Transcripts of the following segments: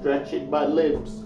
Stretching my lips.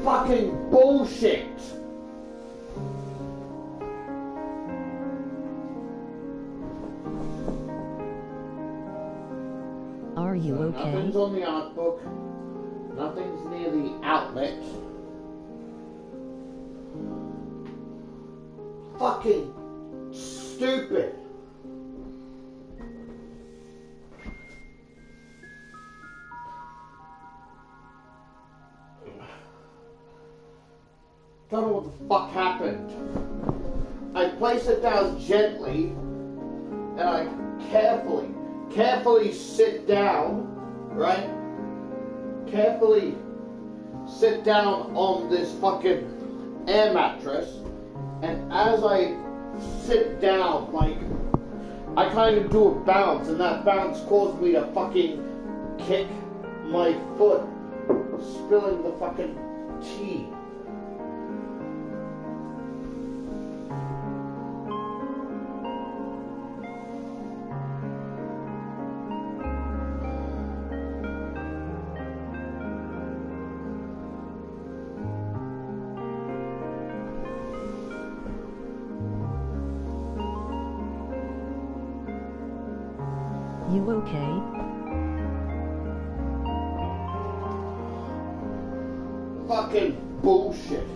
fucking bullshit. Are you okay? Nothing's on the art book. Nothing's near the outlet. Fucking stupid. Don't know what the fuck happened. I place it down gently, and I carefully sit down, right? Carefully sit down on this fucking air mattress, and as I sit down, like, I kind of do a bounce, and that bounce caused me to fucking kick my foot, spilling the fucking tea. You okay? Fucking bullshit.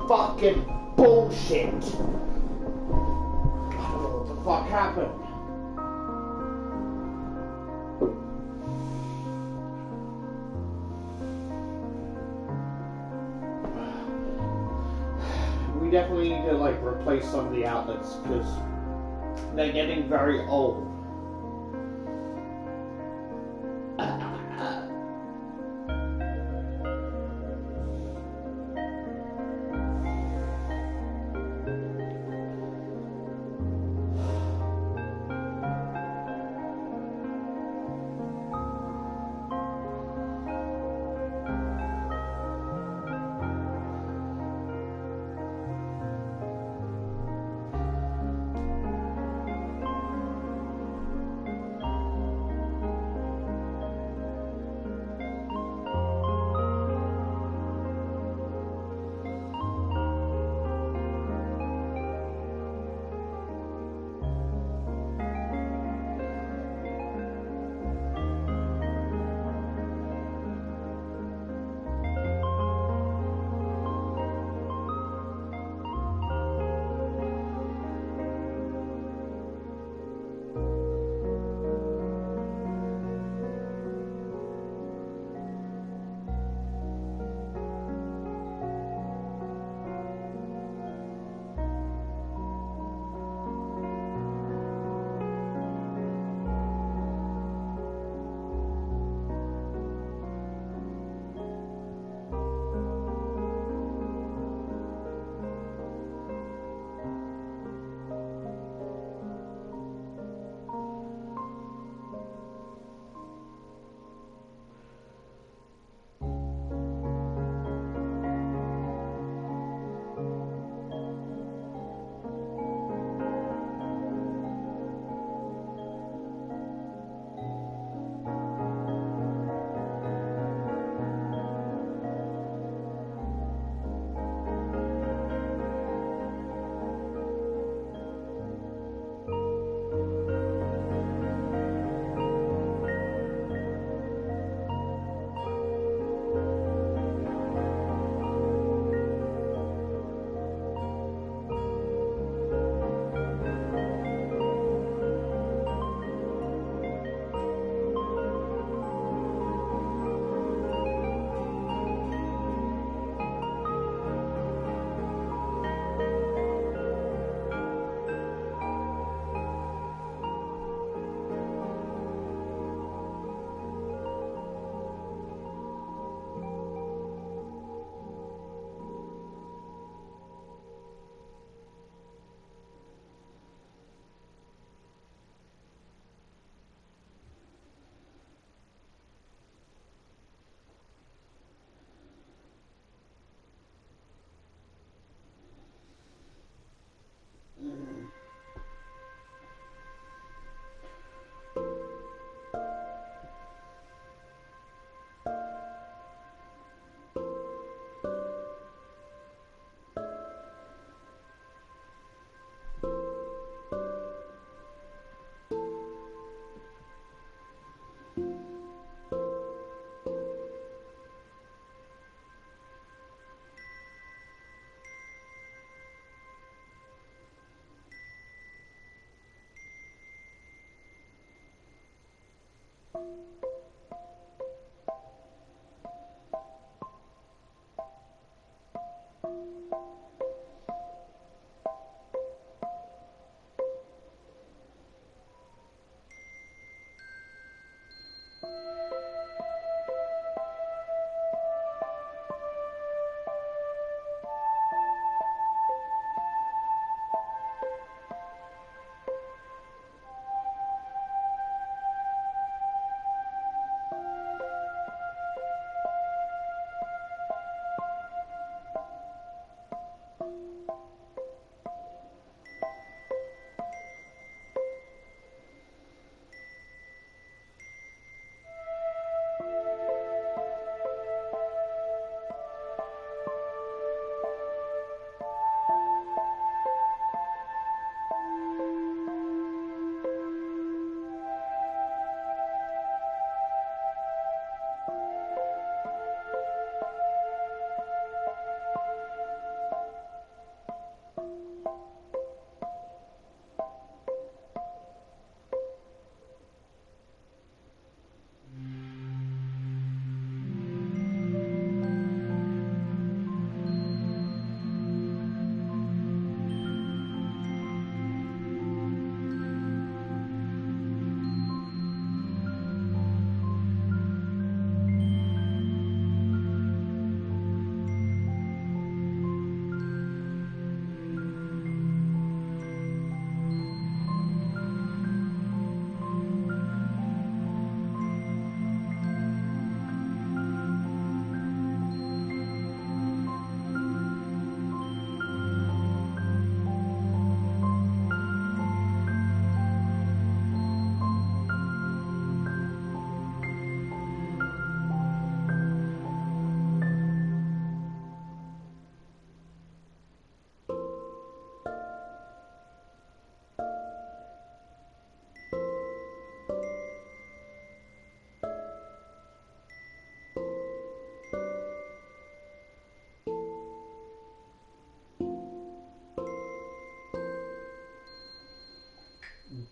Fucking bullshit. I don't know what the fuck happened. We definitely need to, like, replace some of the outlets, because they're getting very old.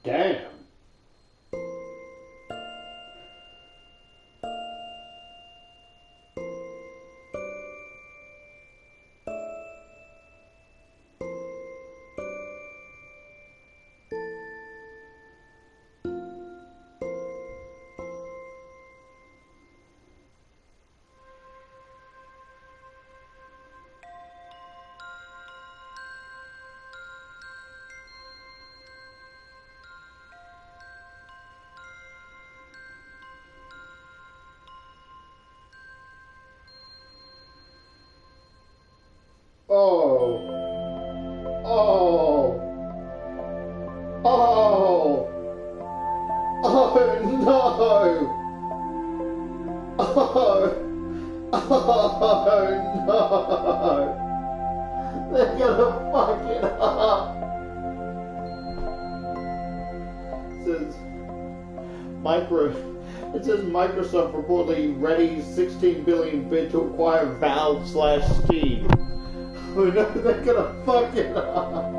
Damn. Oh. Oh. Oh. Oh no. Oh. Oh no. They're gonna fuck it up. It says Microsoft reportedly ready 16 billion bid to acquire Valve/Steam. Oh no, they're gonna fuck it up.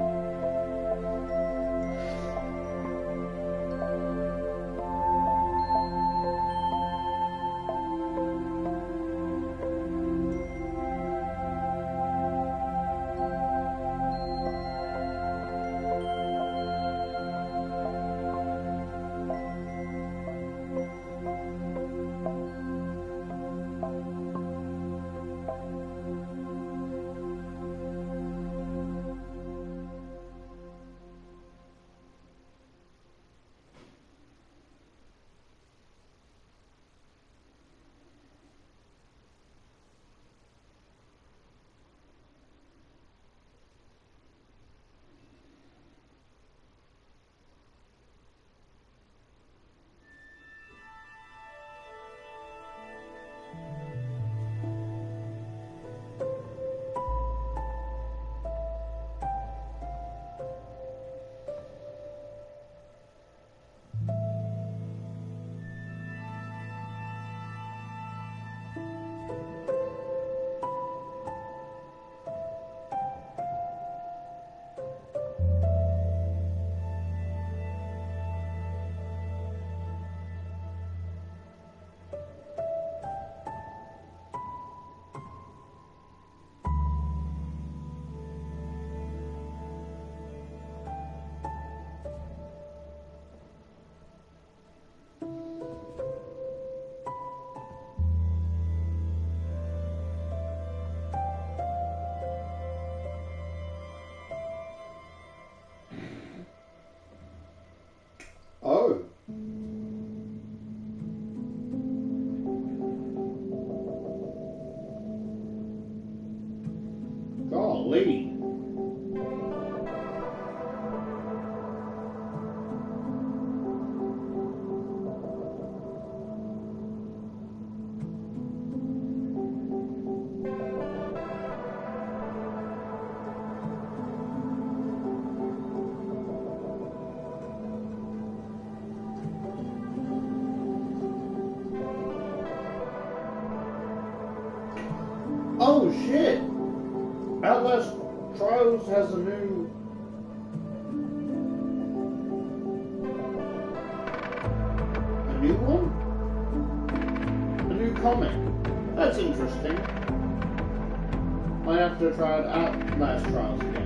Golly. Oh shit! Outlast Trials has a new one? A new comic. That's interesting. Might have to try it out Outlast Trials again.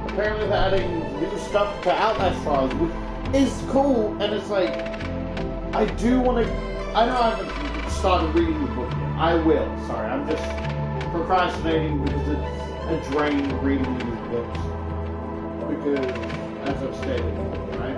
Apparently they're adding new stuff to Outlast Trials, which is cool, and it's like, I do want to, I know I haven't started reading the book yet. I will, sorry, I'm just procrastinating because it's a drain reading these books. Because, as I've stated, right?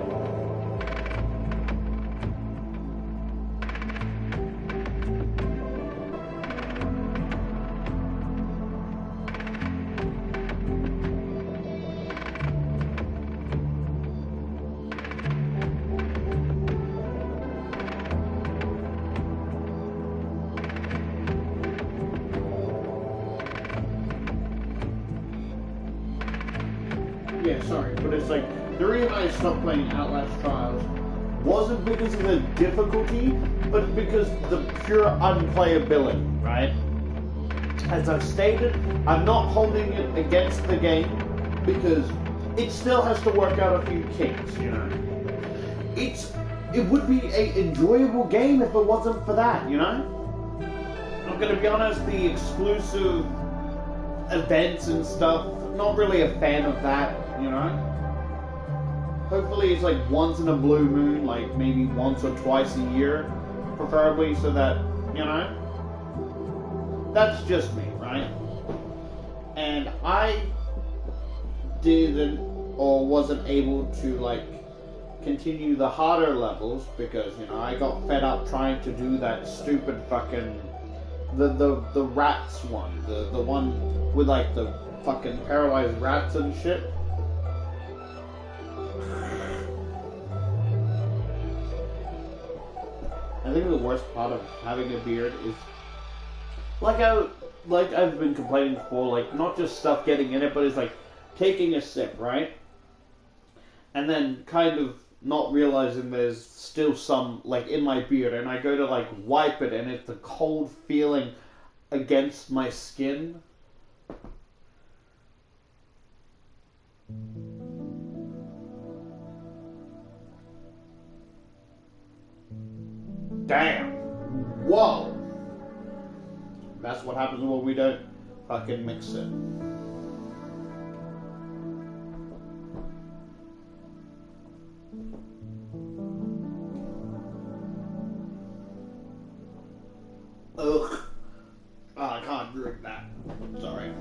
Yeah, sorry, but it's like, the reason I stopped playing Outlast Trials wasn't because of the difficulty, but because of the pure unplayability, right? As I've stated, I'm not holding it against the game, because it still has to work out a few kinks, you know? It would be an enjoyable game if it wasn't for that, you know? I'm gonna be honest, the exclusive events and stuff, not really a fan of that, you know? Hopefully it's like once in a blue moon, like maybe once or twice a year, preferably, so that, you know? That's just me, right? And I didn't or wasn't able to like continue the harder levels because, you know, I got fed up trying to do that stupid fucking the rats one, the one with like the fucking paralyzed rats and shit. I think the worst part of having a beard is like I've been complaining before, like not just stuff getting in it, but it's like taking a sip, right? And then kind of not realizing there's still some like in my beard, and I go to like wipe it, and it's the cold feeling against my skin. Damn. Whoa. That's what happens when we don't fucking mix it. Ugh. Oh, I can't drink that. Sorry.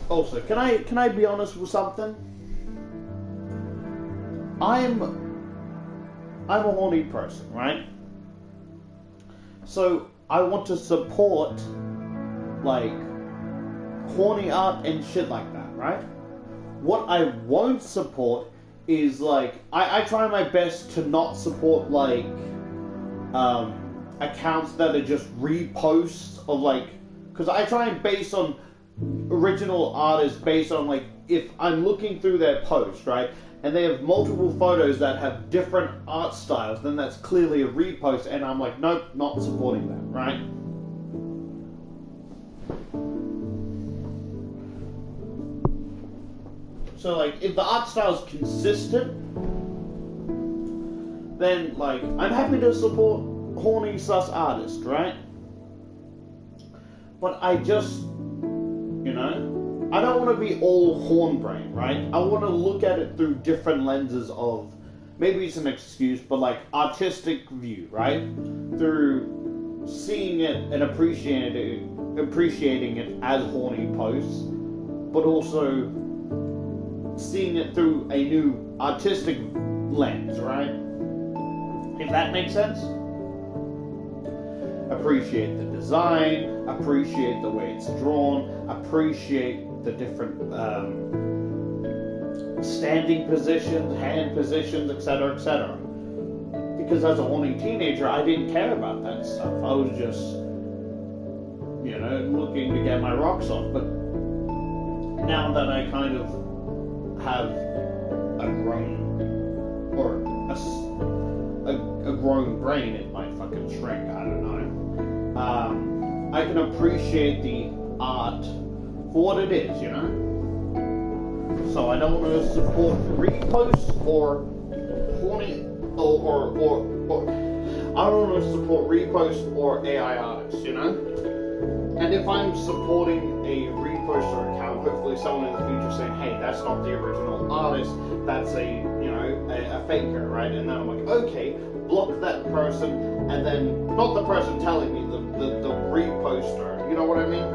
Also, can I be honest with something? I'm a horny person, right? So I want to support like horny art and shit like that, right? What I won't support is like I try my best to not support like accounts that are just reposts of like, because I try and base on original artists based on like if I'm looking through their post, right, and they have multiple photos that have different art styles, then that's clearly a repost, and I'm like, nope, not supporting that, right? So like if the art style is consistent, then like I'm happy to support horny sus artists, right? But I just, you know, I don't want to be all horn brain, right? I want to look at it through different lenses of, maybe it's an excuse, but like artistic view, right? Through seeing it and appreciating it as horny posts, but also seeing it through a new artistic lens, right? If that makes sense? Appreciate the design, appreciate the way it's drawn, appreciate the different standing positions, hand positions, etc., etc. Because as a horny teenager, I didn't care about that stuff. I was just, you know, looking to get my rocks off. But now that I kind of have a grown, or a grown brain, it might fucking shrink, I don't know. I can appreciate the art for what it is, you know? So I don't want to support reposts or horny, or I don't want to support reposts or AI artists, you know? And if I'm supporting a repost or account, hopefully someone in the future saying, hey, that's not the original artist, that's a, you know, a faker, right? And then I'm like, okay, block that person, and then, not the person telling me, the reposter, you know what I mean?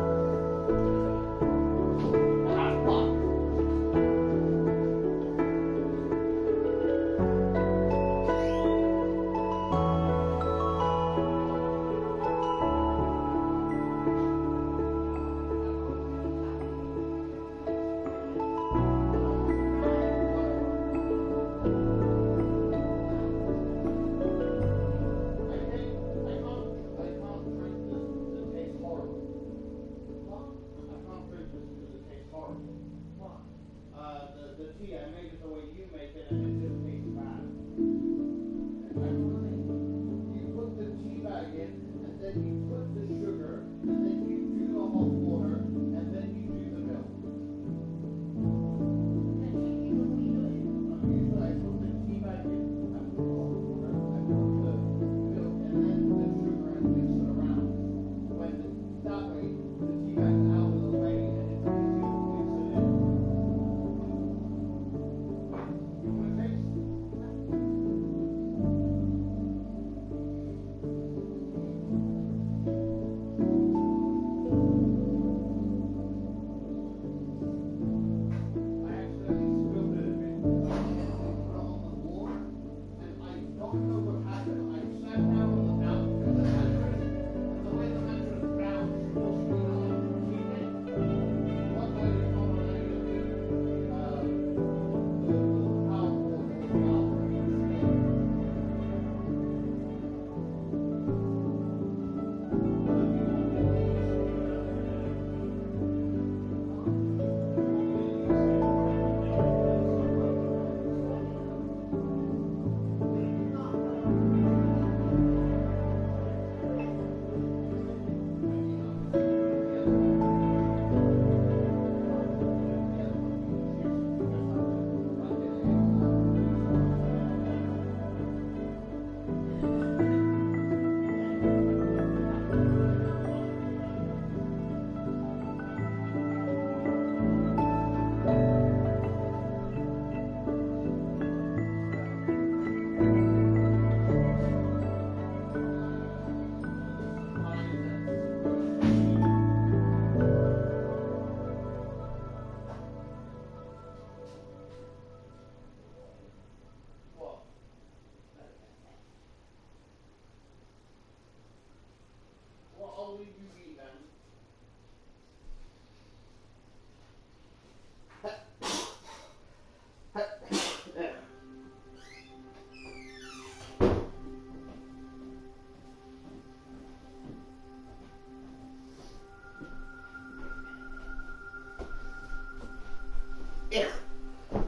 Ugh.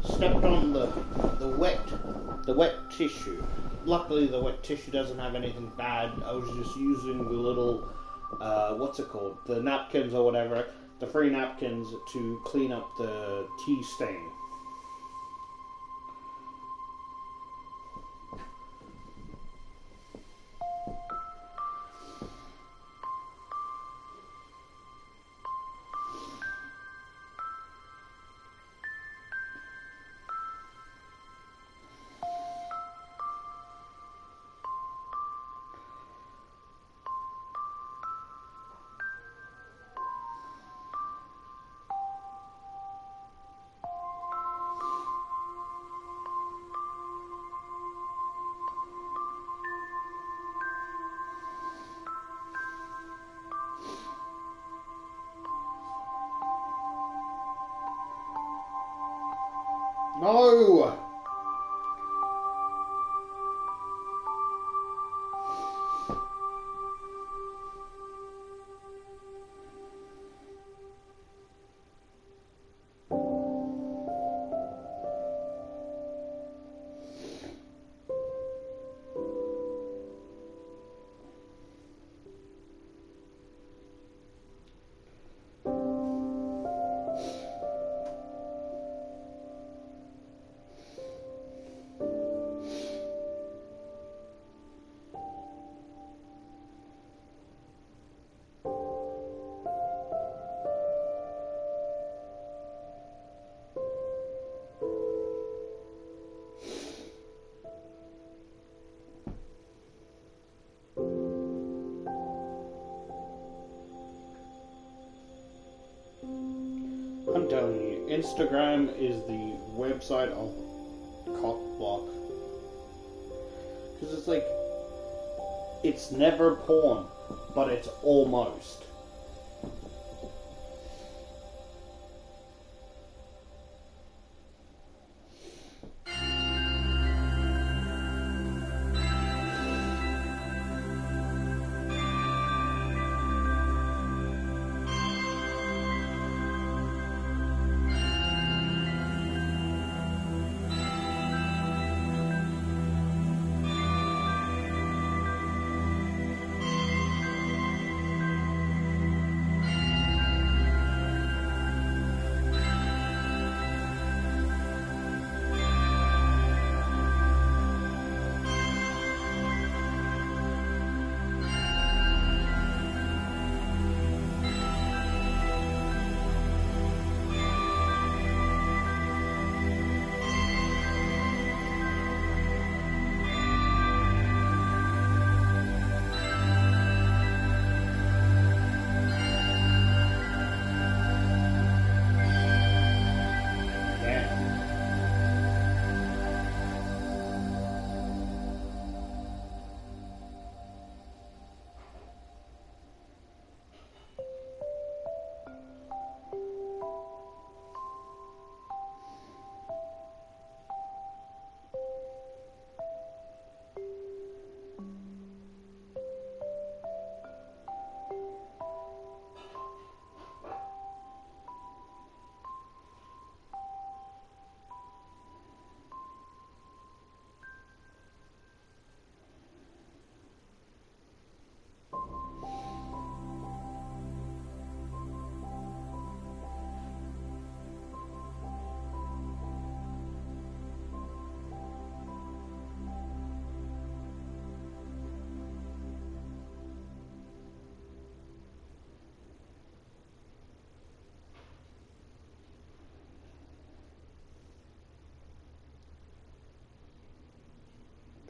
Stepped on the wet tissue. Luckily, the wet tissue doesn't have anything bad. I was just using the little, what's it called? The napkins or whatever, the free napkins to clean up the tea stain. No! I'm telling you, Instagram is the website of cockblock. Because it's like, it's never porn, but it's almost.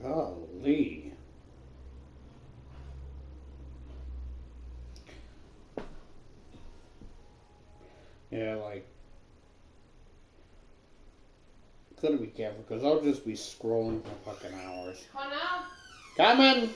Golly. Yeah, like, gotta be careful, because I'll just be scrolling for fucking hours. Connor? Coming!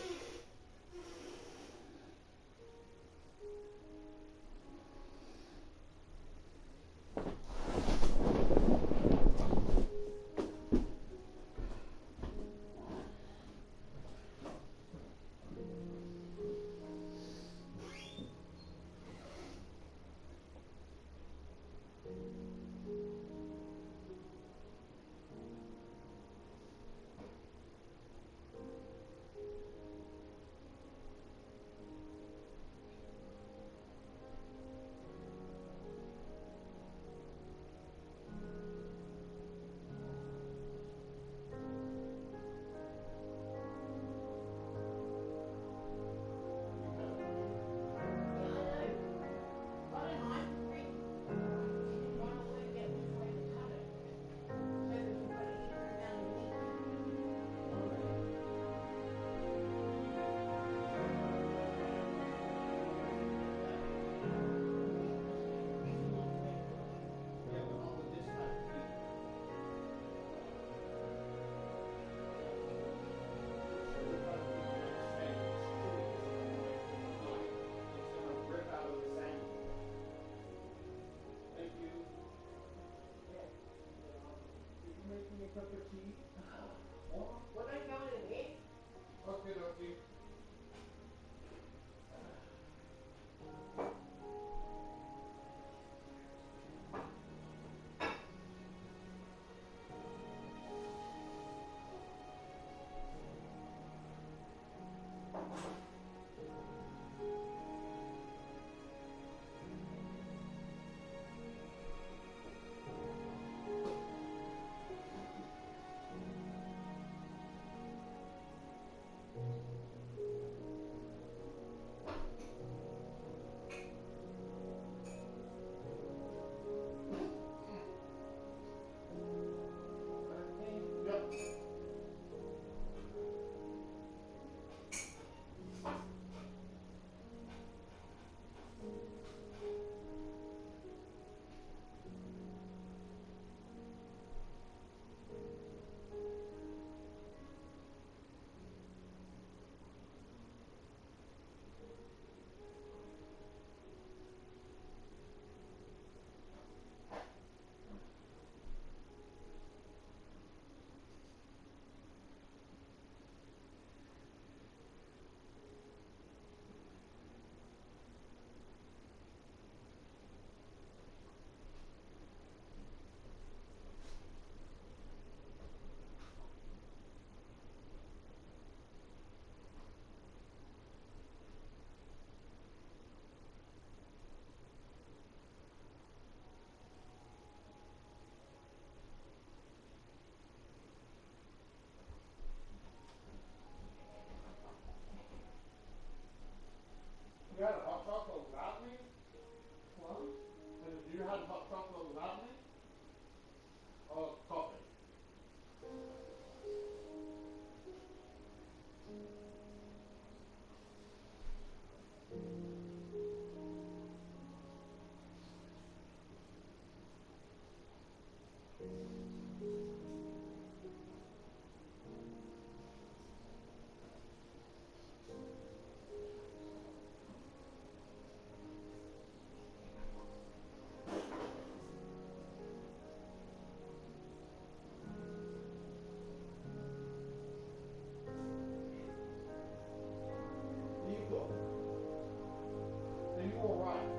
all right.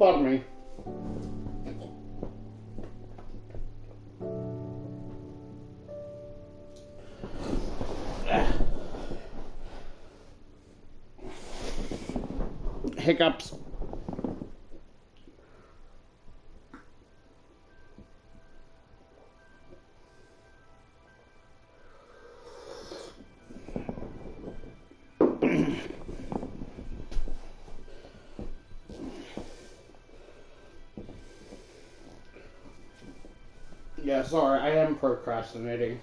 Pardon me. Hiccups. Yeah, sorry, I am procrastinating.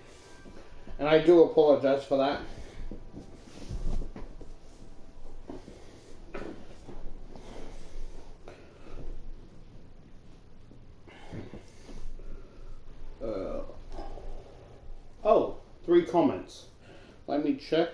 And I do apologize for that. Oh, 3 comments. Let me check.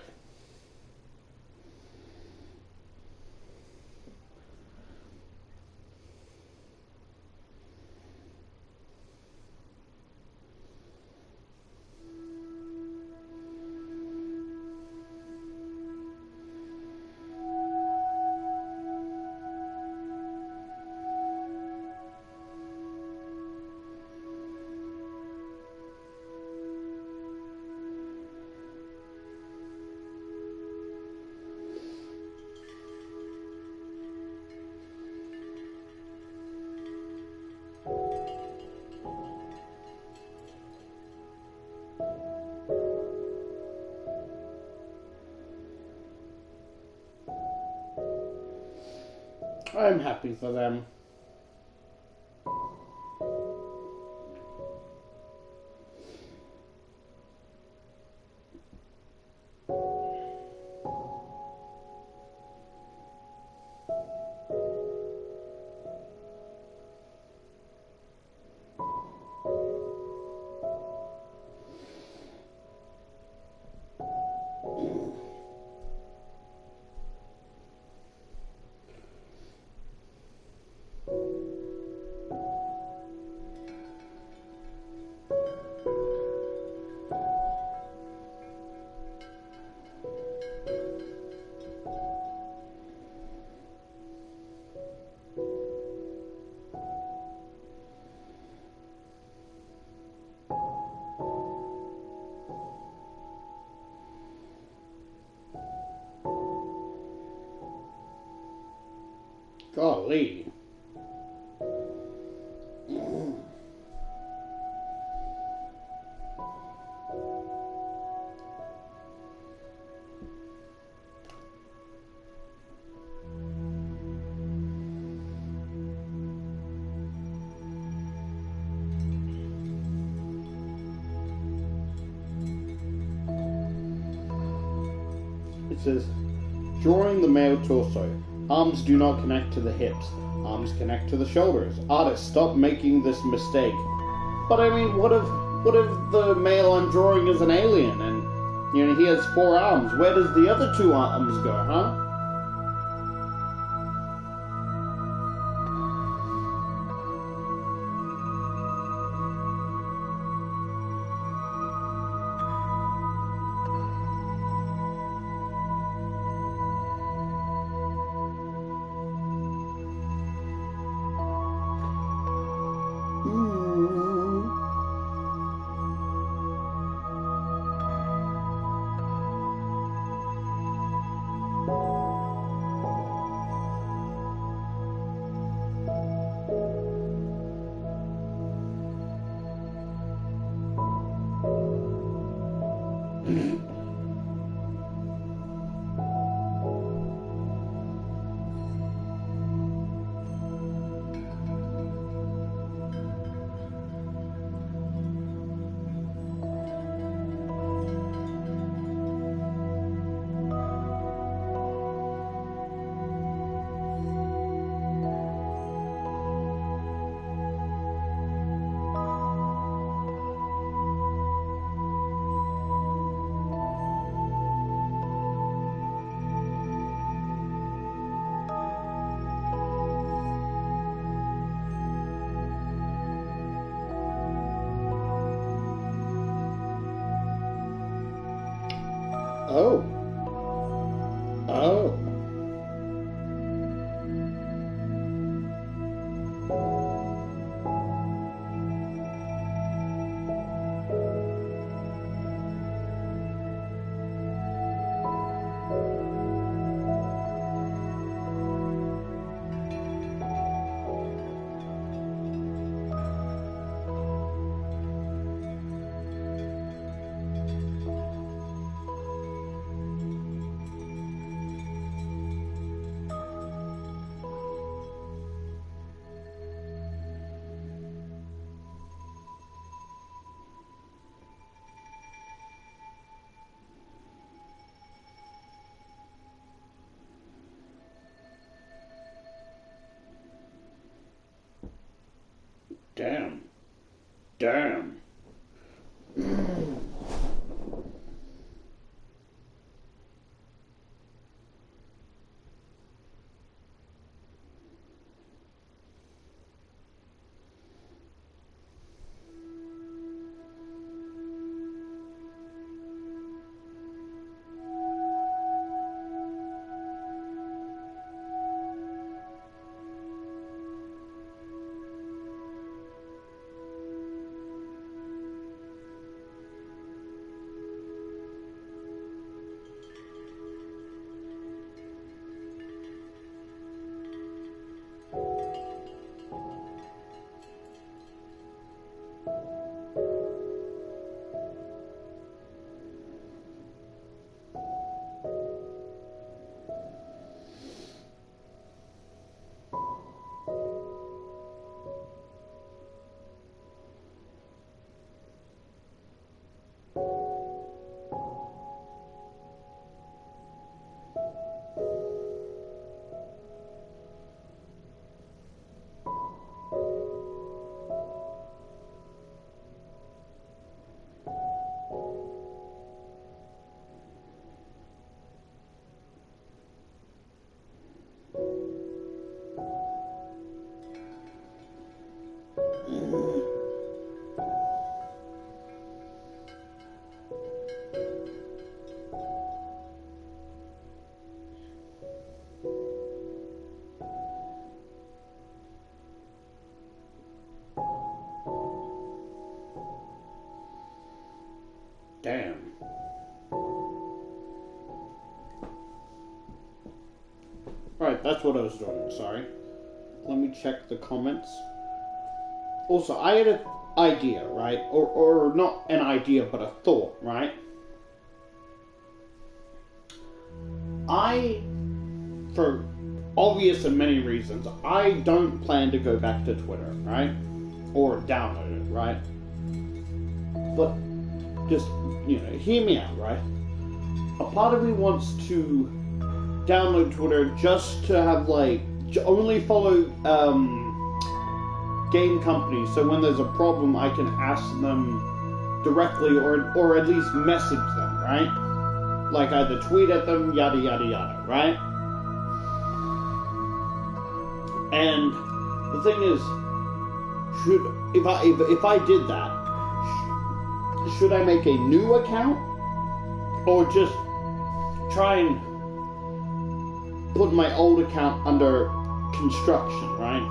I'm happy for them. Golly. It says, drawing the male torso. Arms do not connect to the hips. Arms connect to the shoulders. Artist, stop making this mistake. But I mean, what if the male I'm drawing is an alien and, you know, he has 4 arms? Where does the other 2 arms go, huh? Oh. Oh. Damn. Damn. Right, that's what I was doing, sorry. Let me check the comments. Also, I had an idea, right? Or not an idea, but a thought, right? For obvious and many reasons, I don't plan to go back to Twitter, right? Or download it, right? But just, hear me out, right? A part of me wants to download Twitter just to have, only follow, game companies, so when there's a problem, I can ask them directly, or at least message them, right? Like, either tweet at them, yada, yada, yada, right? And the thing is, if I did that, should I make a new account, or just try and put my old account under construction, right?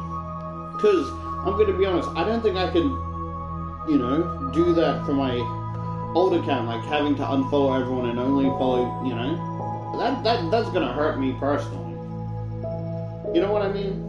Because I'm going to be honest, I don't think I can, do that for my old account, like having to unfollow everyone and only follow, that's going to hurt me personally. You know what I mean?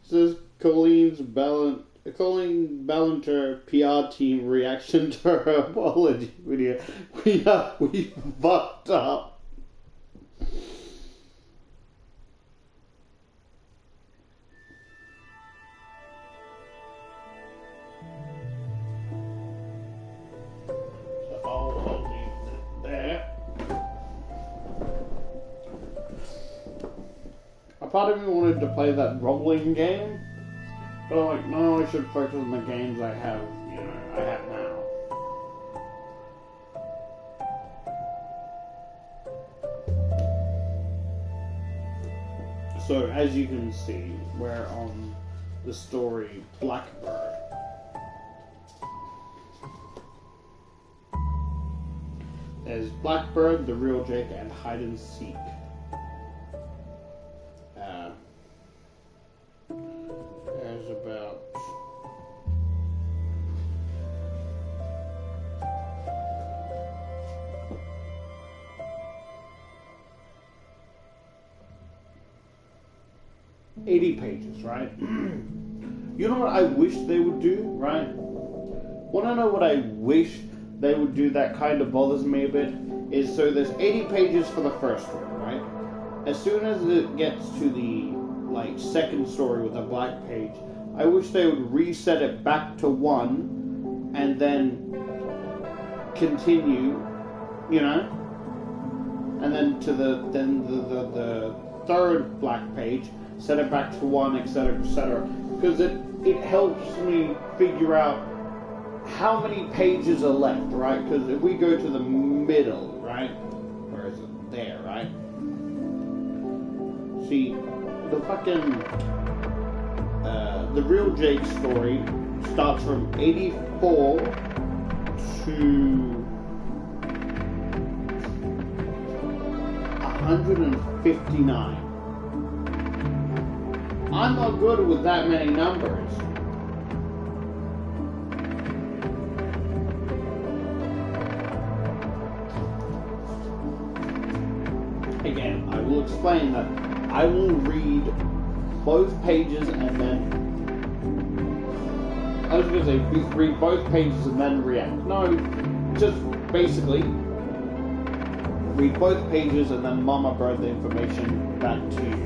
Says Colleen's Calling Ballantyre PR team reaction to her apology video. We fucked up. So I'll leave it there. A part of me wanted to play that rolling game. But I'm like, no, I should focus on the games I have, I have now. So, as you can see, we're on the story Blackbird. There's Blackbird, The Real Jake, and Hide and Seek. There's about pages, right? You know what I wish they would do, right? Want to know what I wish they would do that kind of bothers me a bit? Is so there's 80 pages for the first one, right? As soon as it gets to the second story with a black page, I wish they would reset it back to 1 and then continue, and then to the third black page, set it back to 1, etc., etc., because it helps me figure out how many pages are left, right? Because if we go to the middle, right, where is it? There, right? See, the fucking the Real Jake story starts from 84 to 159. I'm not good with that many numbers. Again, I will explain that I will read both pages and then... I was going to say, read both pages and then react. No, just basically read both pages and then Mama Bird the information back to you.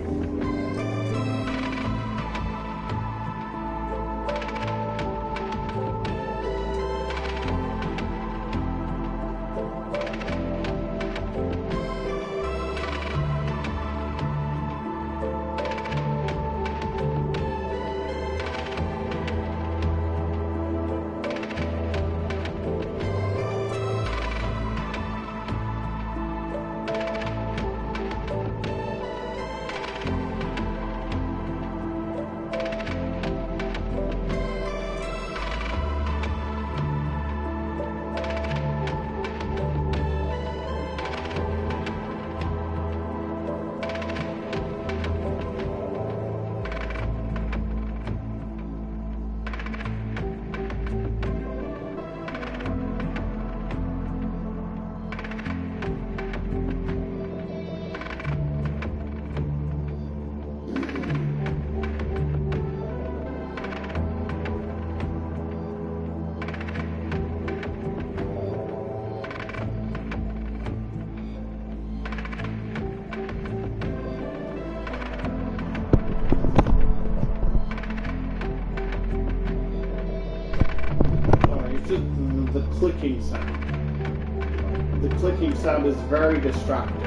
The clicking sound. The clicking sound is very distracting.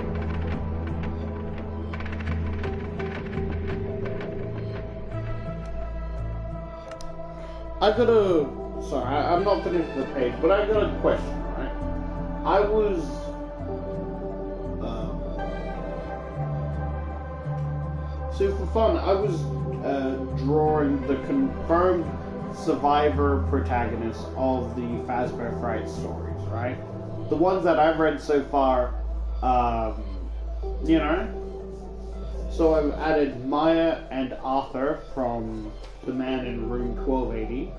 I'm not finished with the page, but I got a question, right? I was, so for fun, I was drawing the confirmed survivor protagonists of the Fazbear Frights stories, right? The ones that I've read so far, So I've added Maya and Arthur from The Man in Room 1280.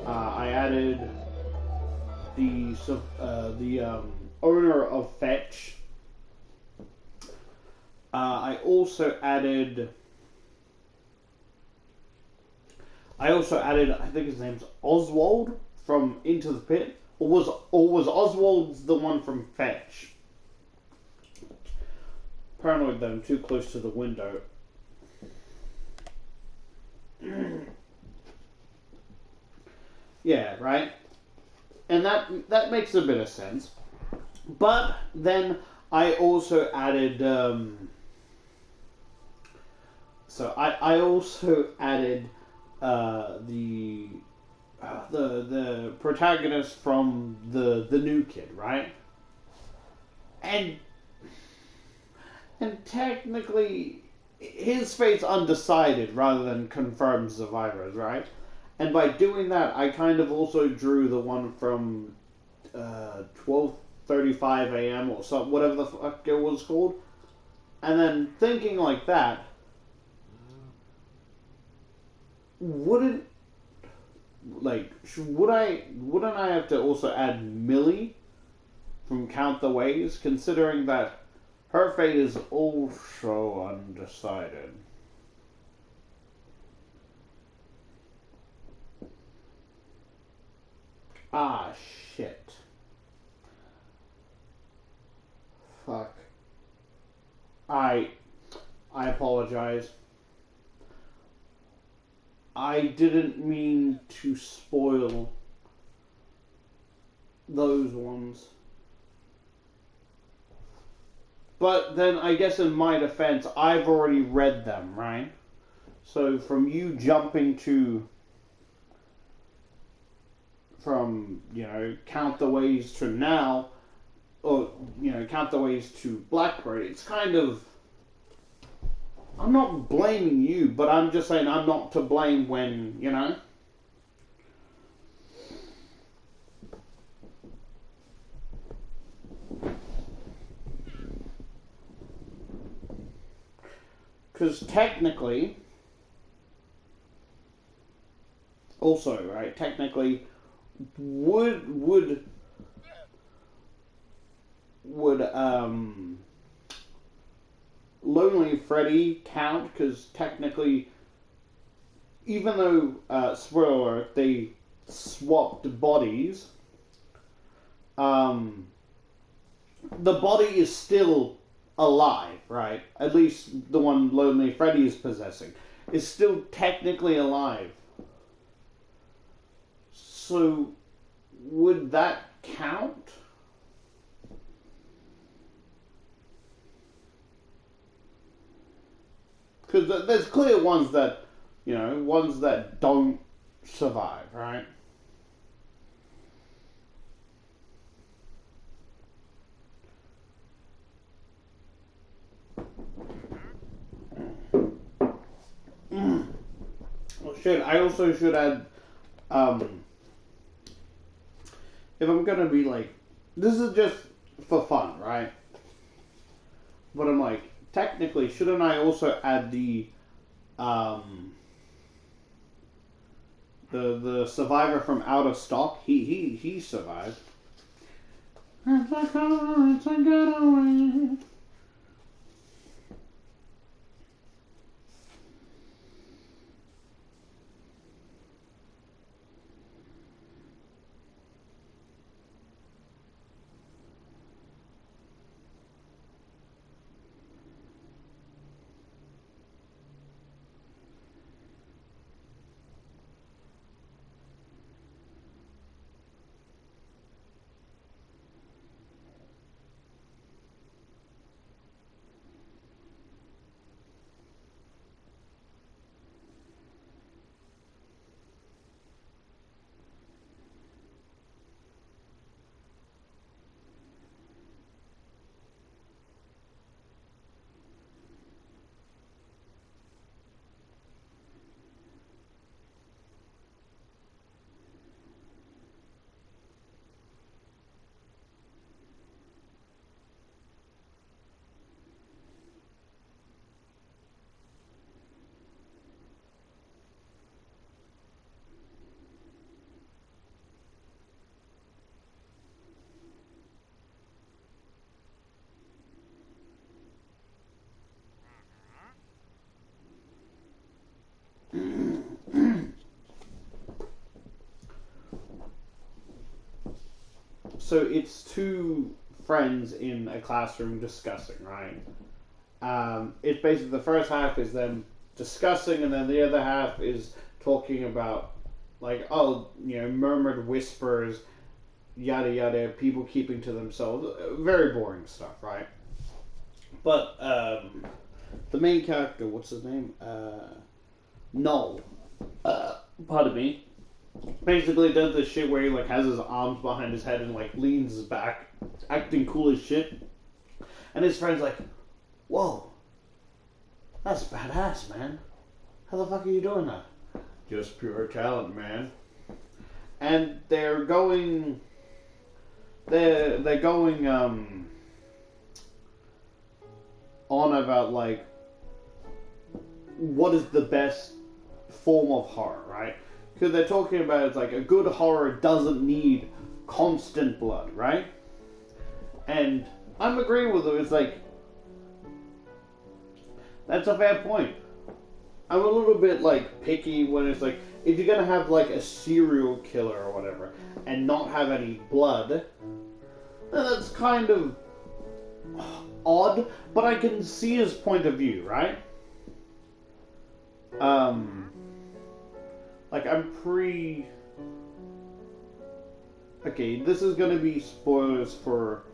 I added the owner of Fetch. I also added I also added, I think his name's Oswald from Into the Pit. Or was Oswald the one from Fetch? Paranoid that I'm too close to the window. Yeah, right? And that makes a bit of sense. But then I also added I also added the protagonist from the new kid, right? And technically his fate's undecided rather than confirmed survivors, right? And by doing that, I kind of also drew the one from 12:35 a.m. or something, whatever the fuck it was called. And then thinking like that, wouldn't wouldn't I have to also add Millie from Count the Ways, considering that her fate is also undecided? Ah, shit. Fuck. I apologize. I didn't mean to spoil those ones. But then I guess in my defense, I've already read them, right? So from you jumping to Count the Ways to now, or Count the Ways to Blackbird, it's kind of, I'm not blaming you, but I'm just saying I'm not to blame when, because technically, also, right, technically, would Lonely Freddy count? Because technically, even though spoiler alert, they swapped bodies, the body is still alive, right? At least the one Lonely Freddy is possessing is still technically alive. So would that count? Because there's clear ones that, ones that don't survive, right? Well, shit, I also should add, if I'm gonna be like, this is just for fun, right? But I'm like, technically, shouldn't I also add the survivor from Out of Stock? He survived. It's like, oh, it's a getaway. so it's two friends in a classroom discussing, right? It's basically the first half is them discussing, and then the other half is talking about, like, oh, murmured whispers, yada yada, people keeping to themselves, very boring stuff, right? But the main character, what's his name? Noel. Pardon me. Basically does this shit where he like has his arms behind his head and like leans back, acting cool as shit. And his friend's like, "Whoa, that's badass, man. How the fuck are you doing that?" "Just pure talent, man." And they're going on about like what is the best form of horror, right? Because they're talking about it's like a good horror doesn't need constant blood, right? And I'm agreeing with them. It's like, that's a fair point. I'm a little bit like picky when it's like, if you're gonna have like a serial killer or whatever and not have any blood, then that's kind of odd, but I can see his point of view, right? Like, okay, this is gonna be spoilers for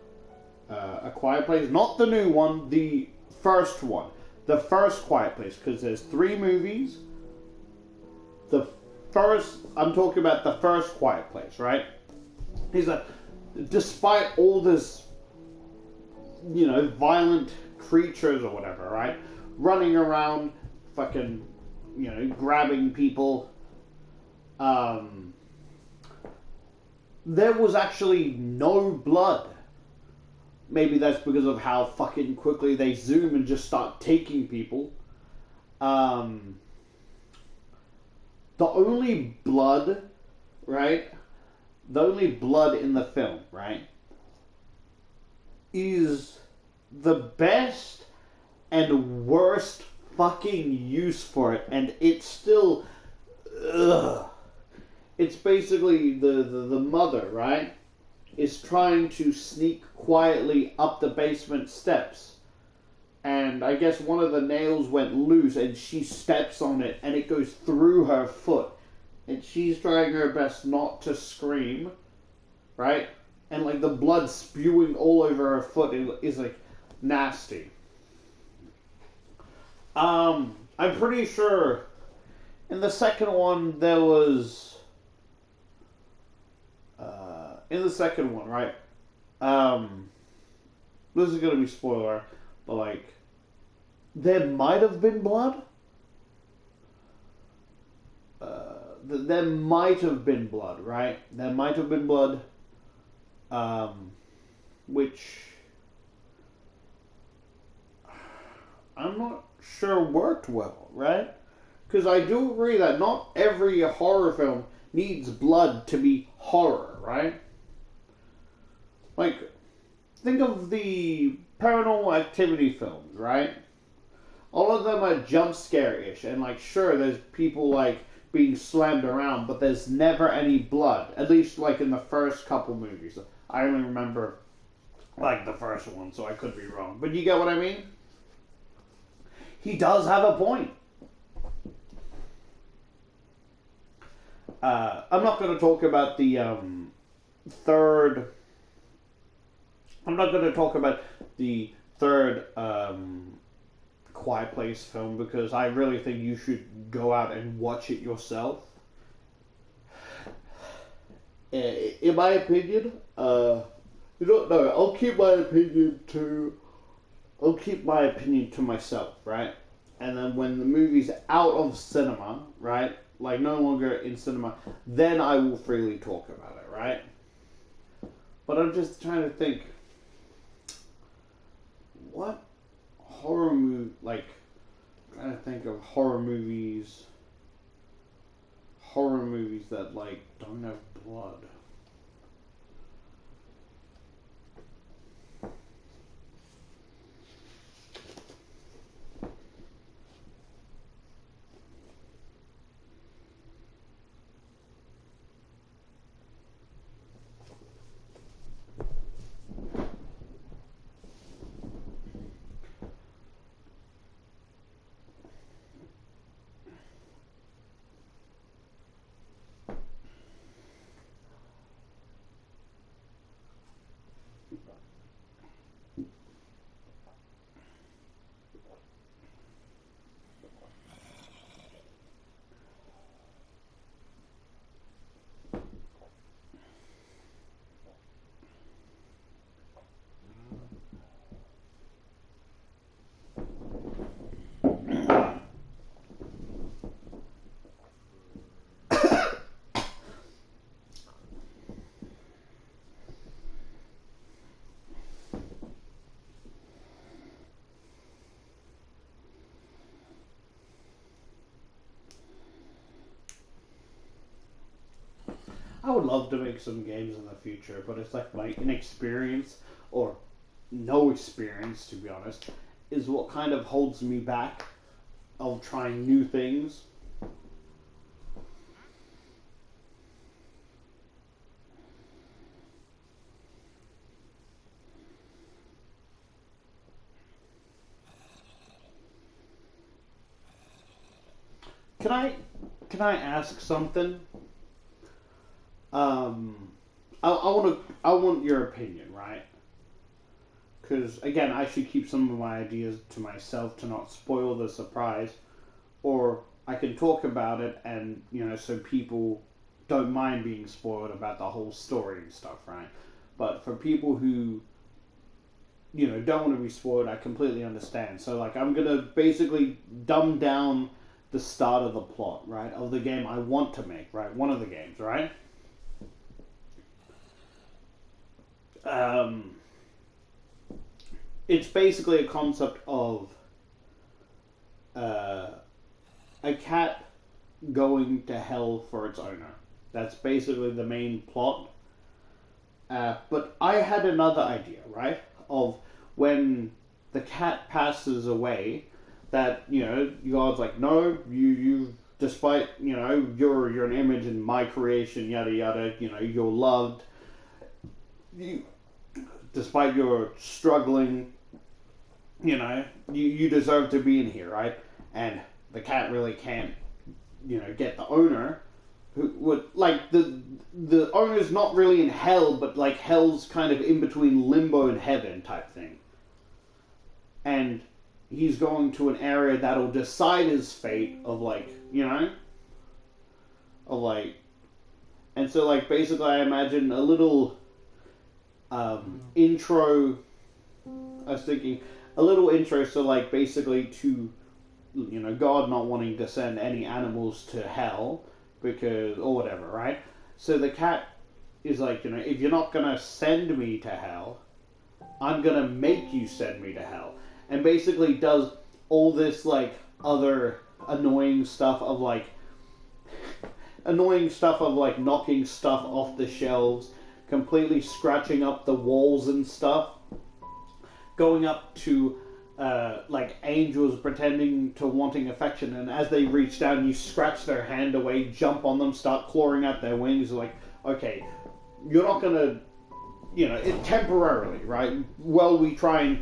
A Quiet Place. Not the new one, the first one. The first Quiet Place, because there's 3 movies. I'm talking about the first Quiet Place, right? He's like, despite all this, violent creatures or whatever, right? Running around, fucking, grabbing people. There was actually no blood. Maybe that's because of how fucking quickly they zoom and just start taking people. The only blood, right? The only blood in the film, right? Is the best and worst fucking use for it, and it's still, it's basically the mother, right, is trying to sneak quietly up the basement steps, and I guess one of the nails went loose and she steps on it and it goes through her foot, and she's trying her best not to scream, right? And like the blood spewing all over her foot is like nasty. I'm pretty sure in the second one there was in the second one, right? This is gonna be spoiler, but like there might have been blood. There might have been blood, right? There might have been blood, which I'm not sure worked well, right? Because I do agree that not every horror film needs blood to be horror, right? Like, think of the Paranormal Activity films, right? All of them are jump scare-ish, and like, sure, there's people like being slammed around, but there's never any blood. At least like in the first couple movies. I only remember like the first one, so I could be wrong. But you get what I mean? He does have a point. I'm not going to talk about the third. I'm not going to talk about the third Quiet Place film because I really think you should go out and watch it yourself. In my opinion, you don't know. I'll keep my opinion to myself, right? And then when the movie's out of cinema, right, like no longer in cinema, then I will freely talk about it, right? But I'm just trying to think, what horror movie, like, I'm trying to think of horror movies that, like, don't have blood. love to make some games in the future, but it's like my inexperience, or no experience, to be honest, is what kind of holds me back of trying new things. Can I ask something? I want your opinion, right? Because again, I should keep some of my ideas to myself to not spoil the surprise, or I can talk about it and so people don't mind being spoiled about the whole story and stuff, right? But for people who don't want to be spoiled, I completely understand. So like, I'm gonna basically dumb down the start of the plot, right, of the game I want to make, right? One of the games, right? It's basically a concept of a cat going to hell for its owner. That's basically the main plot. But I had another idea, right? Of when the cat passes away, that God's like, no, you despite you're an image in my creation, yada yada. You're loved. Despite your struggling, you deserve to be in here, right? And the cat really can't, get the owner, who would like the owner's not really in hell, but like hell's kind of in between limbo and heaven type thing, and he's going to an area that'll decide his fate of like, of like, and so like basically I imagine a little intro. I was thinking a little intro, so like basically to God not wanting to send any animals to hell because or whatever, right? So the cat is like, if you're not gonna send me to hell, I'm gonna make you send me to hell, and basically does all this like other annoying stuff of like knocking stuff off the shelves, completely scratching up the walls and stuff, going up to like angels pretending to wanting affection, and as they reach down, you scratch their hand away, jump on them, start clawing at their wings. Like, okay, you're not gonna, it temporarily, right? Well, we try and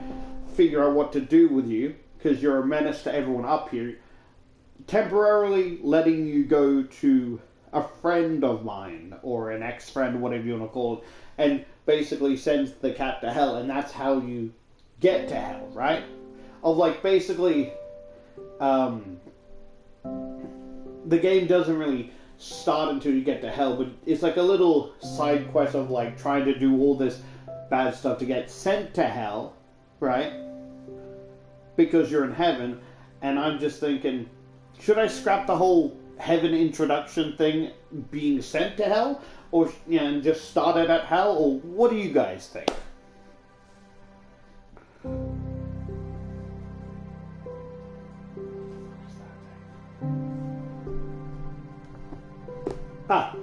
figure out what to do with you because you're a menace to everyone up here. Temporarily letting you go to a friend of mine or an ex-friend, whatever you want to call it, and basically sends the cat to hell, and that's how you get to hell, right? Of like basically, the game doesn't really start until you get to hell, but it's like a little side quest of like trying to do all this bad stuff to get sent to hell, right? Because you're in heaven, and I'm just thinking, should I scrap the whole heaven introduction thing, being sent to hell, or and just start it at hell, or what do you guys think? Ah.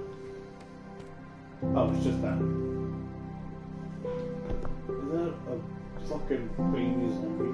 Oh, it's just that. Is that a fucking baby zombie?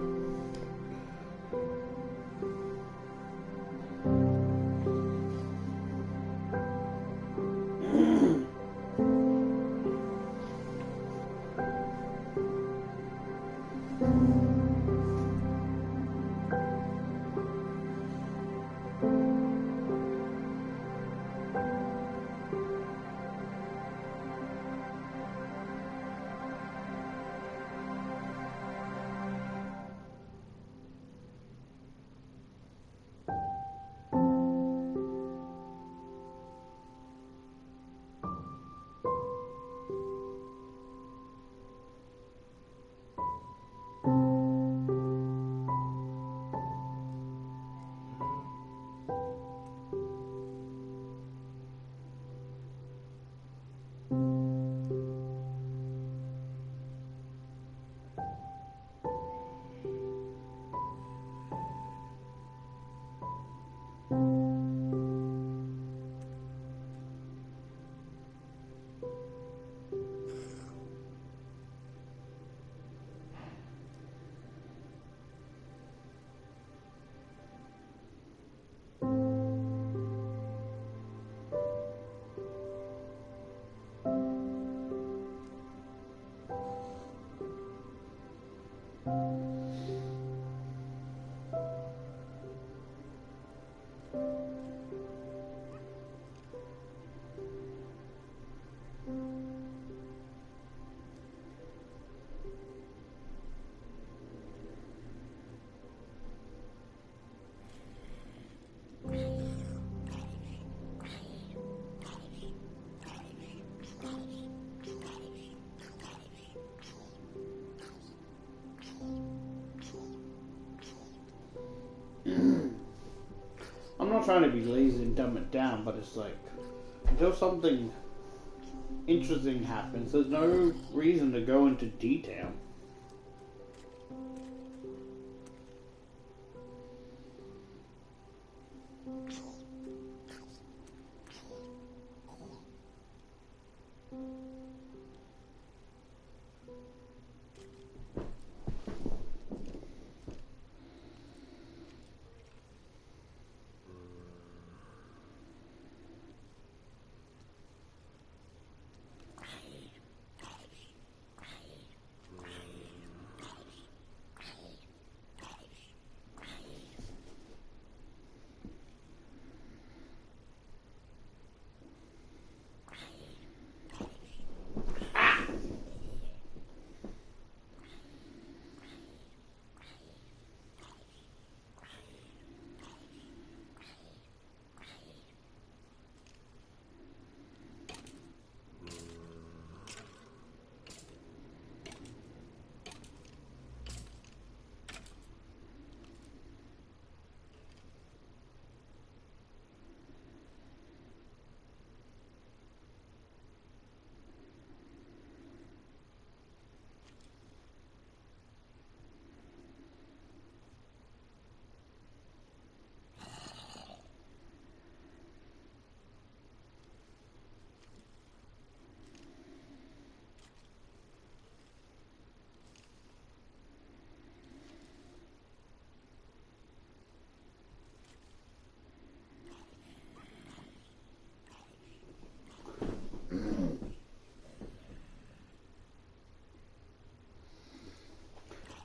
not trying to be lazy and dumb it down, but it's like, until something interesting happens, there's no reason to go into detail.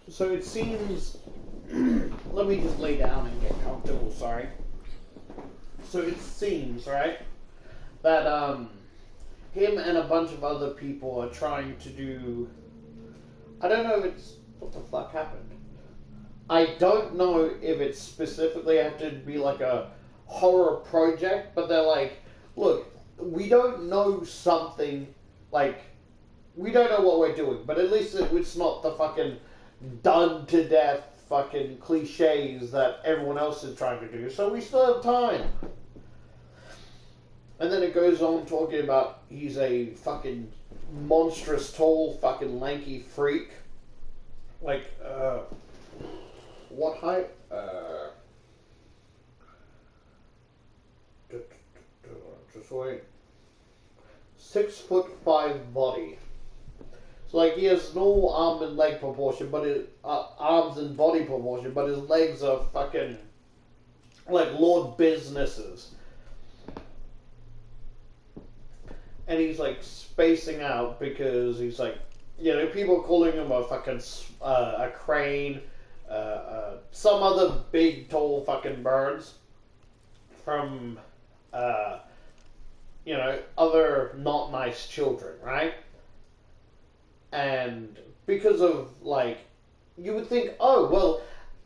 So it seems, let me just lay down and get comfortable, sorry. So it seems, right, that him and a bunch of other people are trying to do, I don't know if it's, what the fuck happened? I don't know if it's specifically have to be like a horror project, but they're like, look, we don't know something, like, we don't know what we're doing, but at least it's not the fucking done to death fucking cliches that everyone else is trying to do, so we still have time. And then it goes on talking about he's a fucking monstrous, tall, fucking lanky freak. Like, what height? Just wait. 6'5" body. So like he has no arm and leg proportion, but his arms and body proportion, but his legs are fucking like Lord Businesses. And he's like spacing out because he's like, you know, people calling him a fucking a crane, some other big tall fucking birds from you know, other not nice children, right? And because of like, you would think, oh well,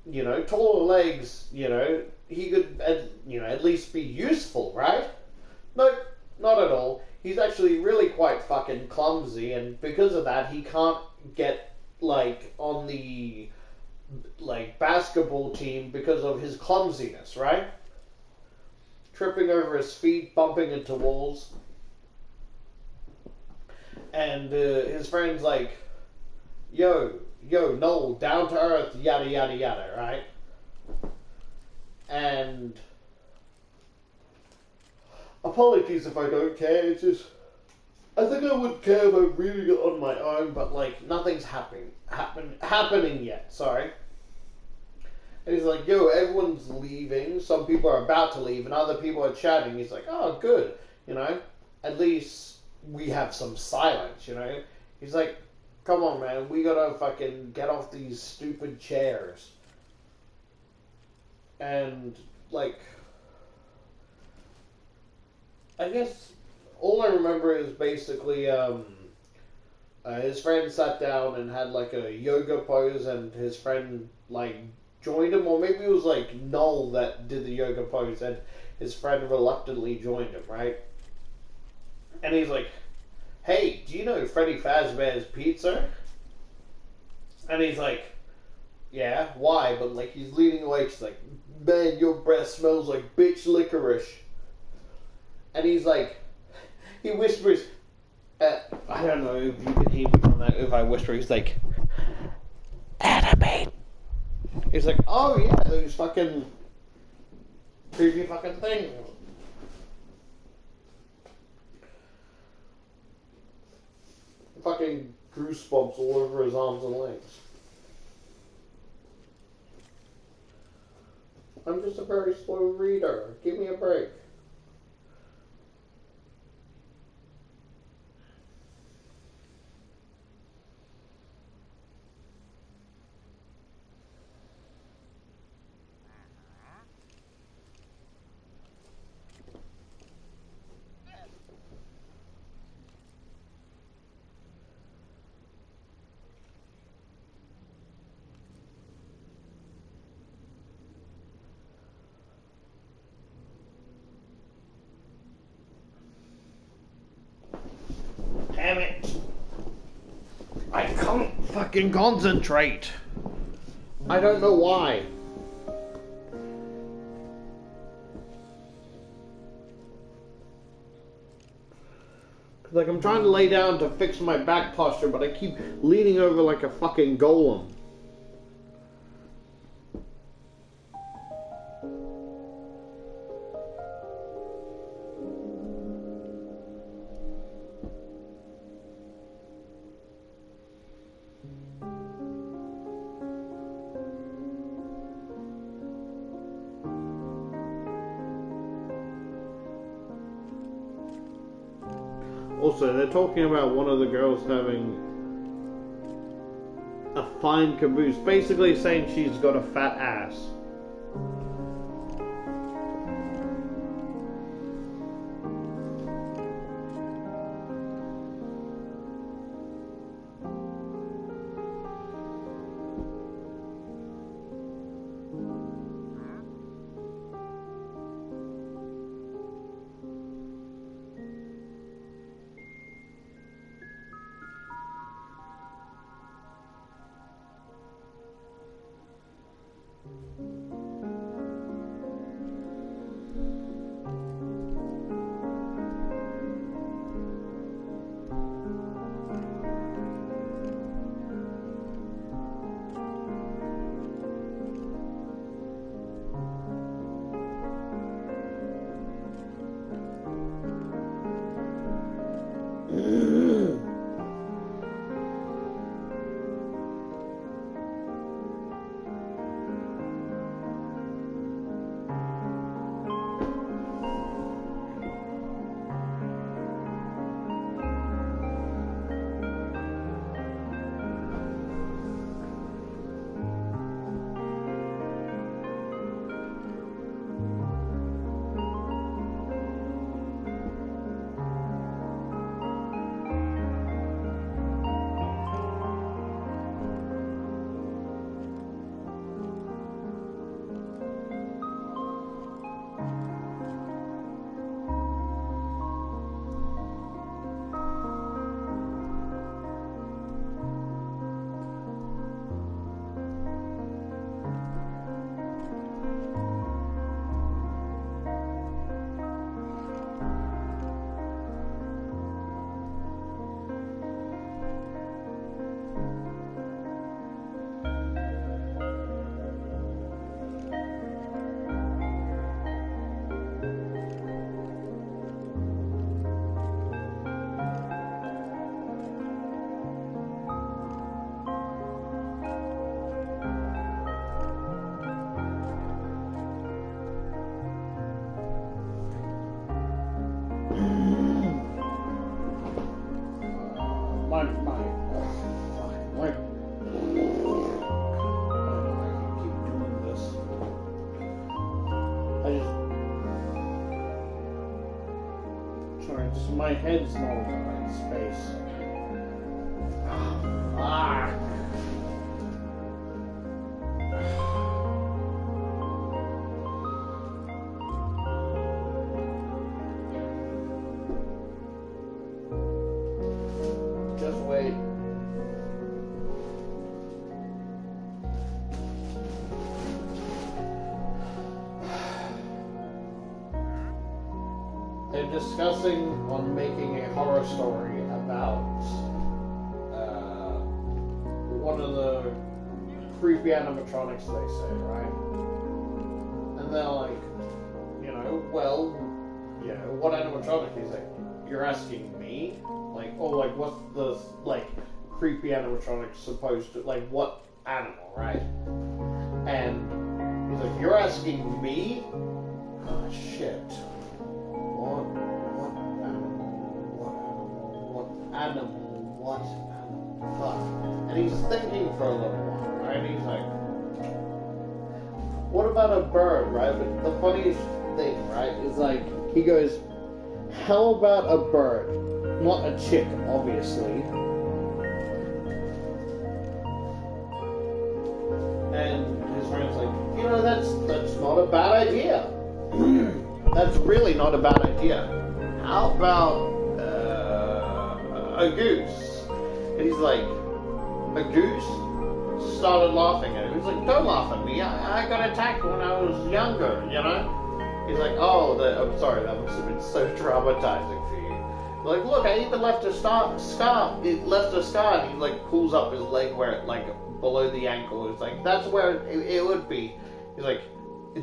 you know, taller legs, you know, he could you know, at least be useful, right? No, not at all. He's actually really quite fucking clumsy, and because of that, he can't get like on the like basketball team because of his clumsiness, right? Tripping over his feet, bumping into walls, and his friend's like, yo, Noel, down to earth, yada yada yada, right? And apologies if I don't care, it's just, I think I would care if I reading it on my own, but like, nothing's happening yet, sorry. And he's like, yo, everyone's leaving, some people are about to leave, and other people are chatting. He's like, oh, good, you know, at least we have some silence, you know. He's like, come on, man, we gotta fucking get off these stupid chairs. And, like, I guess all I remember is basically his friend sat down and had like a yoga pose, and his friend like joined him, or maybe it was like Noel that did the yoga pose and his friend reluctantly joined him, right? And he's like, hey, do you know Freddy Fazbear's Pizza? And he's like, yeah, why? But like he's leading away. She's like, man, your breath smells like bitch licorice. And he's like, he whispers. I don't know if you can hear me from that. If I whisper, he's like, animate. He's like, oh yeah, those fucking creepy fucking things. Fucking goosebumps all over his arms and legs. I'm just a very slow reader. Give me a break. Damn it. I can't fucking concentrate. I don't know why. Like I'm trying to lay down to fix my back posture, but I keep leaning over like a fucking golem. Also, they're talking about one of the girls having a fine caboose, basically saying she's got a fat ass. My head's not in the right space. Ah. Just wait. discussing on making a horror story about one of the creepy animatronics, they say, right? And they're like, you know, well, you know, what animatronic? He's like, you're asking me? Like, oh, like, what's the, like, creepy animatronic supposed to, like, what animal, right? And he's like, you're asking me? Oh, shit. What animal, fuck. And he's thinking for a little while, right? And he's like, what about a bird, right? But the funniest thing, right, is like, he goes, how about a bird? Not a chick, obviously. And his friend's like, you know, that's not a bad idea. That's really not a bad idea. How about a goose? And he's like, a goose? Started laughing at him. He's like, don't laugh at me. I got attacked when I was younger, you know? He's like, oh, I'm sorry, that must have been so traumatizing for you. Like, look, I even left a scar. It left a scar, and he like pulls up his leg where it like below the ankle. It's like, that's where it would be. He's like,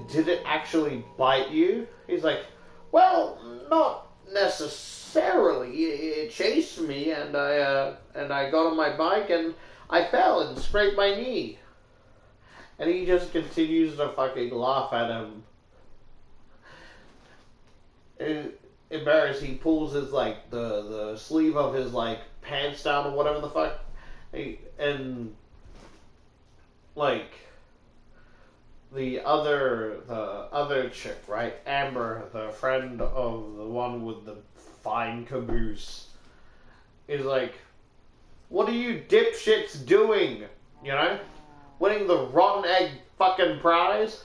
did it actually bite you? He's like, well, not necessarily. It chased me, and I got on my bike and I fell and scraped my knee. And he just continues to fucking laugh at him. Embarrassed, he pulls his like the sleeve of his like pants down or whatever the fuck, and like the other chick, right, Amber, the friend of the one with the fine caboose, is like, what are you dipshits doing? You know, winning the rotten egg fucking prize.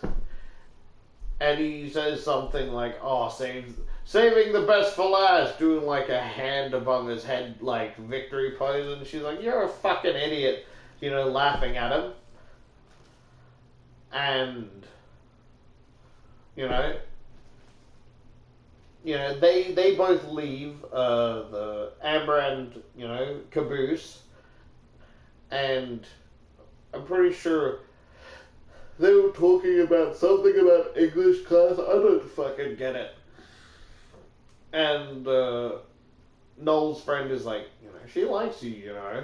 And he says something like, oh, saving the best for last, doing like a hand above his head, like victory pose. And she's like, you're a fucking idiot, you know, laughing at him. And, you know, they both leave, the Amber and, you know, Caboose. And I'm pretty sure they were talking about something about English class. I don't fucking get it. And Noel's friend is like, you know, she likes you, you know.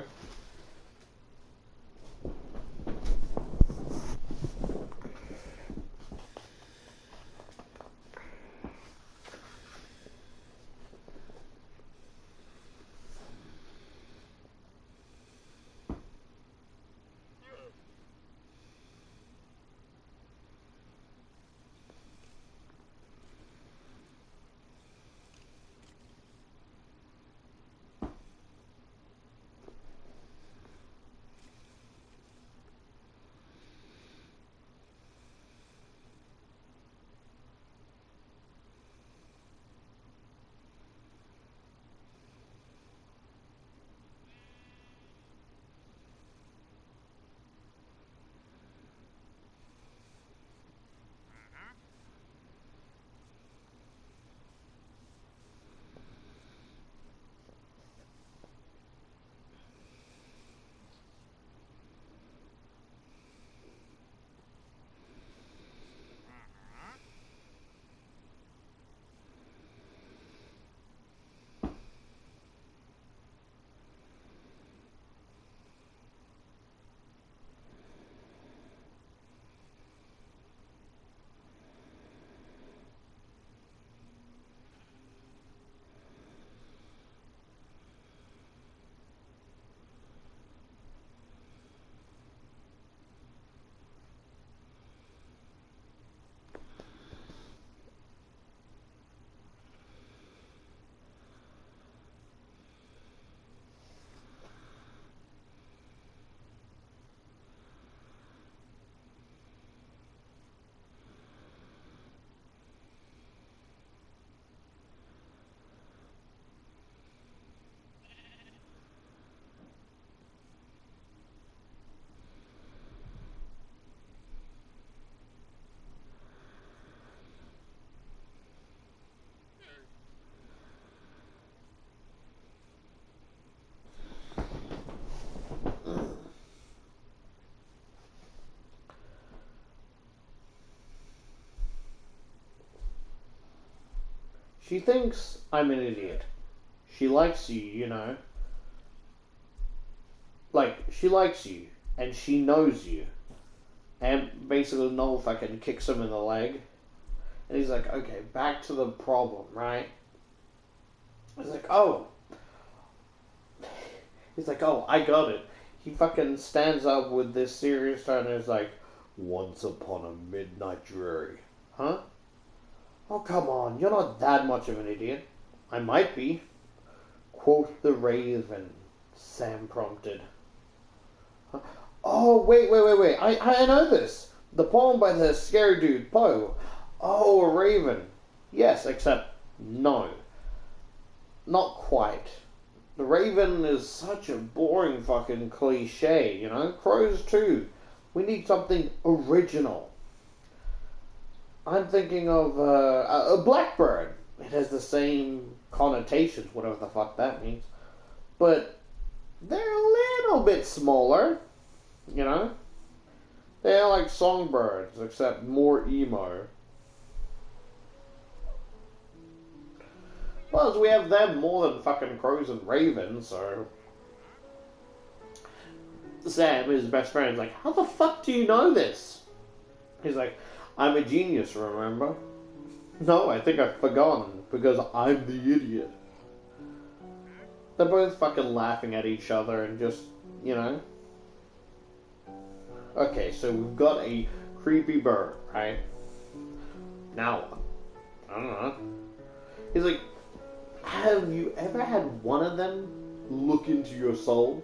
She thinks I'm an idiot. She likes you, you know. Like, she likes you, and she knows you. And basically Noel fucking kicks him in the leg. And he's like, okay, back to the problem, right? He's like, oh. He's like, oh, I got it. He fucking stands up with this serious tone and is like, once upon a midnight dreary. Huh? Oh, come on, you're not that much of an idiot. I might be. Quoth the raven, Sam prompted. Huh? Oh, wait. I know this. The poem by the scary dude, Poe. Oh, a raven. Yes, except no. Not quite. The raven is such a boring fucking cliche, you know? Crows too. We need something original. I'm thinking of a blackbird. It has the same connotations, whatever the fuck that means. But they're a little bit smaller, you know? They're like songbirds, except more emo. Plus, we have them more than fucking crows and ravens, so... Sam, his best friend, is like, how the fuck do you know this? He's like, I'm a genius, remember? No, I think I've forgotten, because I'm the idiot. They're both fucking laughing at each other and just, you know... Okay, so we've got a creepy bird, right? Now, I don't know. He's like, have you ever had one of them look into your soul?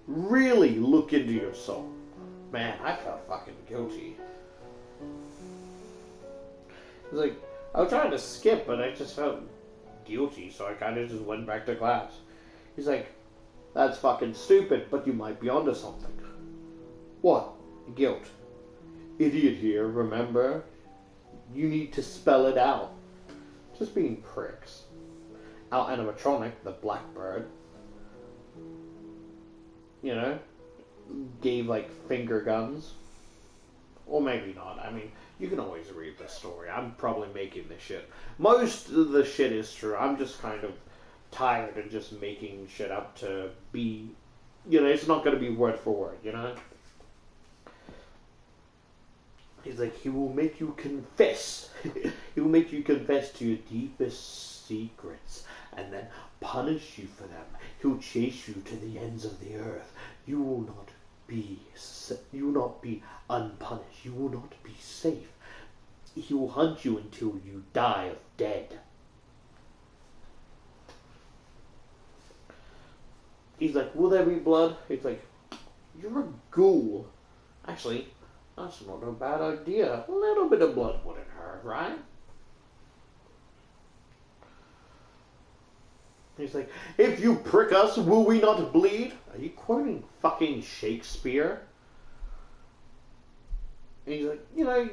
Really look into your soul. Man, I felt fucking guilty. He's like, I was trying to skip, but I just felt guilty, so I kind of just went back to class. He's like, that's fucking stupid, but you might be onto something. What? Guilt. Idiot here, remember? You need to spell it out. Just being pricks. Our animatronic, the Blackbird, you know, gave like finger guns. Or maybe not. I mean, you can always read the story. I'm probably making this shit. Most of the shit is true. I'm just kind of tired of just making shit up to be, you know, it's not going to be word for word, you know? He's like, he will make you confess. He will make you confess to your deepest secrets and then punish you for them. He'll chase you to the ends of the earth. You will not be unpunished. You will not be safe. He will hunt you until you die of dead. He's like, will there be blood? He's like, you're a ghoul. Actually, that's not a bad idea. A little bit of blood wouldn't hurt, right? He's like, if you prick us, will we not bleed? Are you quoting fucking Shakespeare? And he's like, you know,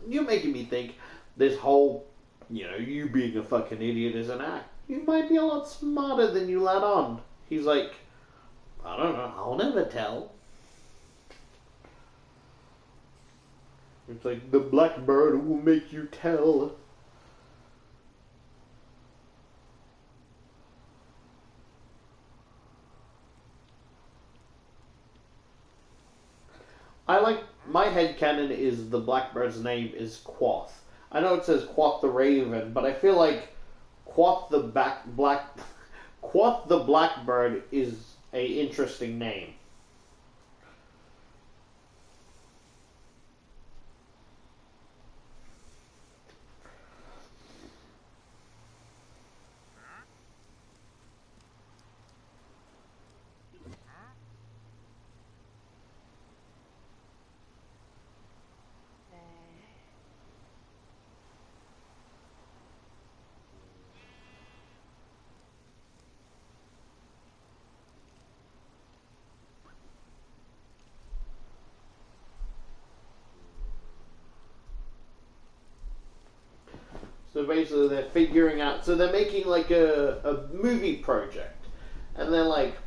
you're making me think this whole, you know, you being a fucking idiot is an act. You might be a lot smarter than you let on. He's like, I don't know, I'll never tell. It's like, the Blackbird will make you tell. I like, my headcanon is the Blackbird's name is Quoth. I know it says Quoth the Raven, but I feel like Quoth the Blackbird is a interesting name. So basically they're figuring out, so they're making like a movie project. And they're like,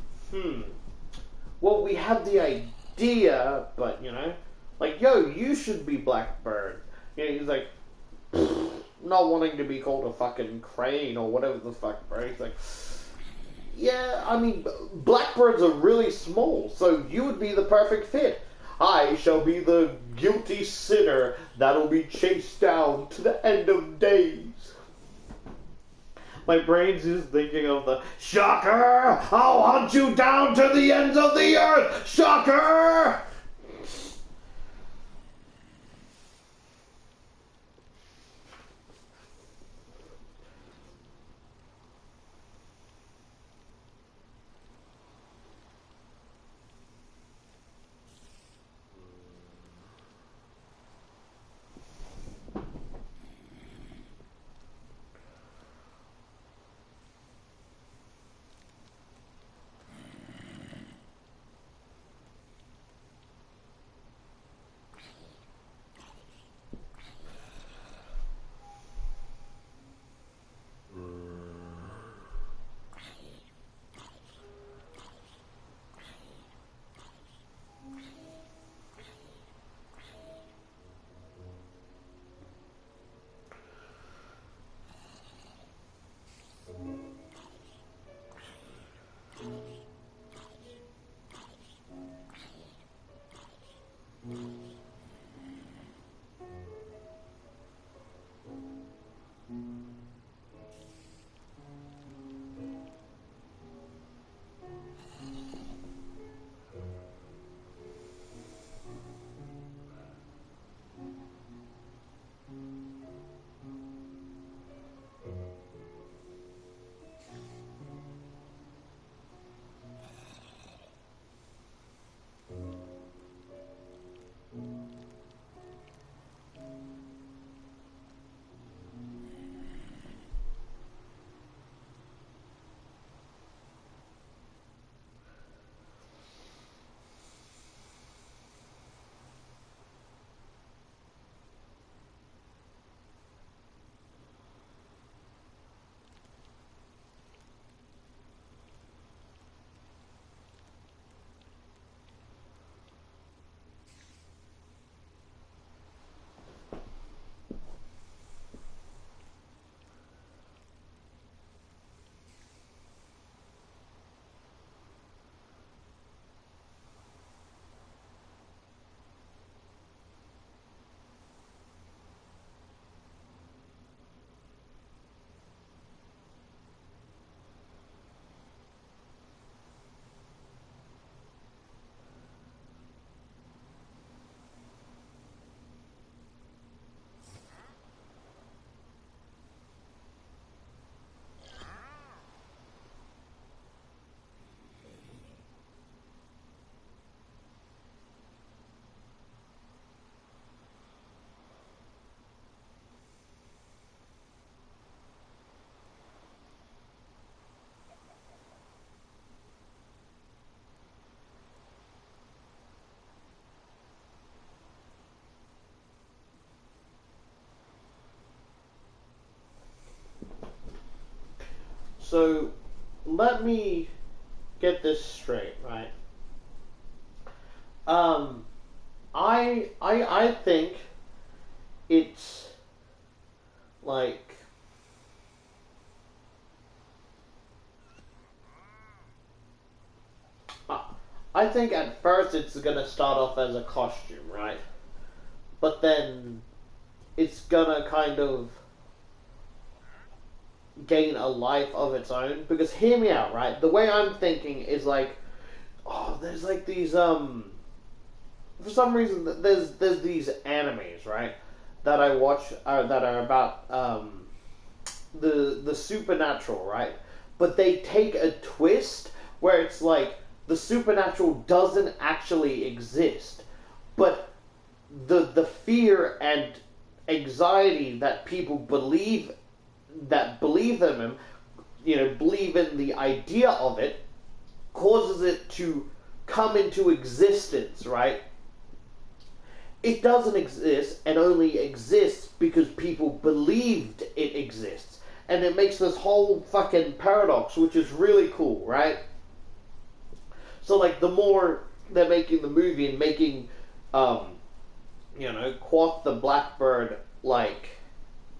well, we have the idea, but, you know, like, yo, you should be Blackbird. You know, he's like, not wanting to be called a fucking crane or whatever the fuck, bro. He's like, yeah, I mean, blackbirds are really small, so you would be the perfect fit. I shall be the guilty sinner that'll be chased down to the end of days. My brain's just thinking of the, shocker! I'll hunt you down to the ends of the earth! Shocker! So, let me get this straight, right? I think it's like, I think at first it's gonna start off as a costume, right? But then it's gonna kind of gain a life of its own. Because hear me out, right? The way I'm thinking is like, oh, there's like these for some reason there's these animes, right, that I watch that are about the supernatural, right? But they take a twist where it's like the supernatural doesn't actually exist, but the fear and anxiety that people believe them in, believe in the idea of it, causes it to come into existence, right? It doesn't exist and only exists because people believed it exists. And it makes this whole fucking paradox, which is really cool, right? So, like, the more they're making the movie and making, Quoth the Blackbird, like,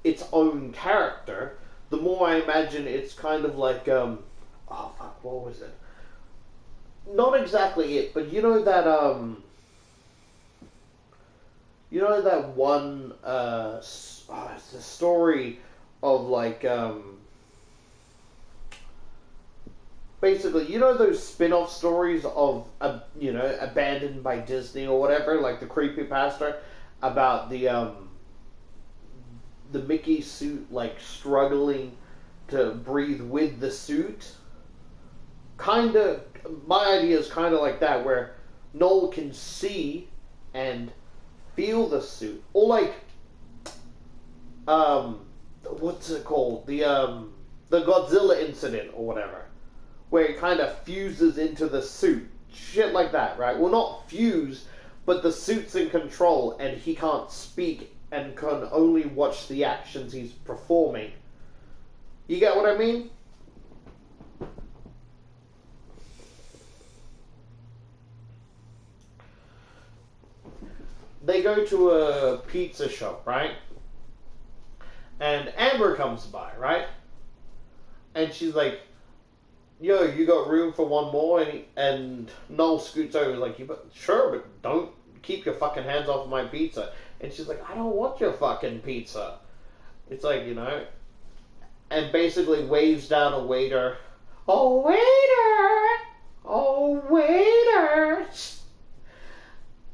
its own character, the more I imagine it's kind of like, oh fuck, what was it? Not exactly it, but you know that one, it's the story of like, basically, you know those spin-off stories of, Abandoned by Disney or whatever, like the creepypasta about the Mickey suit, like, struggling to breathe with the suit? Kinda, my idea is kinda like that, where Noel can see and feel the suit. Or like, what's it called? The Godzilla incident or whatever, where it kind of fuses into the suit. Shit like that, right? Well, not fuse, but the suit's in control and he can't speak and can only watch the actions he's performing. You get what I mean? They go to a pizza shop, right? And Amber comes by, right? And she's like, yo, you got room for one more? And Noel scoots over like, sure, but don't keep your fucking hands off my pizza. And she's like, I don't want your fucking pizza. It's like, and basically waves down a waiter. Oh, waiter! Oh, waiter!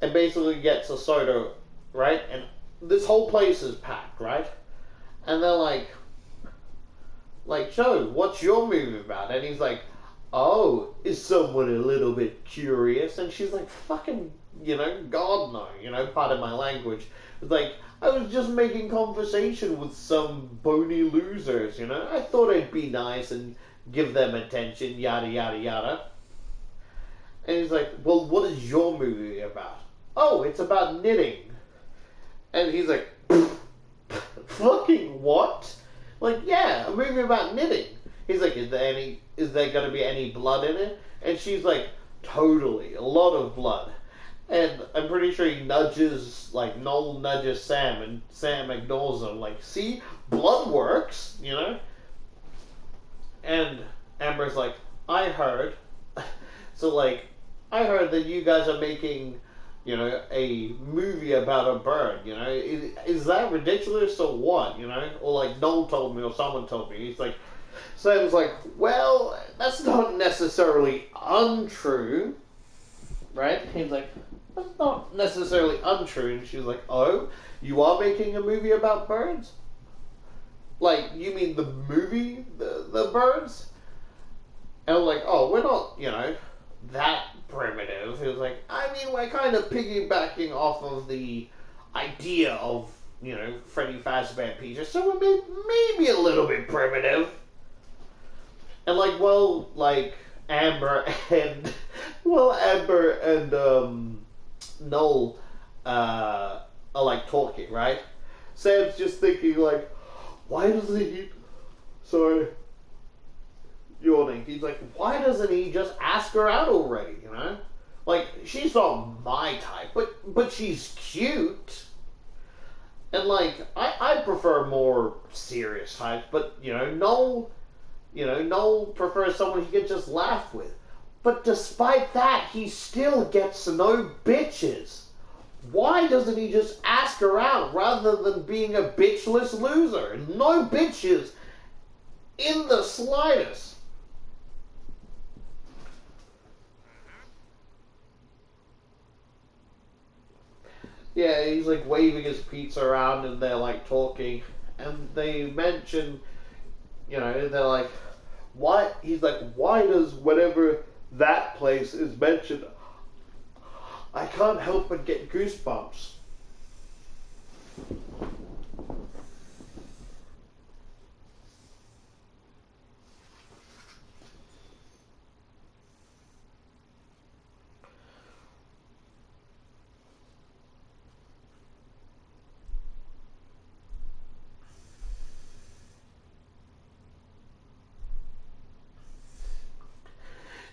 And basically gets a soda, right? And this whole place is packed, right? And they're like, Joe, what's your movie about? And he's like, oh, is someone a little bit curious? And she's like, fucking, God no, pardon my language. It's like, I was just making conversation with some bony losers, I thought it'd be nice and give them attention, yada, yada, yada. And he's like, well, what is your movie about? Oh, it's about knitting. And he's like, fucking what? Like, yeah, a movie about knitting. He's like, is there going to be any blood in it? And she's like, totally, a lot of blood. And I'm pretty sure Noel nudges Sam, and Sam ignores him. Like, see, blood works, And Amber's like, I heard. So, I heard that you guys are making, a movie about a bird, Is that ridiculous or what, Or Noel told me or someone told me. He's like, Sam's like, well, that's not necessarily untrue, right? He's like, that's not necessarily untrue. And she's like, oh, you are making a movie about birds? Like, you mean the movie, the birds? And I'm like, oh, we're not, that primitive. He was like, I mean, we're kind of piggybacking off of the idea of, Freddy Fazbear Pizza, so we're maybe a little bit primitive. And Amber and Noel are talking, right? Sam's just thinking why doesn't he? Sorry. Yawning. He's like, why doesn't he just ask her out already, she's not my type, but she's cute. And I prefer more serious types, but Noel prefers someone he can just laugh with. But despite that, he still gets no bitches. Why doesn't he just ask her out rather than being a bitchless loser? No bitches in the slightest. Yeah, he's waving his pizza around and they're talking. And they mention, they're like, why? He's like, why does whenever that place is mentioned, I can't help but get goosebumps.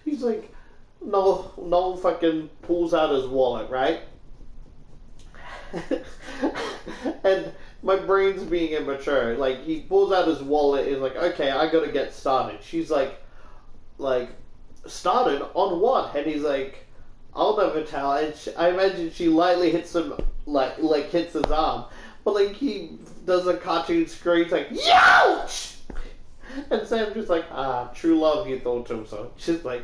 He's like, Noel fucking pulls out his wallet, right? and My brain's being immature. Like, he pulls out his wallet, is like, okay, I gotta get started. She's like, started on what? And he's like, I'll never tell. And I imagine she lightly hits him, like hits his arm. But, like, he does a cartoon scream, he's like, youch! And Sam's just like, true love, he thought to himself. She's like,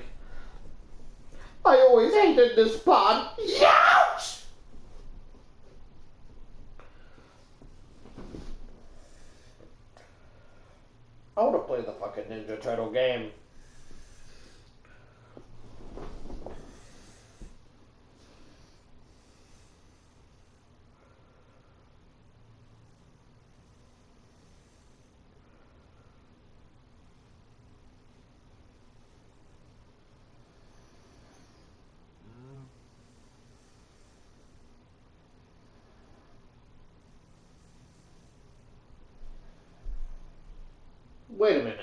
I always hated this part. Youch! I want to play the fucking Ninja Turtle game. Wait a minute.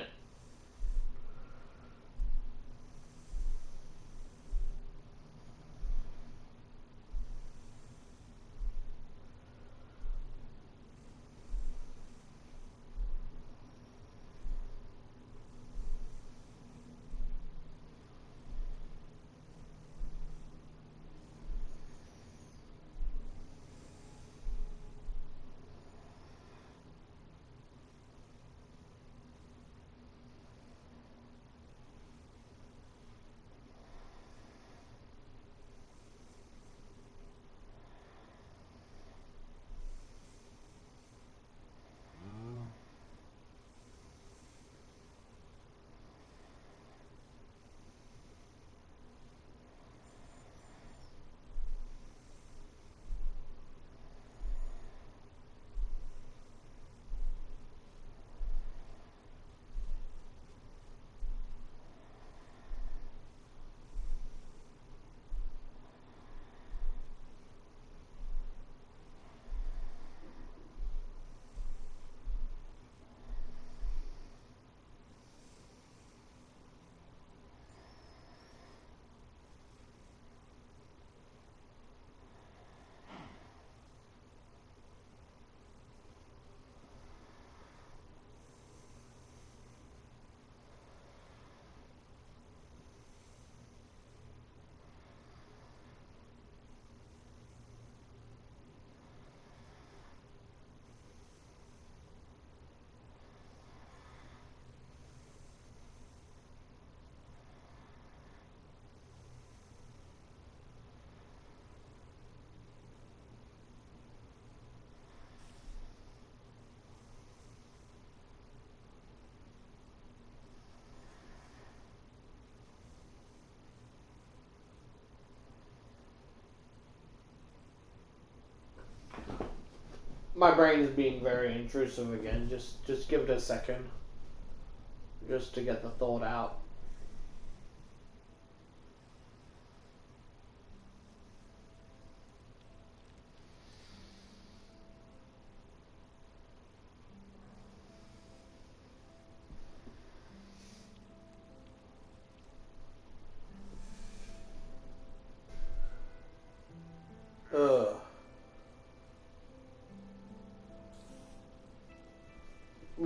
My brain is being very intrusive again. Just give it a second. Just to get the thought out. Ugh.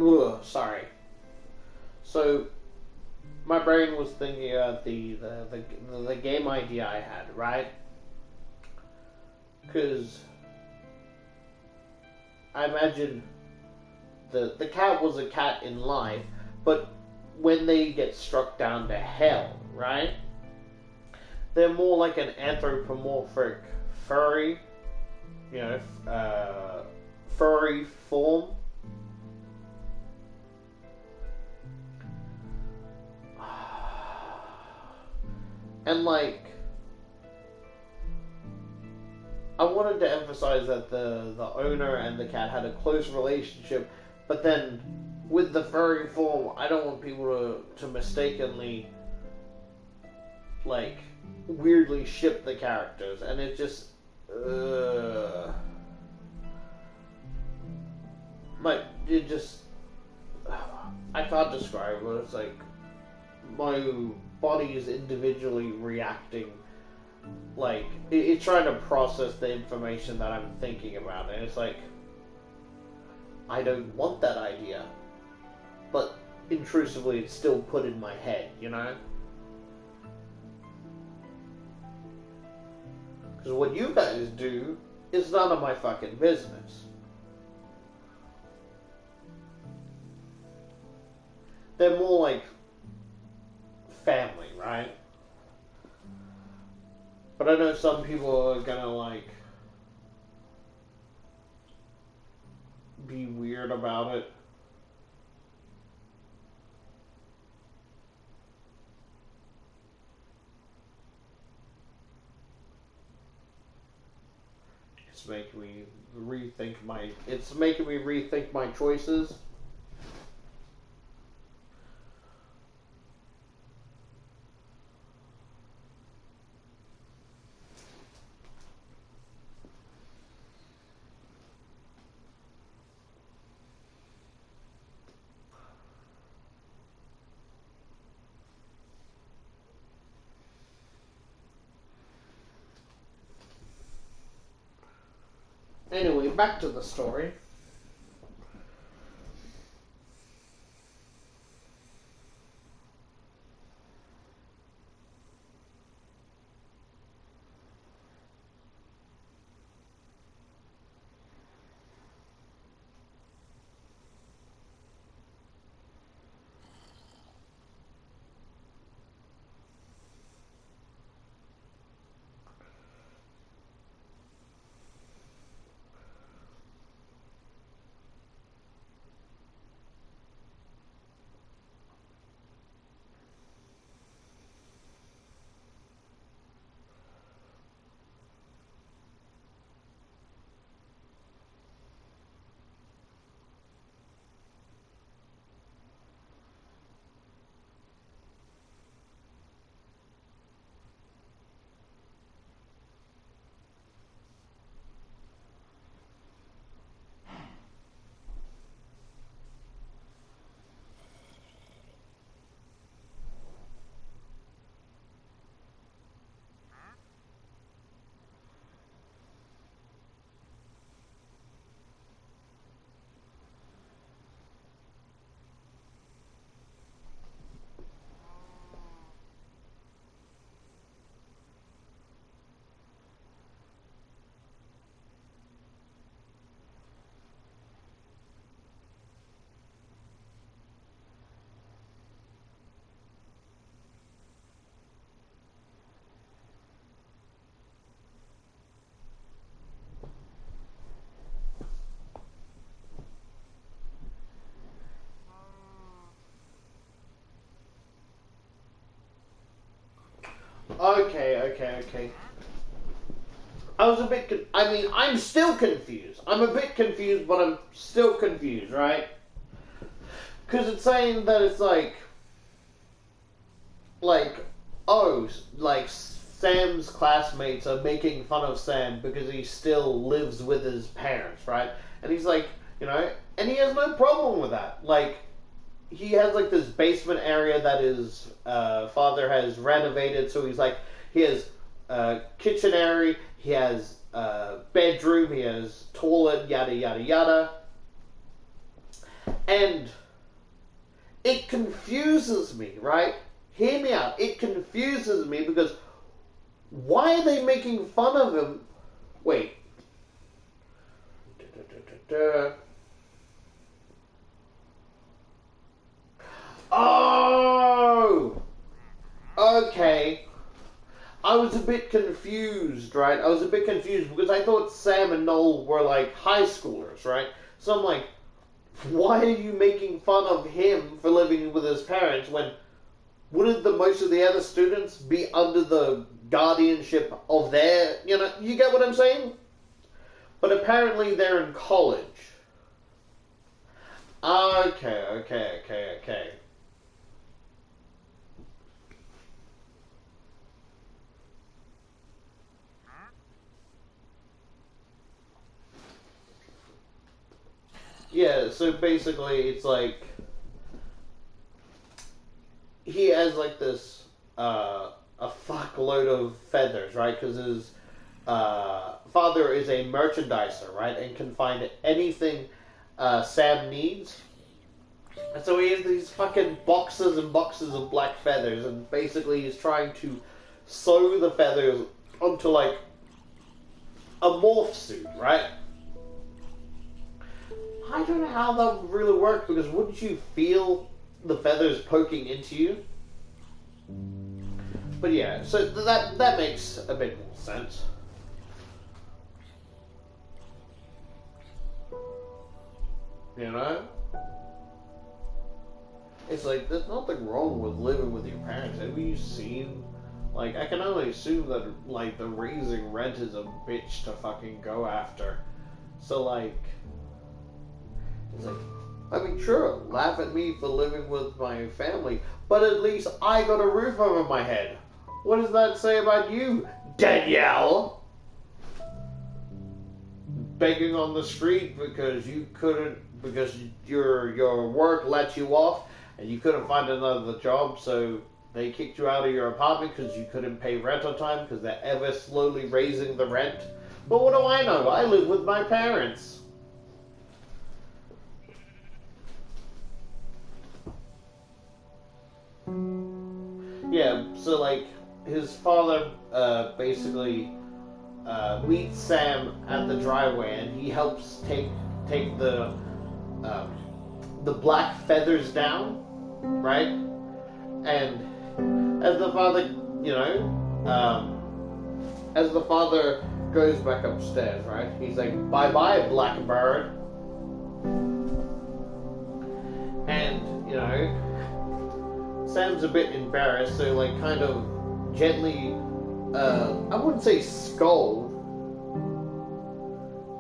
Ugh, sorry. So, my brain was thinking about the game idea I had, right? Because I imagine the cat was a cat in life, but when they get struck down to hell, right? They're more like an anthropomorphic furry, furry form. And like, I wanted to emphasize that the owner and the cat had a close relationship, but then with the furry form, I don't want people to mistakenly, like, weirdly ship the characters, and it just, like, it just, I can't describe it. It's like my body is individually reacting, like it's trying to process the information that I'm thinking about, and it's like, I don't want that idea. But intrusively, it's still put in my head, you know? Because what you guys do is none of my fucking business. They're more like family, right? But I know some people are gonna, like, be weird about it. It's making me rethink my choices. Anyway, back to the story. Okay. I was a bit. I'm still confused. I'm a bit confused, but I'm still confused, right? Because it's saying that it's like Sam's classmates are making fun of Sam because he still lives with his parents, right? And he's like, and he has no problem with that. Like, he has like this basement area that his father has renovated, so he has kitchen area, he has bedroom, he has toilet, yada yada yada, and it confuses me, right? Hear me out. It confuses me because why are they making fun of him? Wait. Oh! Okay. I was a bit confused, right? I was a bit confused because I thought Sam and Noel were like high schoolers, right? So I'm like, why are you making fun of him for living with his parents when wouldn't most of the other students be under the guardianship of their, you get what I'm saying? But apparently they're in college. Okay. Yeah, so basically it's like he has like this a fuckload of feathers, right? Because his father is a merchandiser, right, and can find anything Sam needs. And so he has these fucking boxes and boxes of black feathers, and basically he's trying to sew the feathers onto, like, a morph suit, right? I don't know how that would really work, because wouldn't you feel the feathers poking into you? But yeah, so that makes a bit more sense. You know? It's like, there's nothing wrong with living with your parents. Have you seen, like, I can only assume that, like, the raising rent is a bitch to fucking go after. So, like, it's like, I mean, sure, laugh at me for living with my family, but at least I got a roof over my head. What does that say about you, Danielle? Begging on the street because you couldn't, because your work let you off, and you couldn't find another job, so they kicked you out of your apartment because you couldn't pay rent on time because they're ever slowly raising the rent. But what do I know? I live with my parents. Yeah, so like his father basically meets Sam at the driveway, and he helps take the black feathers down, right? And as the father, you know, as the father goes back upstairs, right? He's like, "Bye-bye, Blackbird," and you know, Sam's a bit embarrassed, so like kind of gently, I wouldn't say scold.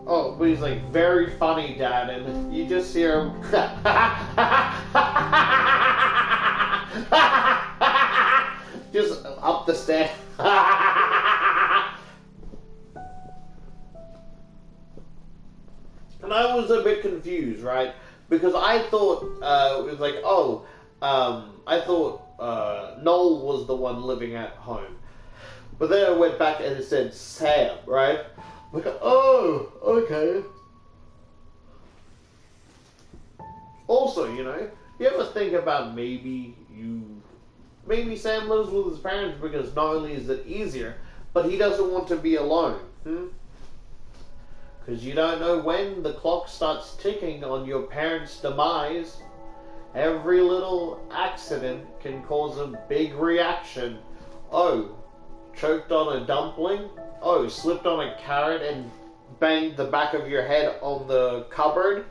Oh, but he's like, "Very funny, Dad," and you just hear him just up the stairs. And I was a bit confused, right? Because I thought it was like, I thought Noel was the one living at home. But then I went back and it said Sam, right? Like, oh, okay. Also, you know, you ever think about maybe Sam lives with his parents because not only is it easier, but he doesn't want to be alone. Because you don't know when the clock starts ticking on your parents' demise. Every little accident can cause a big reaction. Oh, choked on a dumpling? Oh, slipped on a carrot and banged the back of your head on the cupboard?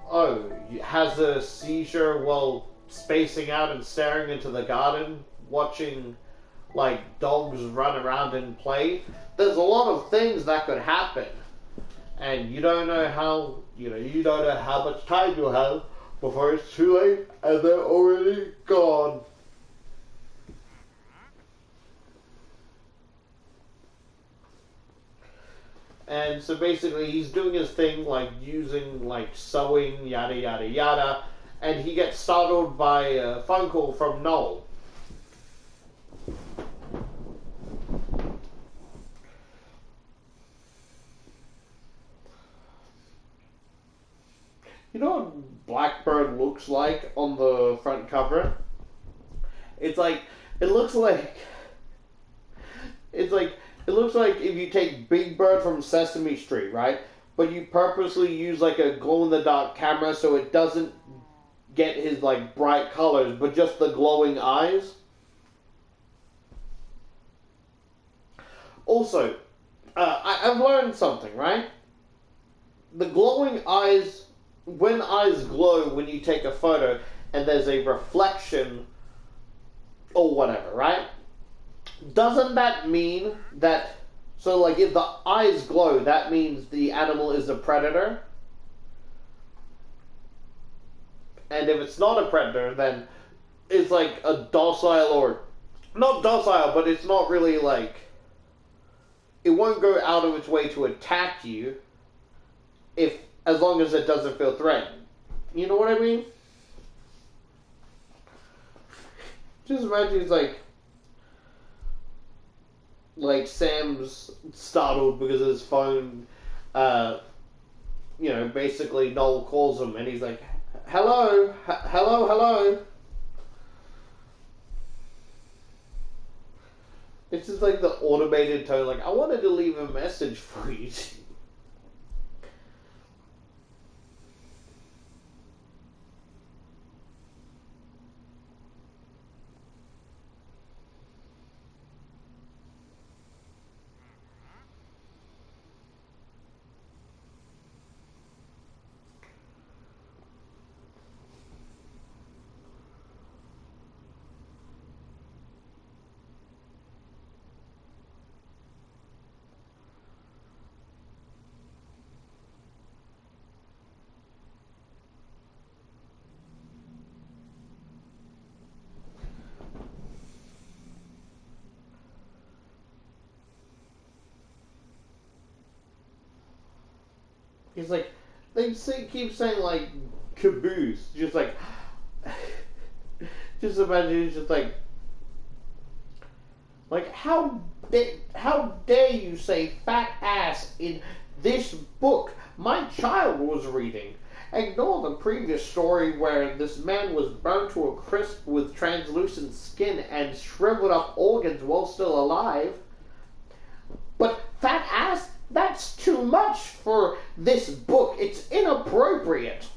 Oh, has a seizure while spacing out and staring into the garden, watching like dogs run around and play? There's a lot of things that could happen. And you don't know how, you don't know how much time you'll have before it's too late and they're already gone. And so basically he's doing his thing, like using like sewing, yada yada yada, and he gets startled by a phone call from Noel. You know what Blackbird looks like on the front cover? It looks like if you take Big Bird from Sesame Street, right? But you purposely use like a glow-in-the-dark camera so it doesn't get his like bright colors, but just the glowing eyes. Also, I've learned something, right? The glowing eyes, when eyes glow when you take a photo and there's a reflection or whatever, right? Doesn't that mean that, so like if the eyes glow, that means the animal is a predator? And if it's not a predator, then it's like a docile, or not docile, but it's not really like, it won't go out of its way to attack you as long as it doesn't feel threatened. You know what I mean? Just imagine it's like Sam's startled because his phone basically Noel calls him and he's like, hello, hello, hello. It's just like the automated tone, like, I wanted to leave a message for you. He's like, keep saying like caboose, just like, just imagine it's just like how dare you say fat ass in this book my child was reading? Ignore the previous story where this man was burnt to a crisp with translucent skin and shriveled up organs while still alive. But fat ass, that's too much for this book. It's inappropriate.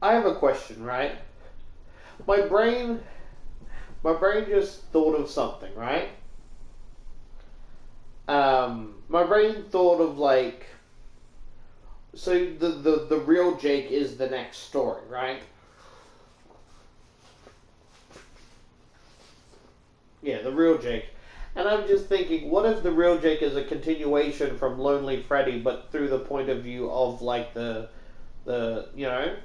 I have a question, right? My brain just thought of something, right? My brain thought of like, so the real Jake is the next story, right? Yeah, the real Jake. And I'm just thinking, what if the real Jake is a continuation from Lonely Freddy, but through the point of view of like the you know?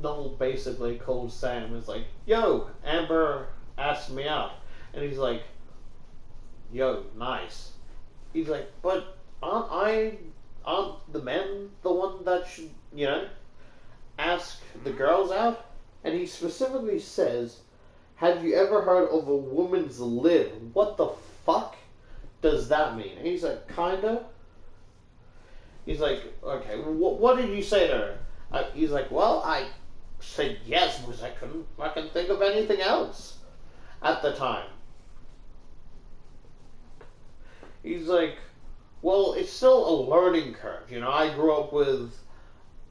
Noel basically calls Sam and is like, yo, Amber asked me out. And he's like, yo, nice. He's like, but aren't the men the one that should, ask the girls out? And he specifically says, have you ever heard of a woman's lib? What the fuck does that mean? And he's like, kinda. He's like, okay, what did you say to her? He's like, well, I said yes because I couldn't fucking think of anything else at the time. He's like, well, it's still a learning curve. I grew up with,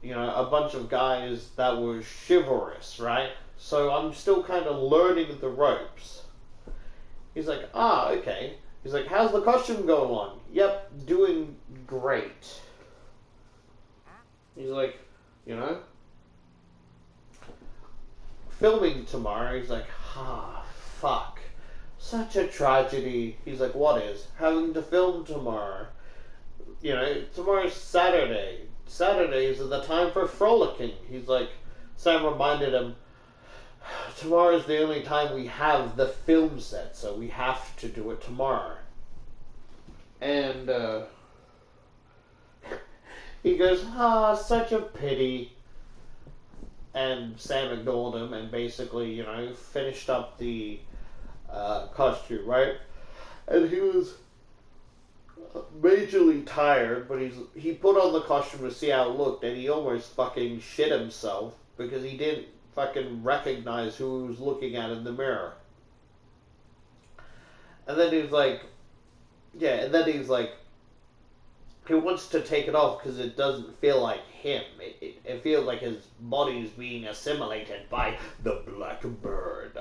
a bunch of guys that were chivalrous, right? So I'm still kind of learning the ropes. He's like, okay. He's like, how's the costume going on? Yep, doing great. He's like, filming tomorrow. He's like, fuck. Such a tragedy. He's like, what is? Having to film tomorrow. Tomorrow's Saturday. Saturdays are the time for frolicking. He's like, Sam reminded him, tomorrow's the only time we have the film set, so we have to do it tomorrow. And, he goes, such a pity. And Sam ignored him and basically, finished up the costume, right? And he was majorly tired, but he put on the costume to see how it looked, and he almost fucking shit himself because he didn't fucking recognize who he was looking at in the mirror. And then he was like, he wants to take it off because it doesn't feel like him. It feels like his body is being assimilated by the Blackbird.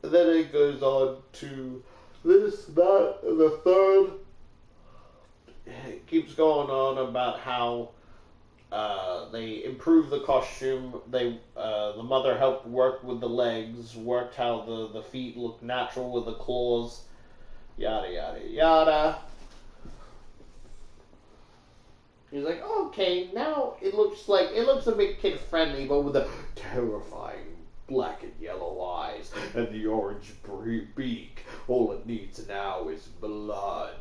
And then it goes on to this, that, and the third. It keeps going on about how they improved the costume. The mother helped work with the legs, worked how the feet look natural with the claws. Yada, yada, yada. He's like, okay, now it looks a bit kid-friendly, but with the terrifying black and yellow eyes and the orange beak. All it needs now is blood.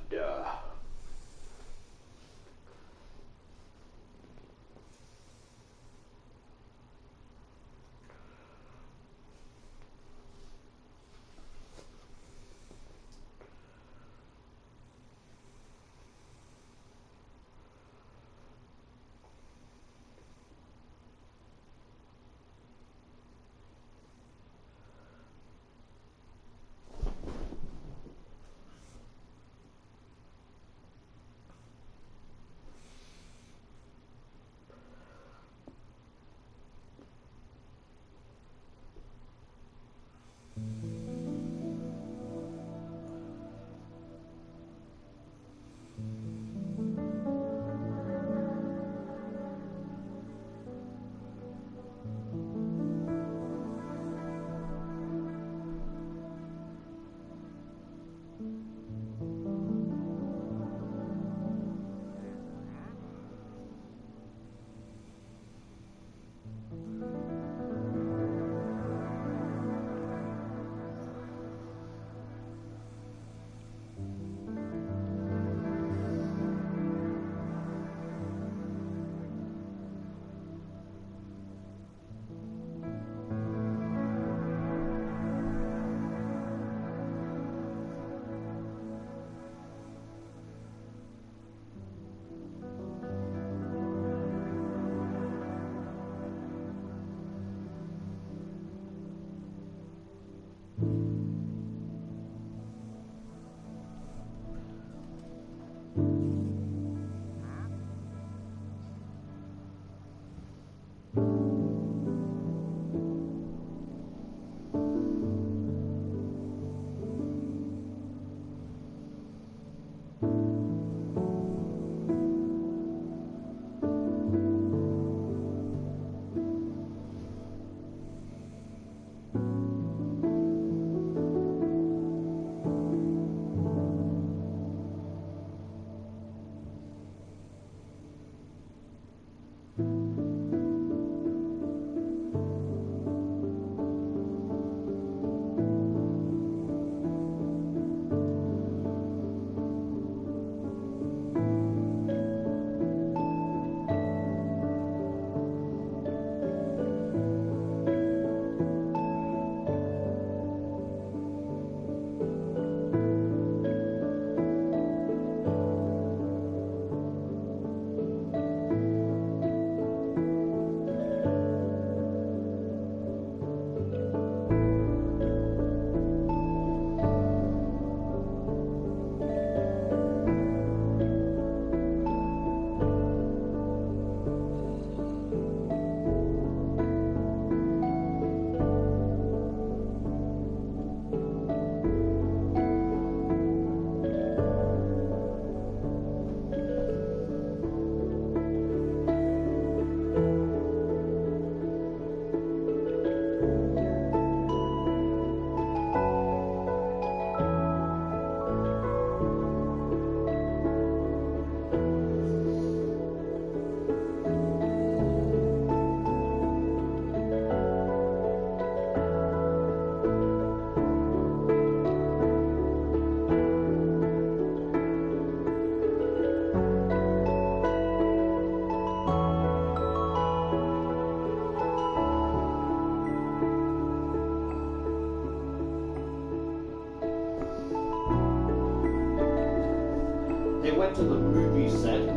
to the movie set,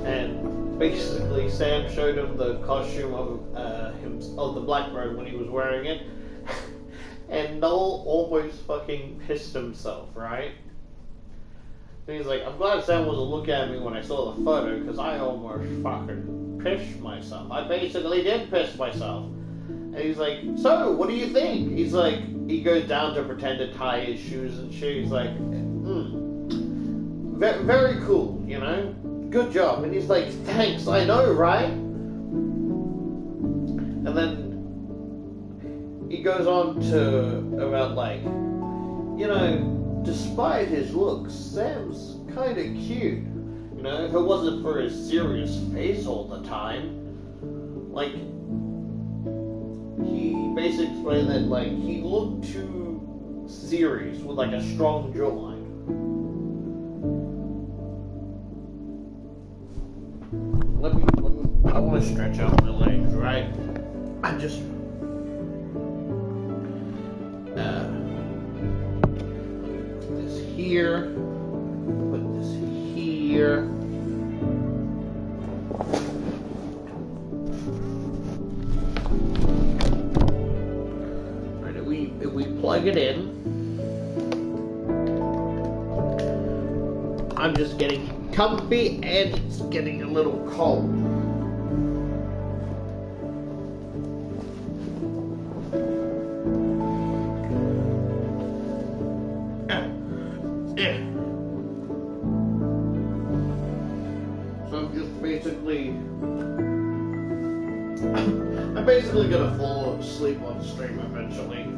and basically Sam showed him the costume of the Blackbird when he was wearing it, and Noel almost fucking pissed himself, right? And he's like, I'm glad Sam wasn't looking at me when I saw the photo, because I almost fucking pissed myself. I basically did piss myself. And he's like, so, what do you think? He's like, he goes down to pretend to tie his shoes and shit. He's like, very cool, you know? Good job. And he's like, thanks, I know, right? And then he goes on to about like, you know, despite his looks, Sam's kind of cute. You know, if it wasn't for his serious face all the time. Like, he basically explained that, like, he looked too serious with, like, a strong jawline. I want to stretch out my legs, right? I'm just... put this here. Put this here. Right, if we plug it in, I'm just getting comfy and it's getting a little cold. I'm basically gonna fall asleep on stream eventually.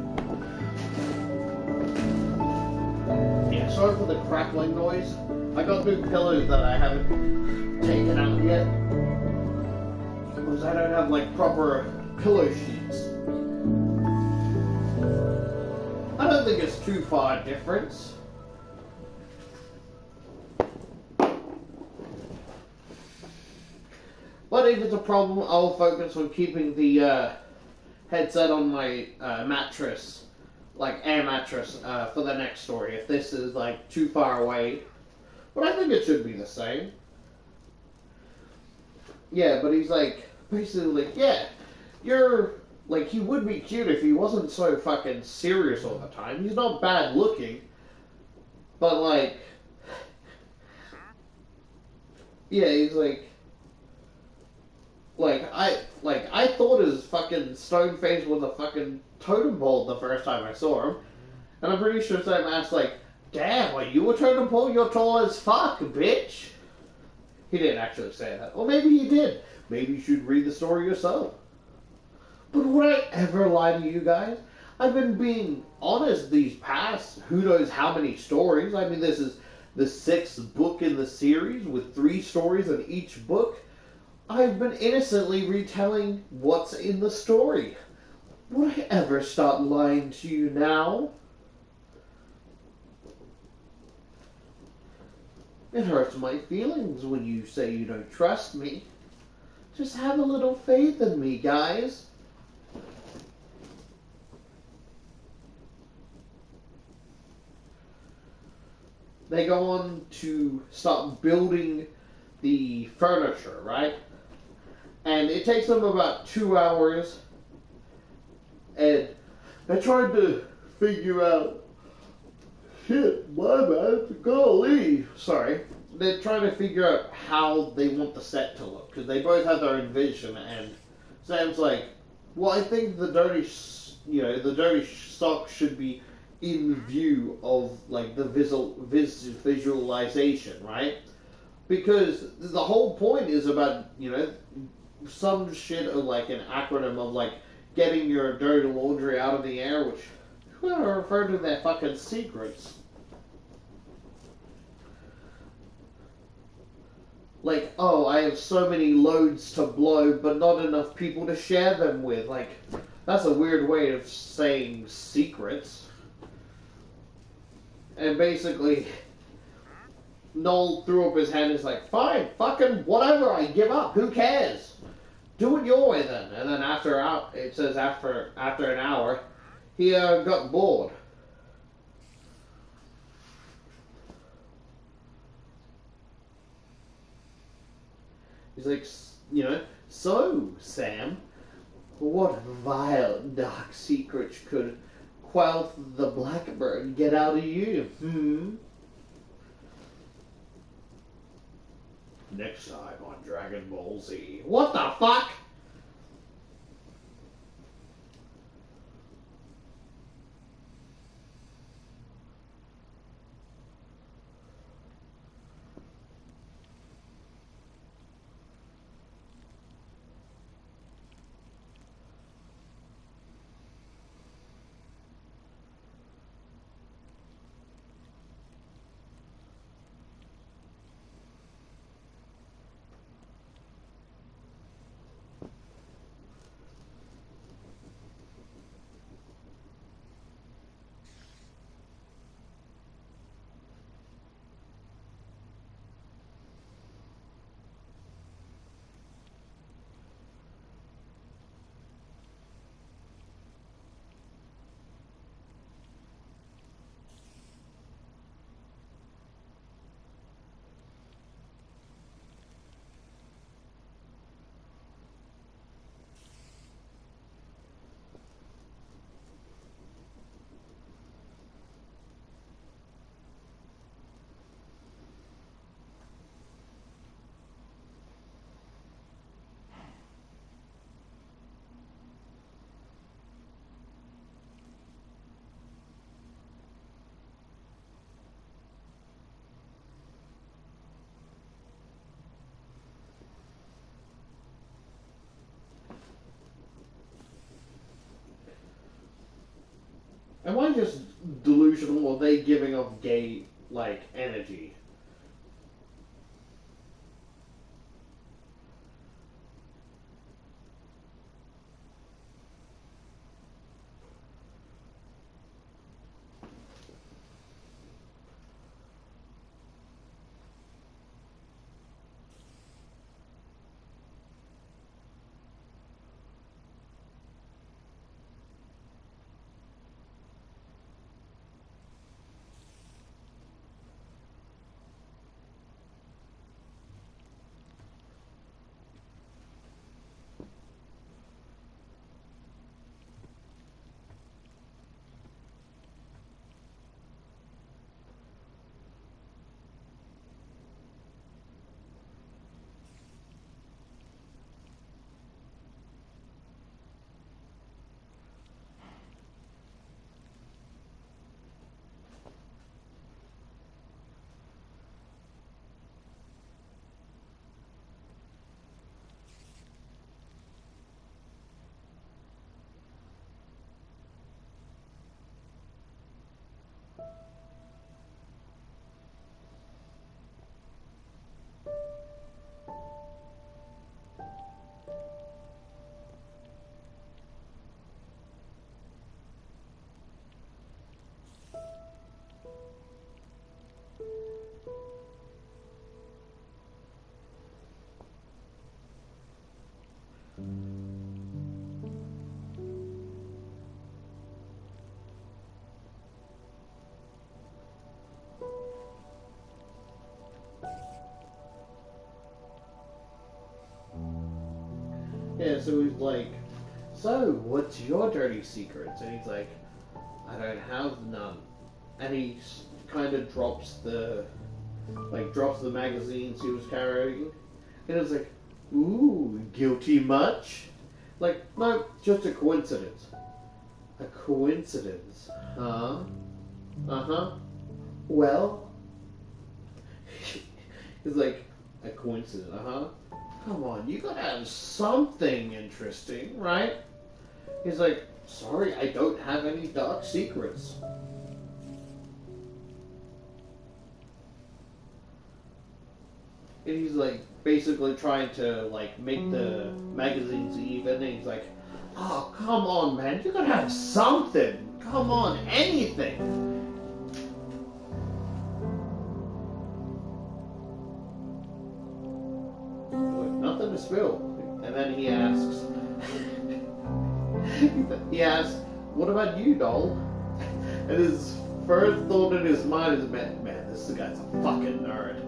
Yeah, sorry for the crackling noise. I got new pillows that I haven't taken out yet, because I don't have like proper pillow sheets. I don't think it's too far a difference. But if it's a problem, I'll focus on keeping the headset on my mattress, like air mattress, for the next story. If this is like too far away, but I think it should be the same. Yeah, but he's like, basically like, yeah, you're, like, he would be cute if he wasn't so fucking serious all the time. He's not bad looking, but like, yeah, he's like I thought his fucking stone face was a fucking totem pole the first time I saw him. And I'm pretty sure Sam asked, like, damn, are you a totem pole? You're tall as fuck, bitch. He didn't actually say that. Or maybe he did. Maybe you should read the story yourself. But would I ever lie to you guys? I've been being honest these past who knows how many stories. I mean, this is the 6th book in the series with 3 stories in each book. I've been innocently retelling what's in the story. Would I ever start lying to you now? It hurts my feelings when you say you don't trust me. Just have a little faith in me, guys. They go on to start building the furniture, right? And it takes them about 2 hours. And I tried to figure out... Shit, my bad. Golly. Sorry. They're trying to figure out how they want the set to look. Because they both have their own vision. And Sam's like, well, I think the dirty socks should be in view of, like, the visualization, right? Because the whole point is about, you know, some shit of like an acronym of like getting your dirty laundry out of the air, which whoever referred to their fucking secrets. Like, oh, I have so many loads to blow, but not enough people to share them with. Like, that's a weird way of saying secrets. And basically, Noel threw up his hand and is like, fine, fucking whatever, I give up, who cares? Do it your way then. And then after an hour, he got bored. He's like, so, Sam, what vile, dark secret could quell the Blackbird get out of you? Next time on Dragon Ball Z. What the fuck? Am I just delusional, or are they giving off gay, energy? Yeah, so he's like, so, what's your dirty secrets? And he's like, I don't have none. And he kind of drops the magazines he was carrying. And it's like, ooh, guilty much? Like, no, just a coincidence. A coincidence, huh? Uh-huh. Well, it's like, a coincidence, uh-huh. Come on, you gotta have something interesting, right? He's like, sorry, I don't have any dark secrets. And he's like, basically trying to, make the magazines even, and he's like, oh, come on, man, you gotta have something. Come on, anything. Nothing to spill. And then he asks, what about you, doll? And his first thought in his mind is, man, this guy's a fucking nerd.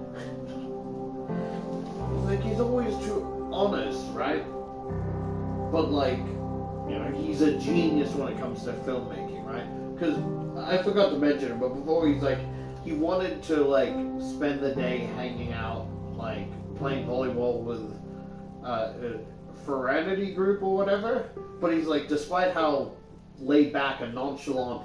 like, he's always too honest, right? But, like, you know, he's a genius when it comes to filmmaking, right? Because I forgot to mention it, but before he's like, he wanted to, like, spend the day hanging out, like, playing volleyball with a fraternity group or whatever. But he's like, despite how laid back and nonchalant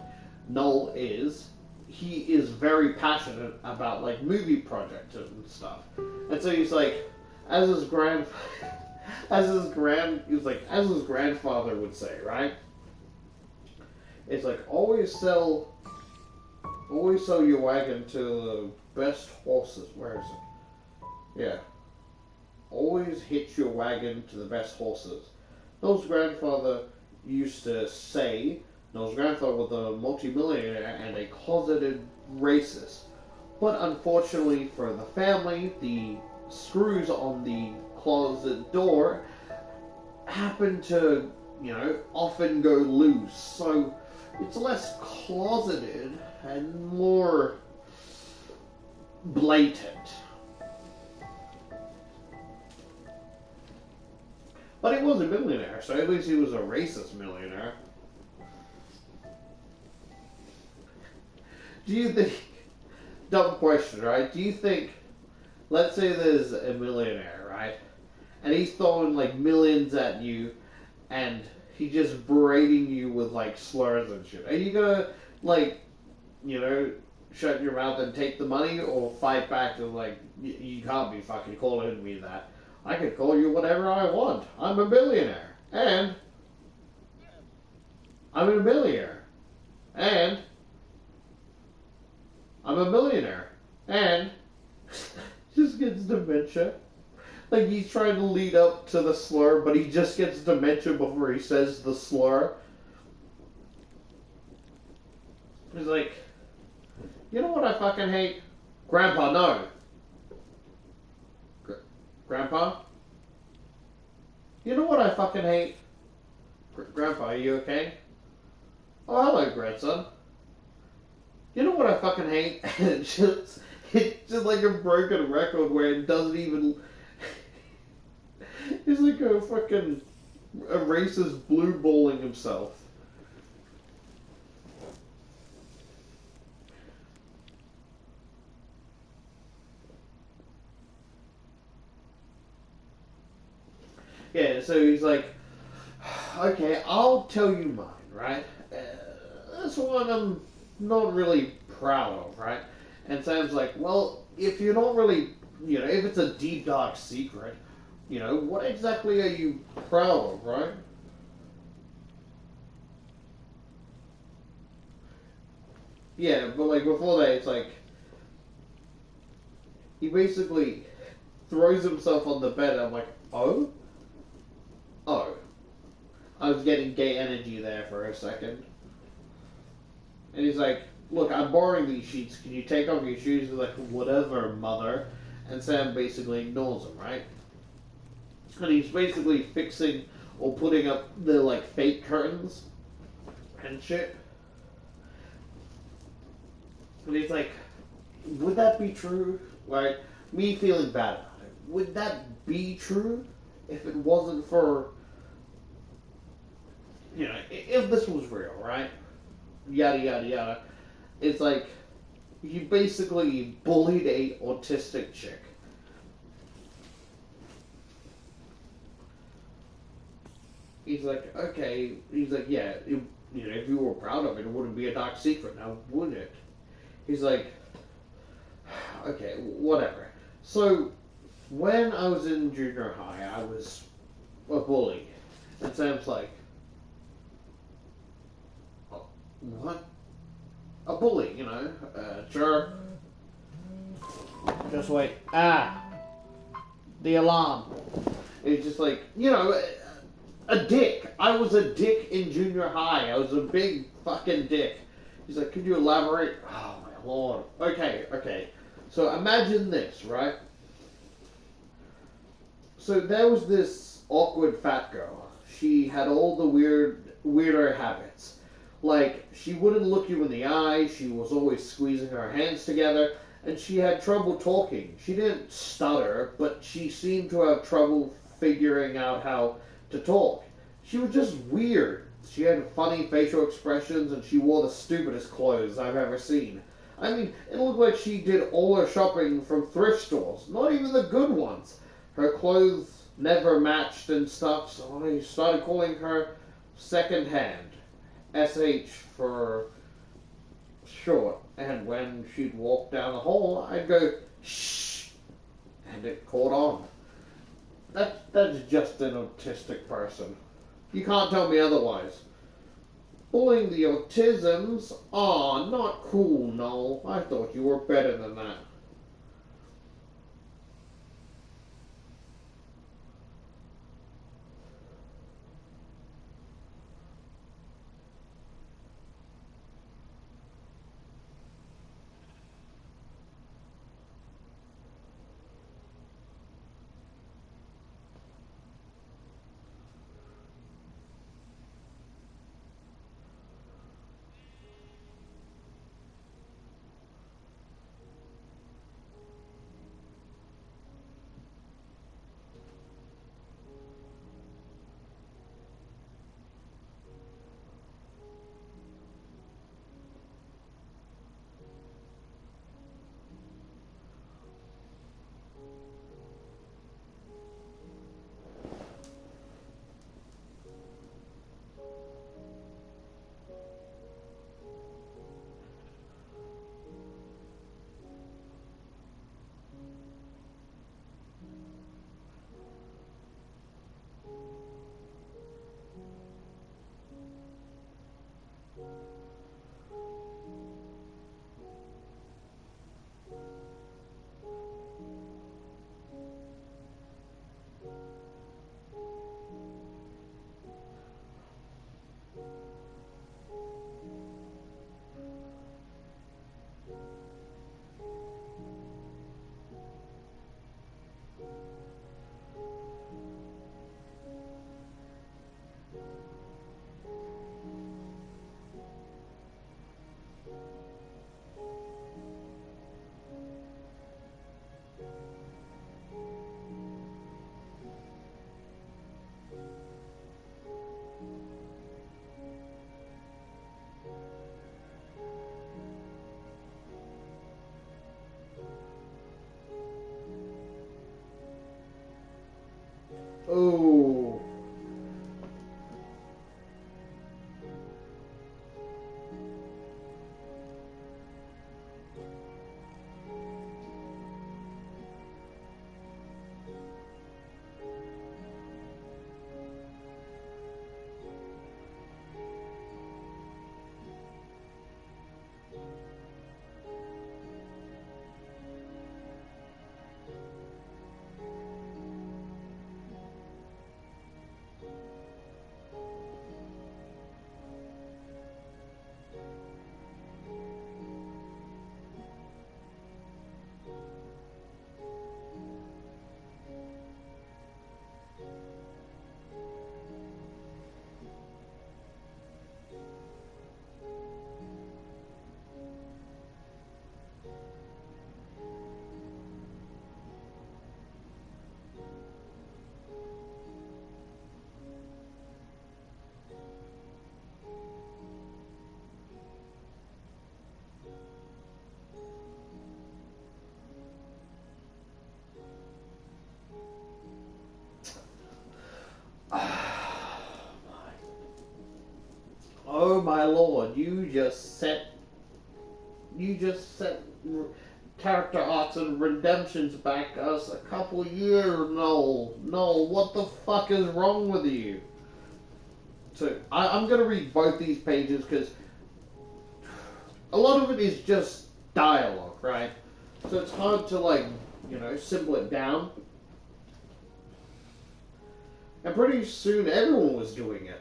Noel is, he is very passionate about, like, movie projects and stuff. And so he's like, as his grandfather would say, right? It's like, always sell your wagon to the best horses. Where is it? Yeah. Always hitch your wagon to the best horses. Noel's grandfather used to say, Noel's grandfather was a multimillionaire and a closeted racist. But unfortunately for the family, the screws on the closet door happen to, you know, often go loose. So it's less closeted and more blatant. But he was a millionaire, so at least he was a racist millionaire. Do you think, dumb question, right? Do you think, let's say there's a millionaire, right? And he's throwing, like, millions at you, and he's just berating you with, like, slurs and shit. Are you gonna, like, you know, shut your mouth and take the money, or fight back to, like, you can't be fucking calling me that. I could call you whatever I want. I'm a billionaire. And I'm a millionaire. And I'm a millionaire. And just gets dementia. Like, he's trying to lead up to the slur, but he just gets dementia before he says the slur. He's like, you know what I fucking hate? Grandpa, no. Grandpa? You know what I fucking hate? Grandpa, are you okay? Oh, hello, grandson. You know what I fucking hate? It's just like a broken record where it doesn't even... He's like a fucking... a racist blue balling himself. Yeah, so he's like, okay, I'll tell you mine, right? This one I'm not really proud of, right? And Sam's like, well, if you're not really, you know, if it's a deep, dark secret, you know, what exactly are you proud of, right? Yeah, but, like, before that, it's like, he basically throws himself on the bed, and I'm like, oh? Oh. I was getting gay energy there for a second. And he's like, look, I'm borrowing these sheets. Can you take off your shoes? He's like, whatever, mother. And Sam basically ignores him, right? And he's basically fixing or putting up the, like, fake curtains and shit. And he's like, would that be true? Like, me feeling bad about it. Would that be true if it wasn't for, you know, if this was real, right? Yada, yada, yada. It's like, you basically bullied a autistic chick. He's like, okay. He's like, yeah, you know, if you were proud of it, it wouldn't be a dark secret now, would it? He's like, okay, whatever. So, when I was in junior high, I was a bully. And Sam's like, oh, what? A bully, you know? Sure. Just wait. Ah! The alarm. It's just like, you know, a dick. I was a dick in junior high. I was a big fucking dick. He's like, could you elaborate? Oh my lord. Okay. So imagine this, right? So there was this awkward fat girl. She had all the weirder habits. Like, she wouldn't look you in the eye. She was always squeezing her hands together. and she had trouble talking. She didn't stutter, but she seemed to have trouble figuring out how to talk. She was just weird. She had funny facial expressions, and she wore the stupidest clothes I've ever seen. I mean, it looked like she did all her shopping from thrift stores, not even the good ones. Her clothes never matched and stuff, so I started calling her secondhand. SH for short. And when she'd walk down the hall, I'd go, shh, and it caught on. That's just an autistic person. You can't tell me otherwise. Bullying the autisms? Aw, not cool, Noel. I thought you were better than that. Oh. Oh my lord, you just set character arcs and redemptions back us a couple years. No, what the fuck is wrong with you? So I'm gonna read both these pages because a lot of it is just dialogue, right? So it's hard to simple it down. And pretty soon everyone was doing it.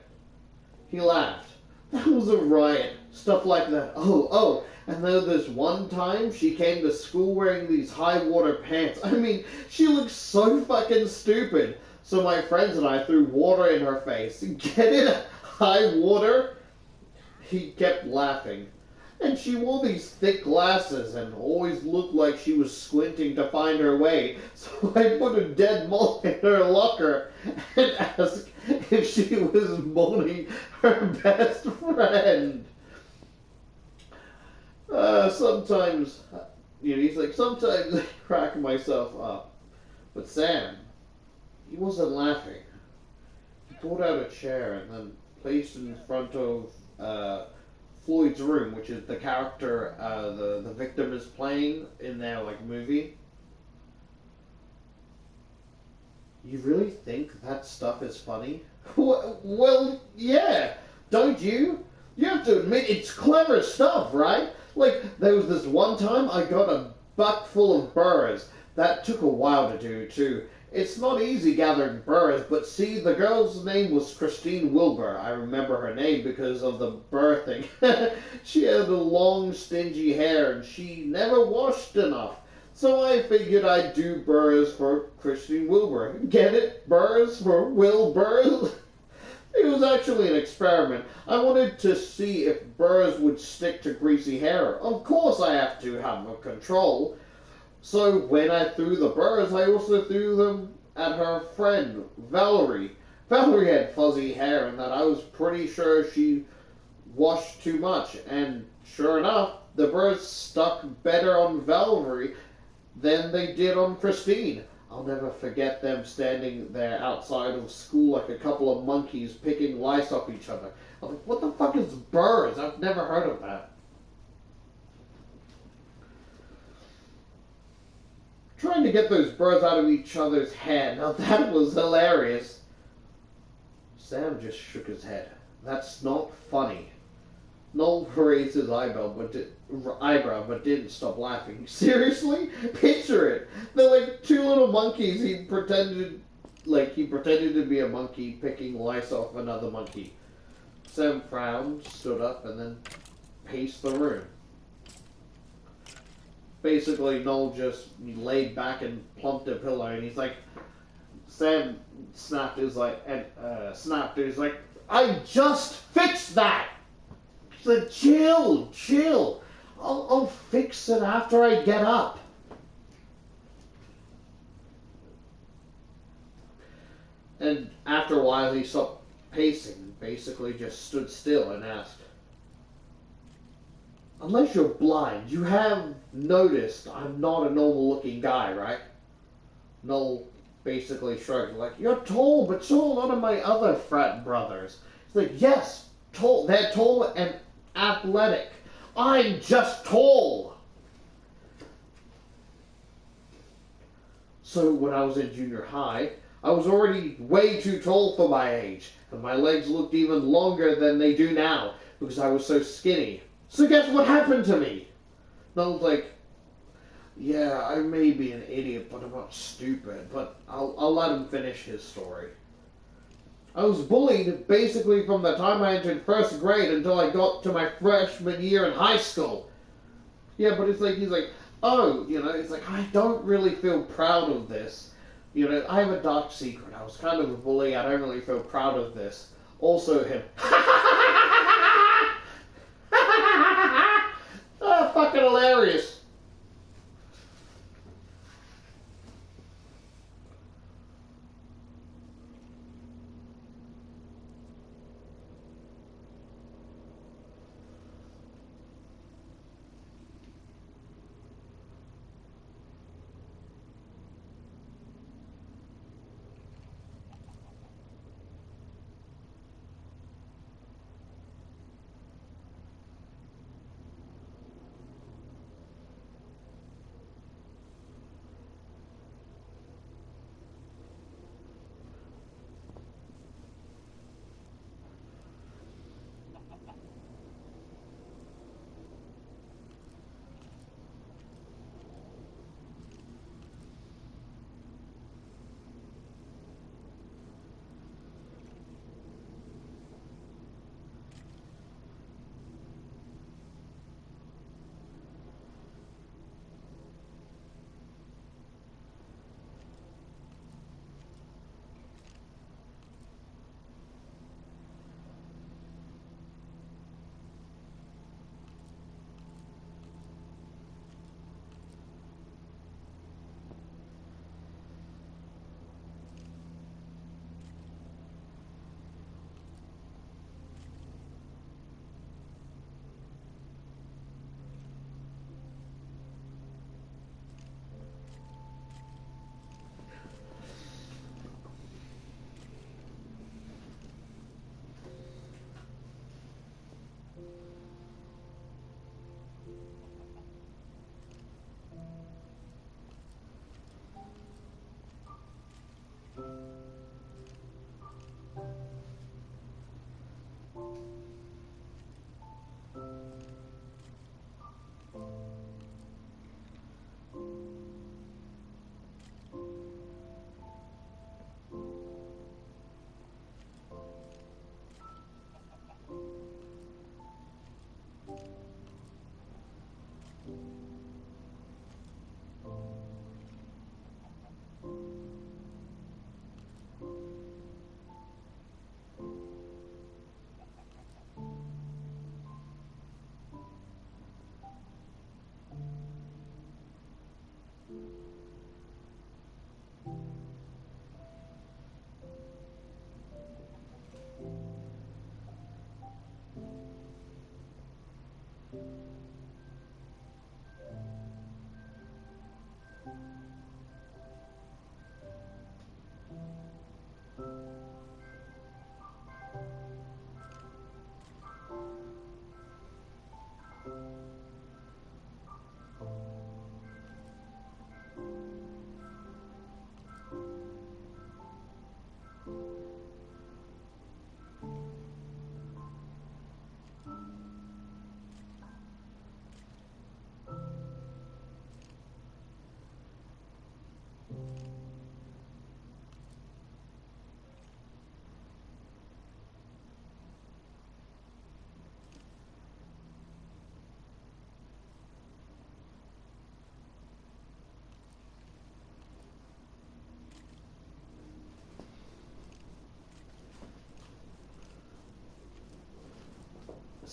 He laughed. That was a riot. Stuff like that. Oh, and then there's one time she came to school wearing these high water pants. I mean, she looked so fucking stupid. So my friends and I threw water in her face. Get it? High water? He kept laughing. And she wore these thick glasses and always looked like she was squinting to find her way. So I put a dead moth in her locker and asked if she was mourning her best friend. Sometimes, he's like, sometimes I crack myself up. But Sam, he wasn't laughing. He pulled out a chair and then placed it in front of Floyd's room, which is the character the victim is playing in their movie. You really think that stuff is funny? Well, yeah. Don't you? You have to admit it's clever stuff, right? Like, there was this one time I got a buck full of burrs. That took a while to do, too. It's not easy gathering burrs, but see, the girl's name was Christine Wilbur. I remember her name because of the burr thing. She had the long, stingy hair, and she never washed enough. So I figured I'd do burrs for Christine Wilbur. Get it? Burrs for Wilbur? It was actually an experiment. I wanted to see if burrs would stick to greasy hair. Of course I have to have a control. So when I threw the burrs, I also threw them at her friend, Valerie. Valerie had fuzzy hair, and that I was pretty sure she washed too much. And sure enough, the burrs stuck better on Valerie than they did on Christine. I'll never forget them standing there outside of school like a couple of monkeys picking lice off each other. I'm like, what the fuck is burrs? I've never heard of that. Trying to get those burrs out of each other's hair. Now that was hilarious. Sam just shook his head. That's not funny. Noel raised his eyebrow but didn't stop laughing. Seriously? Picture it. They're like two little monkeys. He pretended to be a monkey picking lice off another monkey. Sam frowned, stood up, and then paced the room. Basically, Noel just laid back and plumped a pillow, and he's like, Sam snapped his like, I just fixed that! He said, chill. I'll fix it after I get up. And after a while, he stopped pacing, basically just stood still and asked, unless you're blind, you have noticed I'm not a normal-looking guy, right? Noel basically shrugged, like, you're tall, but so are a lot of my other frat brothers. He's like, yes, tall. They're tall and athletic. I'm just tall. So when I was in junior high, I was already way too tall for my age, and my legs looked even longer than they do now because I was so skinny. So guess what happened to me? Noel's like, yeah, I may be an idiot, but I'm not stupid. But I'll let him finish his story. I was bullied basically from the time I entered first grade until I got to my freshman year in high school. Yeah, but it's like, he's like, oh, it's like, I don't really feel proud of this. I have a dark secret. I was kind of a bully. I don't really feel proud of this. Also him. Fucking hilarious.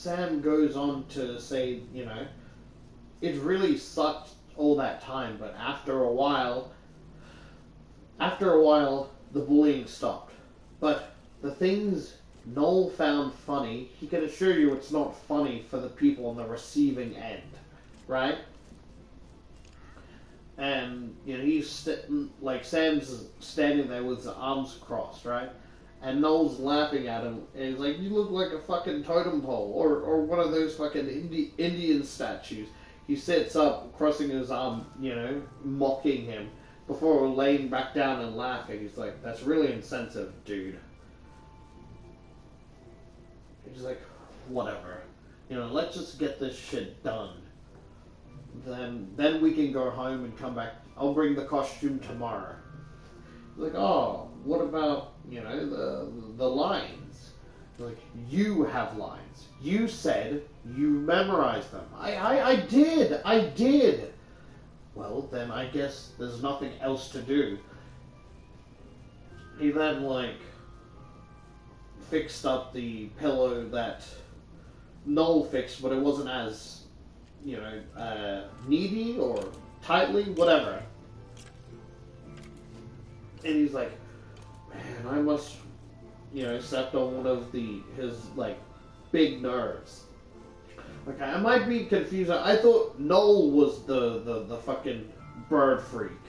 Sam goes on to say, it really sucked all that time, but after a while, the bullying stopped. But the things Noel found funny, he can assure you it's not funny for the people on the receiving end, right? And he's Sam's standing there with his arms crossed, right? And Noel's laughing at him, and he's like, "You look like a fucking totem pole, or one of those fucking Indian statues." He sits up, crossing his arm, mocking him, before laying back down and laughing. He's like, "That's really insensitive, dude." He's like, "Whatever, let's just get this shit done. Then we can go home and come back. I'll bring the costume tomorrow." He's like, "Oh, what about, the lines?" He's like, "You have lines. You said you memorized them." I did. "Well, then I guess there's nothing else to do." He then, fixed up the pillow that Noel fixed, but it wasn't as, needy or tightly, whatever. And he's like, "Man, I must, stepped on one of his big nerves." Okay, I might be confused. I thought Noel was the fucking bird freak,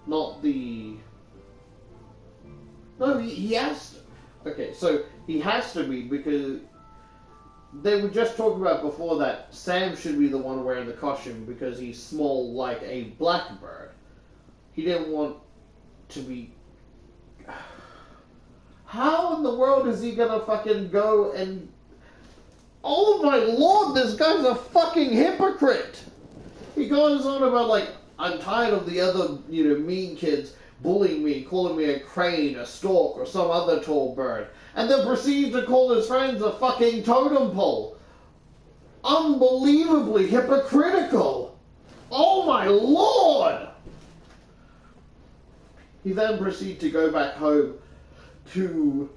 not the. No, he has to. Okay, so he has to be, because they were just talking about before that Sam should be the one wearing the costume because he's small like a Blackbird. He didn't want to be. How in the world is he gonna fucking go and... Oh my lord, this guy's a fucking hypocrite! He goes on about I'm tired of the other, mean kids bullying me, calling me a crane, a stork, or some other tall bird, and then proceeds to call his friends a fucking totem pole. Unbelievably hypocritical! Oh my lord! He then proceeds to go back home to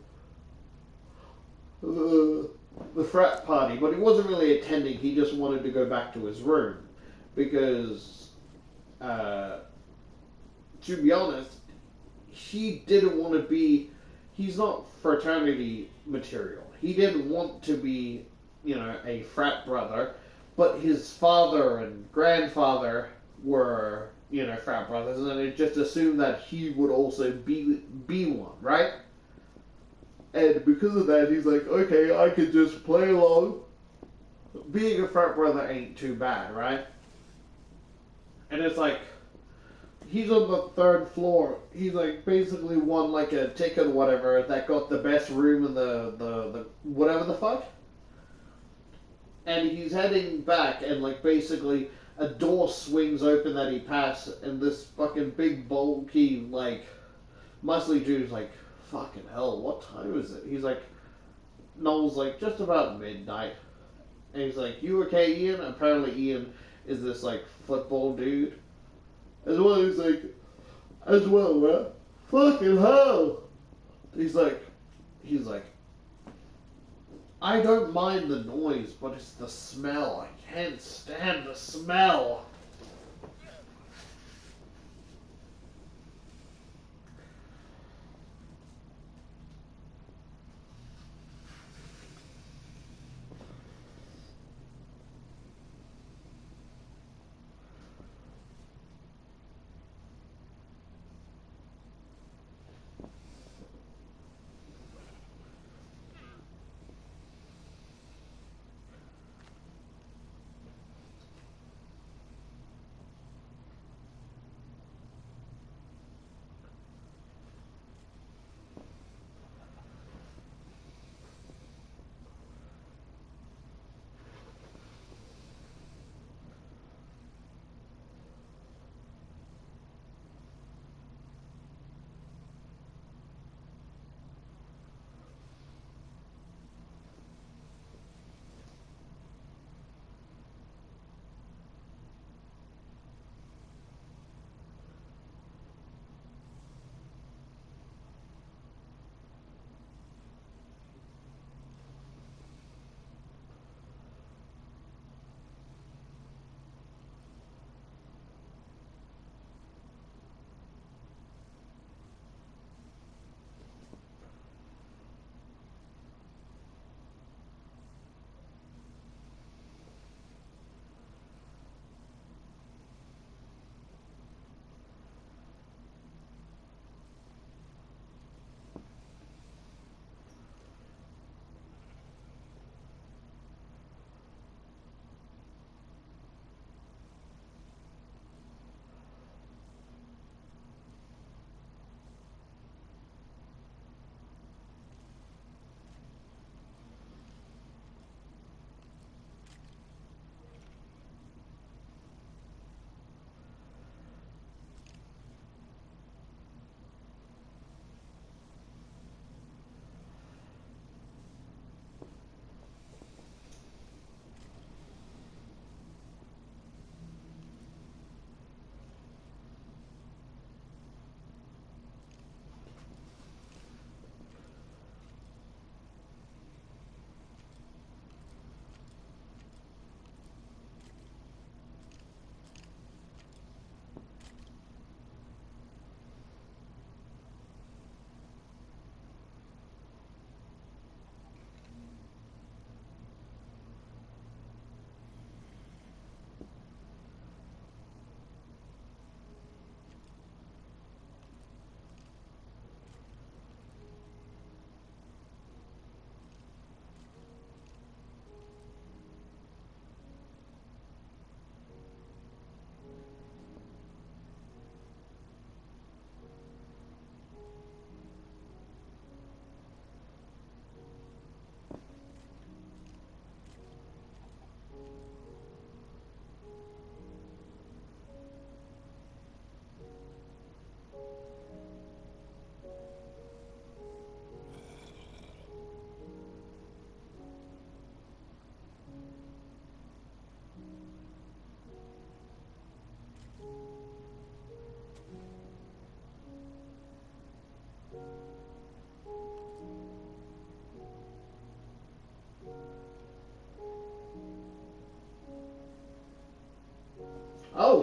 the frat party, but he wasn't really attending. He just wanted to go back to his room because, to be honest, he didn't want to be. He's not fraternity material. He didn't want to be, a frat brother, but his father and grandfather were, frat brothers, and it just assumed that he would also be one, right? And because of that, he's like, okay, I could just play along. Being a frat brother ain't too bad, right? And it's like, he's on the third floor. He's basically won a ticket or whatever that got the best room in the whatever the fuck. And he's heading back, and basically a door swings open that he passed, and this fucking big bulky muscly dude's like, "Fucking hell, what time is it?" He's like, Noel's just about midnight. And he's like, "You okay, Ian?" Apparently Ian is this football dude. As well, he's like, "As well, man. Fucking hell." He's like, "I don't mind the noise, but it's the smell. I can't stand the smell."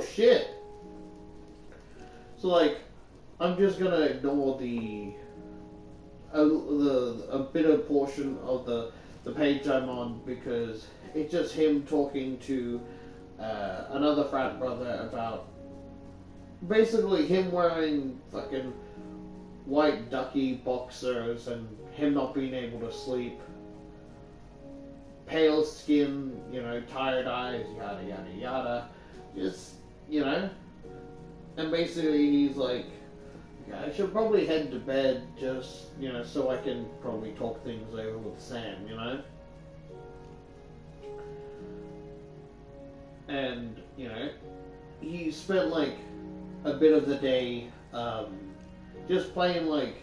oh shit. So like, I'm just gonna ignore a bit of portion of the page I'm on because it's just him talking to another frat brother about basically him wearing fucking white ducky boxers and him not being able to sleep, pale skin, tired eyes, yada yada yada, just and basically he's like, yeah, I should probably head to bed just so I can probably talk things over with Sam, and he spent like a bit of the day just playing like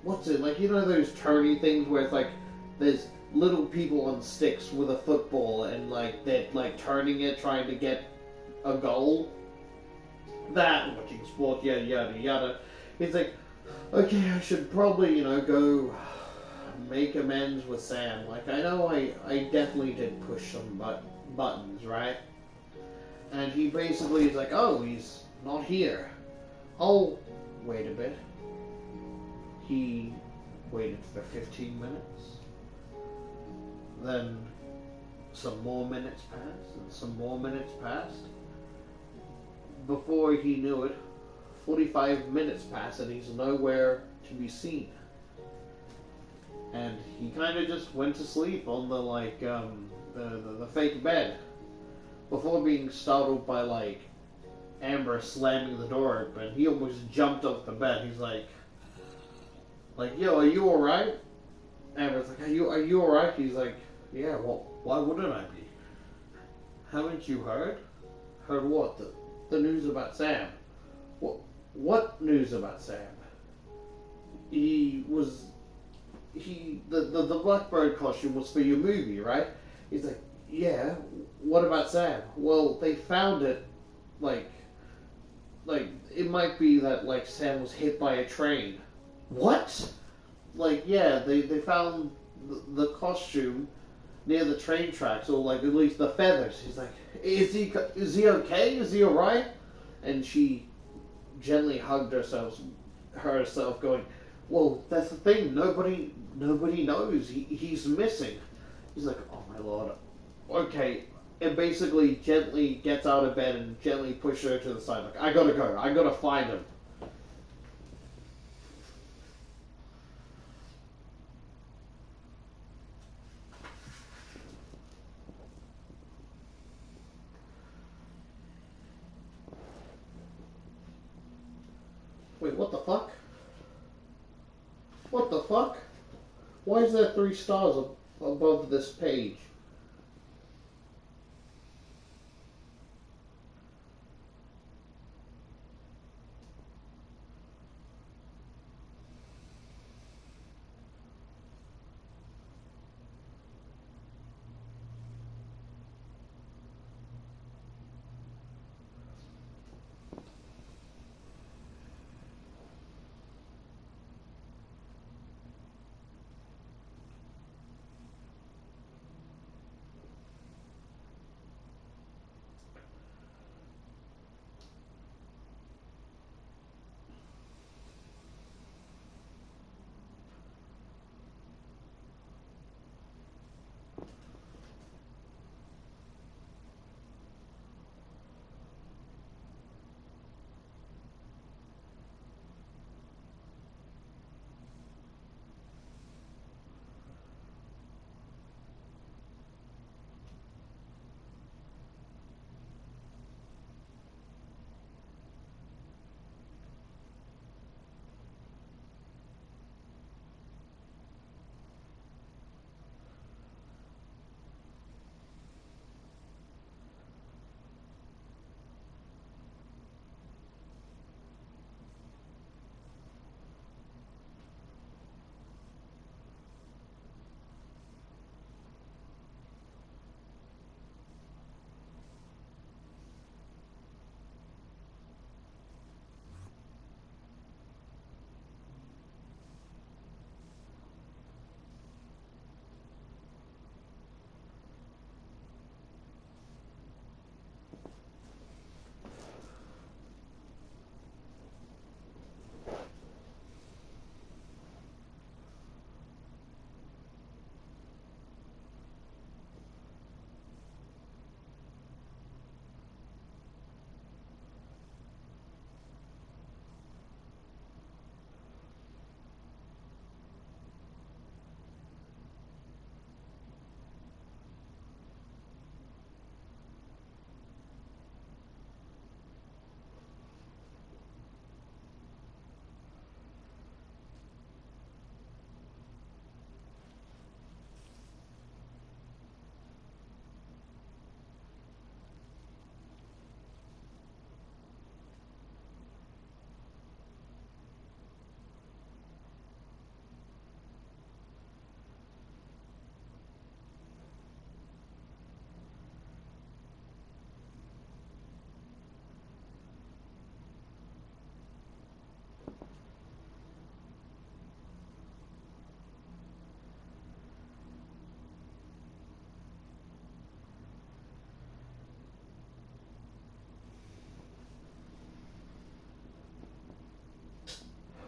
what's it, like those tourney things where it's like there's little people on sticks with a football and like they're like turning it trying to get a goal. That, watching sports, yada yada yada. He's like, okay, I should probably go make amends with Sam. Like, I know I definitely did push some buttons, right? And he basically is like, oh, he's not here. Oh, wait a bit. He waited for 15 minutes. Then some more minutes passed, and some more minutes passed. Before he knew it, 45 minutes passed, and he's nowhere to be seen. And he kind of just went to sleep on the fake bed before being startled by Amber slamming the door open. He almost jumped off the bed. He's like, yo, are you all right? Amber's like, are you all right? He's like, yeah. Well, why wouldn't I be? Haven't you heard? Heard what? The news about Sam. What news about Sam? The Blackbird costume was for your movie, right? He's like, yeah. What about Sam? Well, they found it, like it might be that Sam was hit by a train. What? Yeah, they found the costume near the train tracks, or at least the feathers. He's like, is he okay? Is he alright? And she gently hugged herself, going, well, that's the thing. Nobody knows. He's missing. He's like, oh my lord. Okay. And basically gently gets out of bed and gently pushes her to the side. Like, I gotta go. I gotta find him. Wait, what the fuck? What the fuck? Why is there 3 stars above this page?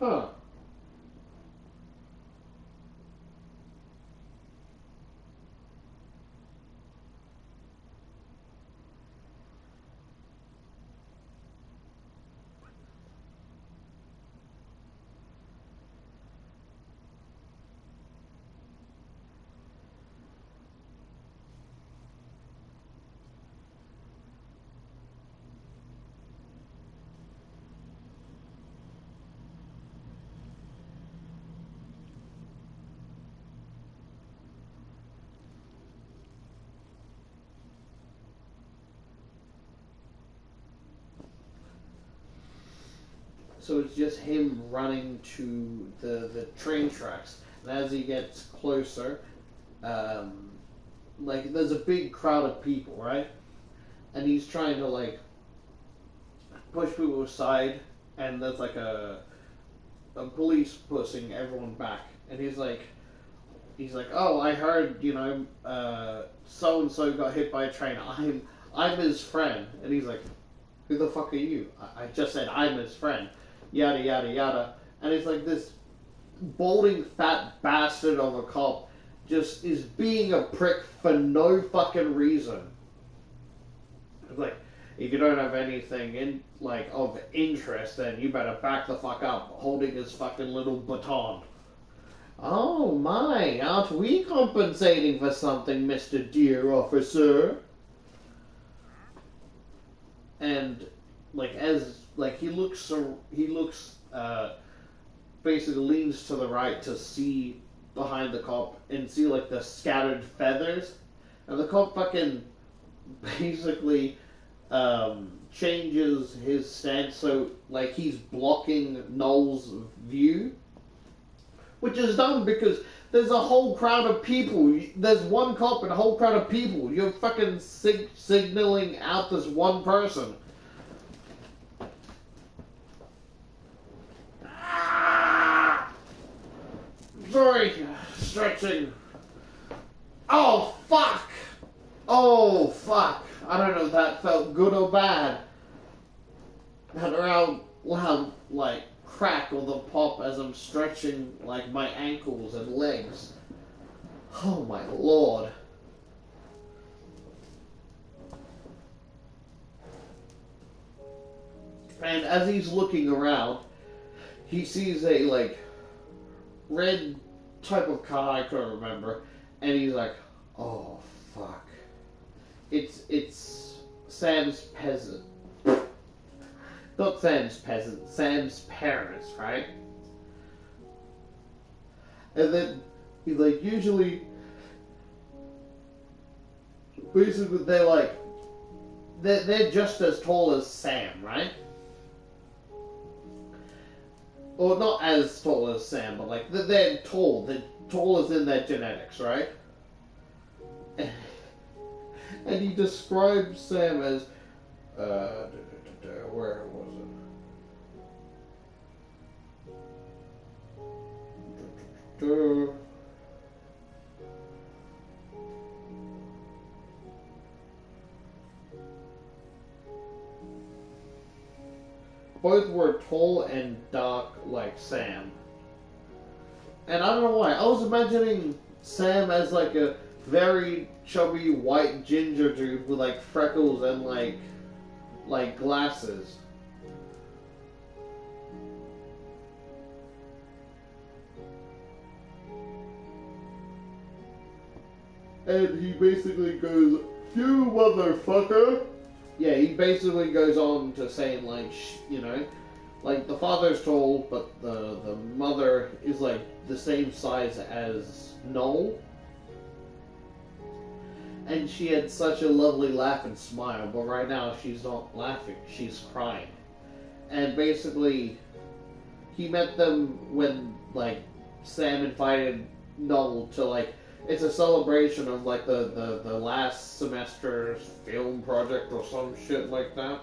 Huh. So it's just him running to the train tracks. And as he gets closer, like there's a big crowd of people, right? And he's trying to like push people aside, and there's like a police pushing everyone back. And he's like, oh, I heard, so and so got hit by a train. I'm his friend. And he's like, who the fuck are you? I just said I'm his friend. Yada yada yada. And it's like this balding fat bastard of a cop just is being a prick for no fucking reason. It's like, if you don't have anything of interest, then you better back the fuck up, holding his fucking little baton. Oh my, aren't we compensating for something, Mr. Dear Officer? And he looks basically leans to the right to see behind the cop and see like the scattered feathers, and the cop fucking basically changes his stance so like he's blocking Noel's view, which is dumb because there's a whole crowd of people. There's one cop and a whole crowd of people. You're fucking signaling out this one person. Sorry, stretching. Oh, fuck! Oh, fuck. I don't know if that felt good or bad. Had around loud, like, crack or the pop as I'm stretching, like, my ankles and legs. Oh, my lord. And as he's looking around, he sees a, like, red type of car, I couldn't remember, and he's like, oh, fuck. It's Sam's peasant. Not Sam's peasant, Sam's parents, right? And then he's like, usually, basically they're just as tall as Sam, right? Or not as tall as Sam, but like they're tall. They're tall as in their genetics, right? And he describes Sam as where was it? Both were tall and dark like Sam. And I don't know why. I was imagining Sam as like a very chubby white ginger dude with like freckles and like glasses. And he basically goes, "You motherfucker!" Yeah, he basically goes on to saying like, like the father's tall, but the mother is like the same size as Noel. And she had such a lovely laugh and smile, but right now she's not laughing, she's crying. And basically, he met them when like Sam invited Noel to like, it's a celebration of like the last semester's film project or some shit like that.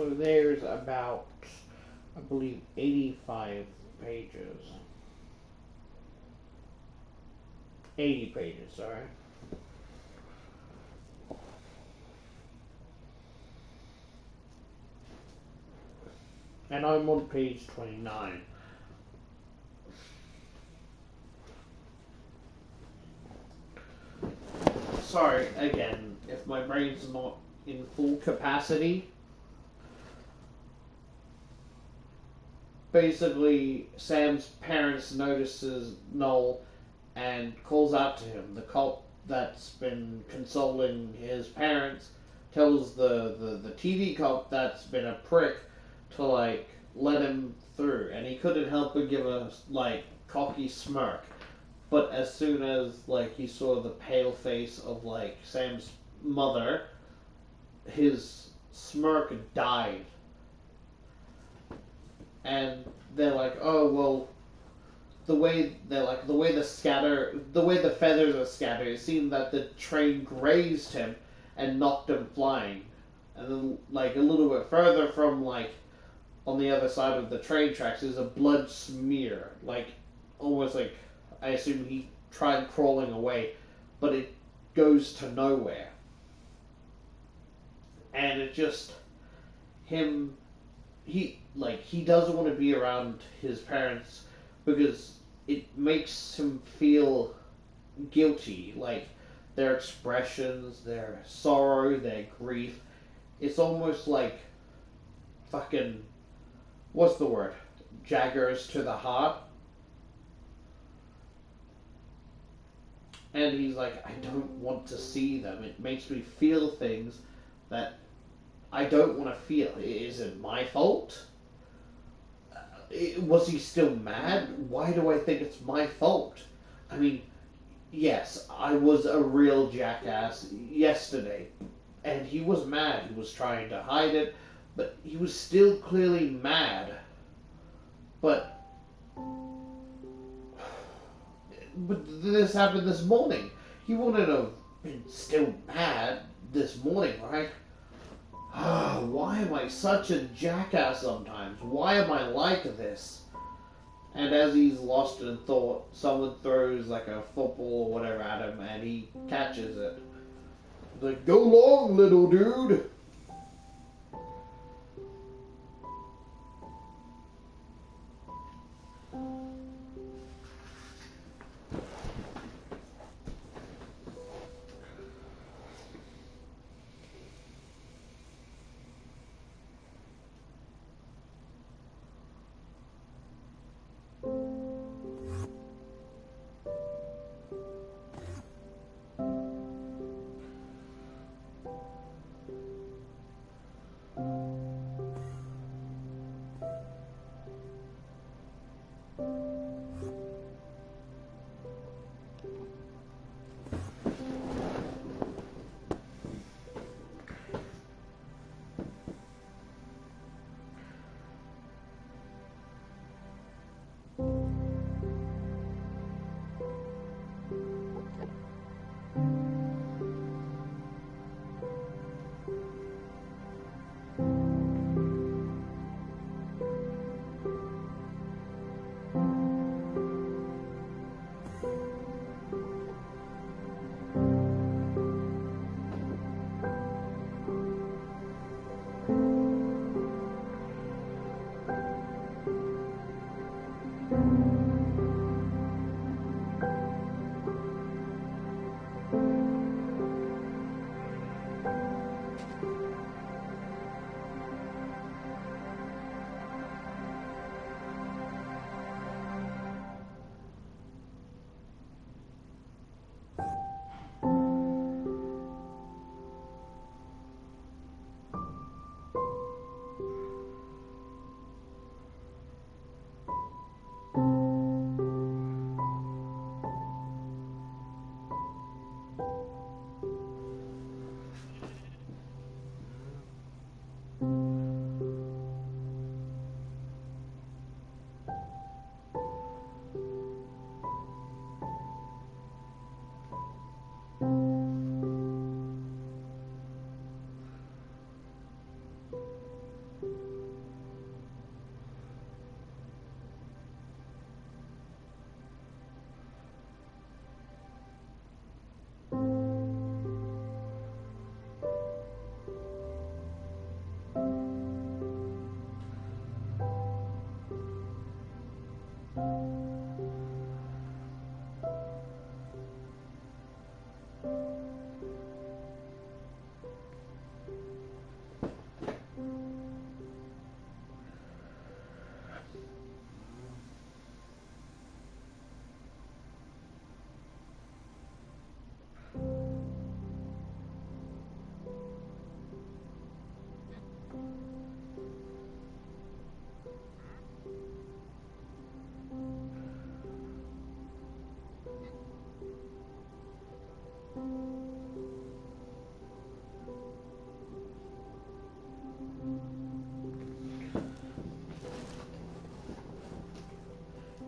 So there's about, I believe, 85 pages. 80 pages, sorry. And I'm on page 29. Sorry, again, if my brain's not in full capacity. Basically, Sam's parents notices Noel and calls out to him. The cop that's been consoling his parents tells the TV cop that's been a prick to, like, let him through. And he couldn't help but give a, like, cocky smirk. But as soon as, like, he saw the pale face of, like, Sam's mother, his smirk died. And they're like, oh, well, the way the feathers are scattered, it seemed that the train grazed him and knocked him flying. And then, like, a little bit further from, like, on the other side of the train tracks is a blood smear. Like, almost like, I assume he tried crawling away, but it goes to nowhere. And it just, he doesn't want to be around his parents because it makes him feel guilty. Like, their expressions, their sorrow, their grief. It's almost like fucking, what's the word? Jaggers to the heart. And he's like, I don't want to see them. It makes me feel things that I don't want to feel. Is it my fault? Was he still mad? Why do I think it's my fault? I mean, yes, I was a real jackass yesterday. And he was mad. He was trying to hide it. But he was still clearly mad. But this happened this morning. He wouldn't have been still mad this morning, right? Why am I such a jackass sometimes? Why am I like this? And as he's lost in thought, someone throws like a football or whatever at him and he catches it. Like, go long, little dude!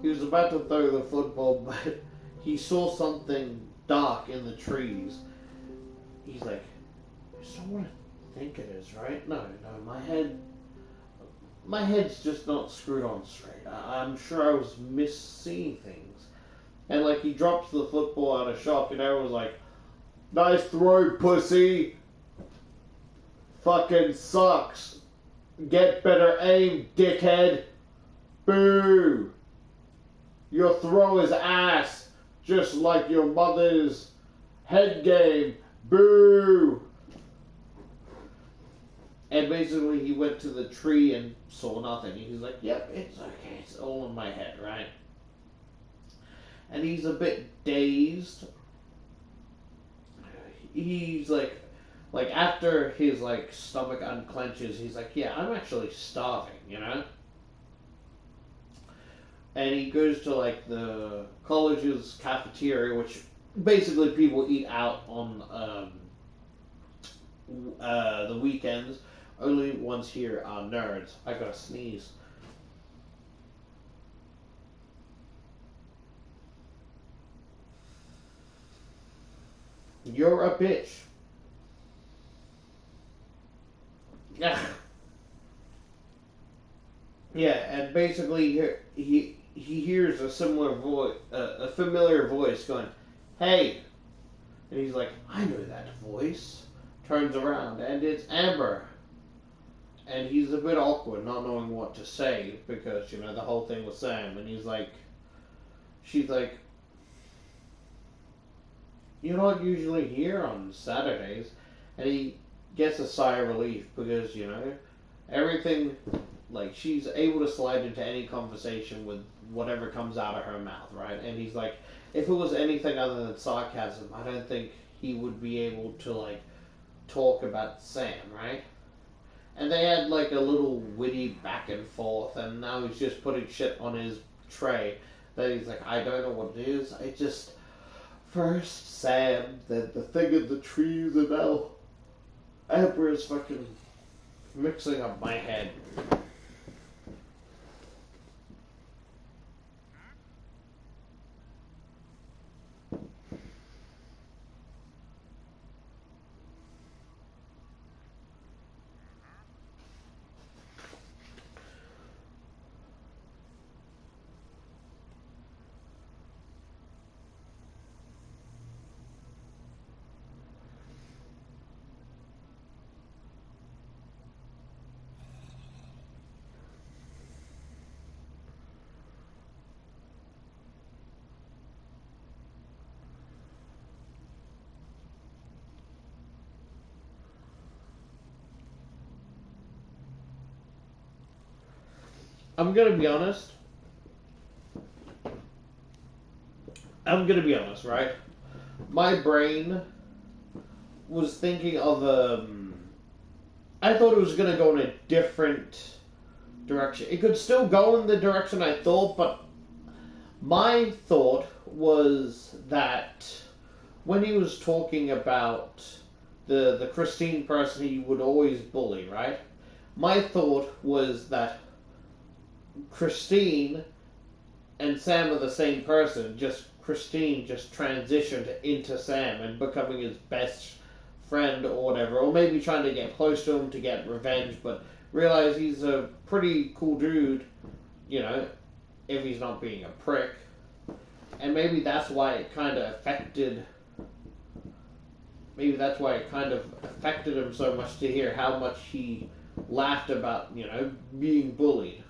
He was about to throw the football, but he saw something dark in the trees. He's like, "It's not what I think it is, right? No, my head's just not screwed on straight. I'm sure I was misseeing things." And like he drops the football out of shock, and everyone's like, "Nice throw, pussy. Fucking sucks. Get better aim, dickhead. Boo. Your throw is ass, just like your mother's head game. Boo." And basically he went to the tree and saw nothing. He's like, "Yep, it's okay. It's all in my head, right?" And he's a bit dazed. He's like after his like stomach unclenches, he's like, "Yeah, I'm actually starving, you know?" And he goes to like the college's cafeteria, which basically people eat out on the weekends. Only ones here are nerds. I gotta sneeze. You're a bitch. Yeah. Yeah, and basically he hears a similar voice, a familiar voice going, "Hey," and he's like, "I know that voice." Turns around and it's Amber, and he's a bit awkward, not knowing what to say because you know the whole thing with Sam, and he's like, she's like, "You're not usually here on Saturdays," and he gets a sigh of relief because you know everything. Like, she's able to slide into any conversation with whatever comes out of her mouth, right? And he's like, if it was anything other than sarcasm, I don't think he would be able to, like, talk about Sam, right? And they had, like, a little witty back and forth, and now he's just putting shit on his tray that he's like, I don't know what it is. I just, first Sam, then the thing in the trees, and now Amber is fucking mixing up my head. I'm gonna be honest. Right? My brain was thinking of I thought it was gonna go in a different direction. It could still go in the direction I thought, but my thought was that when he was talking about the Christine person he would always bully, right? My thought was that Christine and Sam are the same person, just Christine just transitioned into Sam and becoming his best friend or whatever, or maybe trying to get close to him to get revenge, but realize he's a pretty cool dude, you know, if he's not being a prick. And maybe that's why it kind of affected him so much to hear how much he laughed about, you know, being bullied.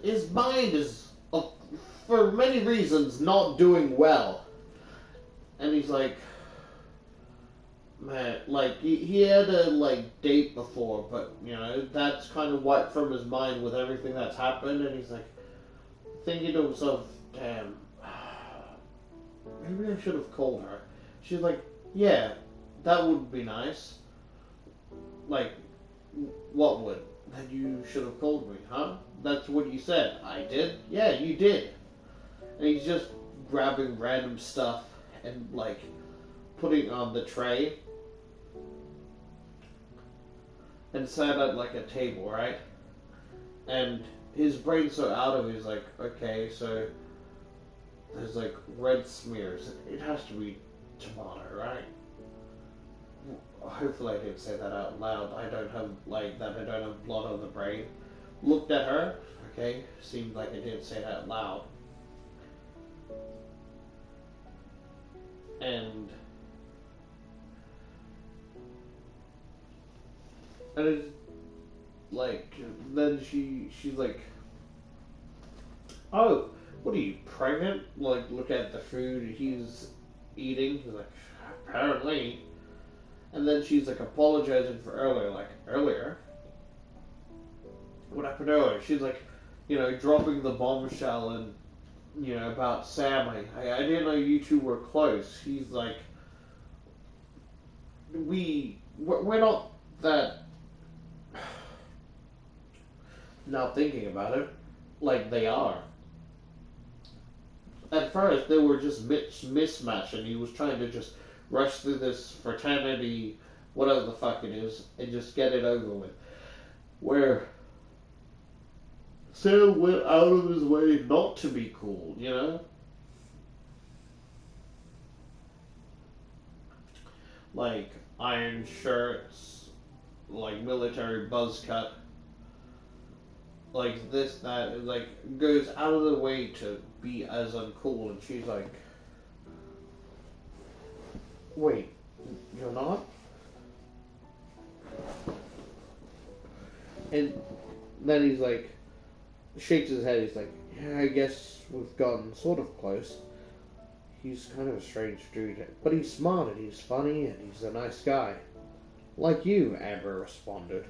his mind is, for many reasons, not doing well. And he's like, man, like, he had a, like, date before, but, you know, that's kind of wiped from his mind with everything that's happened, and he's like, thinking to himself, damn, maybe I should have called her. She's like, yeah, that would be nice. Like, what would? That you should have called me, huh? That's what you said. I did? Yeah, you did. And he's just grabbing random stuff and, like, putting it on the tray. And sat at, like, a table, right? And his brain's so out of it, he's like, okay, so there's, like, red smears. It has to be tomato, right? Hopefully I didn't say that out loud. I don't have, like, that I don't have blood on the brain. Looked at her, okay, seemed like I didn't say it out loud. And it's like, then she's like, oh, what are you, pregnant? Like, look at the food he's eating. He's like, apparently. And then she's like apologizing for earlier, like, earlier? What happened earlier? She's like, you know, dropping the bombshell and, you know, about Sam. I didn't know you two were close. He's like, we're not that, now thinking about it, like they are. At first, they were just mismatched, and he was trying to just rush through this fraternity, whatever the fuck it is, and just get it over with. Where Sam went out of his way not to be cool, you know? Like, iron shirts, like military buzz cut, like this, that, like, goes out of the way to be as uncool, and she's like, wait, you're not? And then he's like, shakes his head, he's like, yeah, I guess we've gotten sort of close. He's kind of a strange dude, but he's smart and he's funny and he's a nice guy. Like you, Amber responded.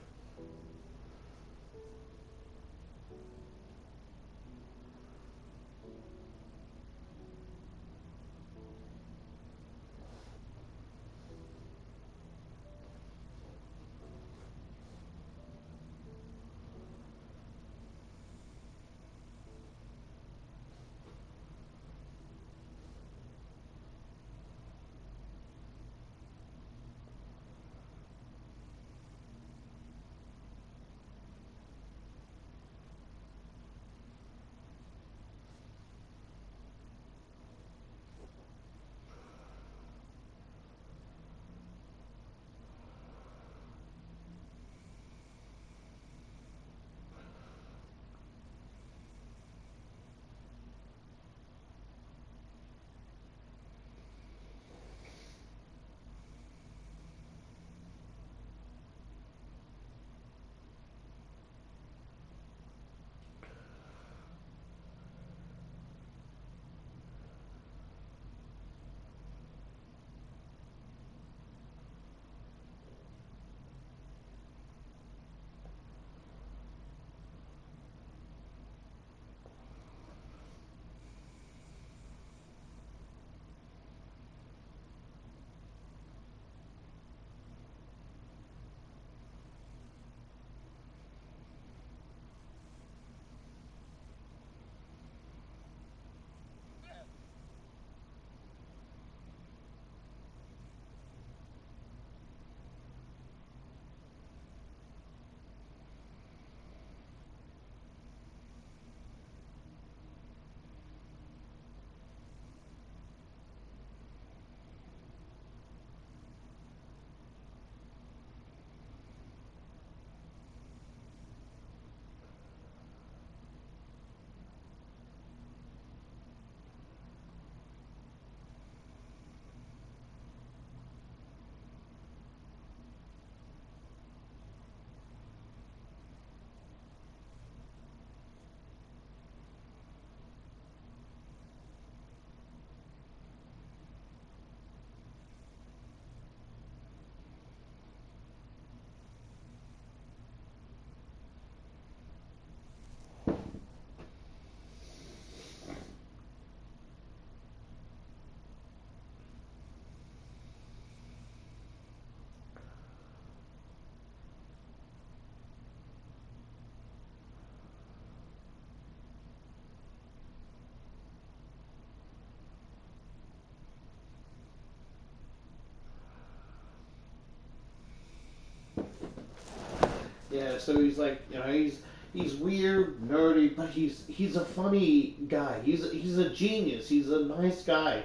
so he's like, you know, he's weird, nerdy, but he's a funny guy. He's a genius. He's a nice guy.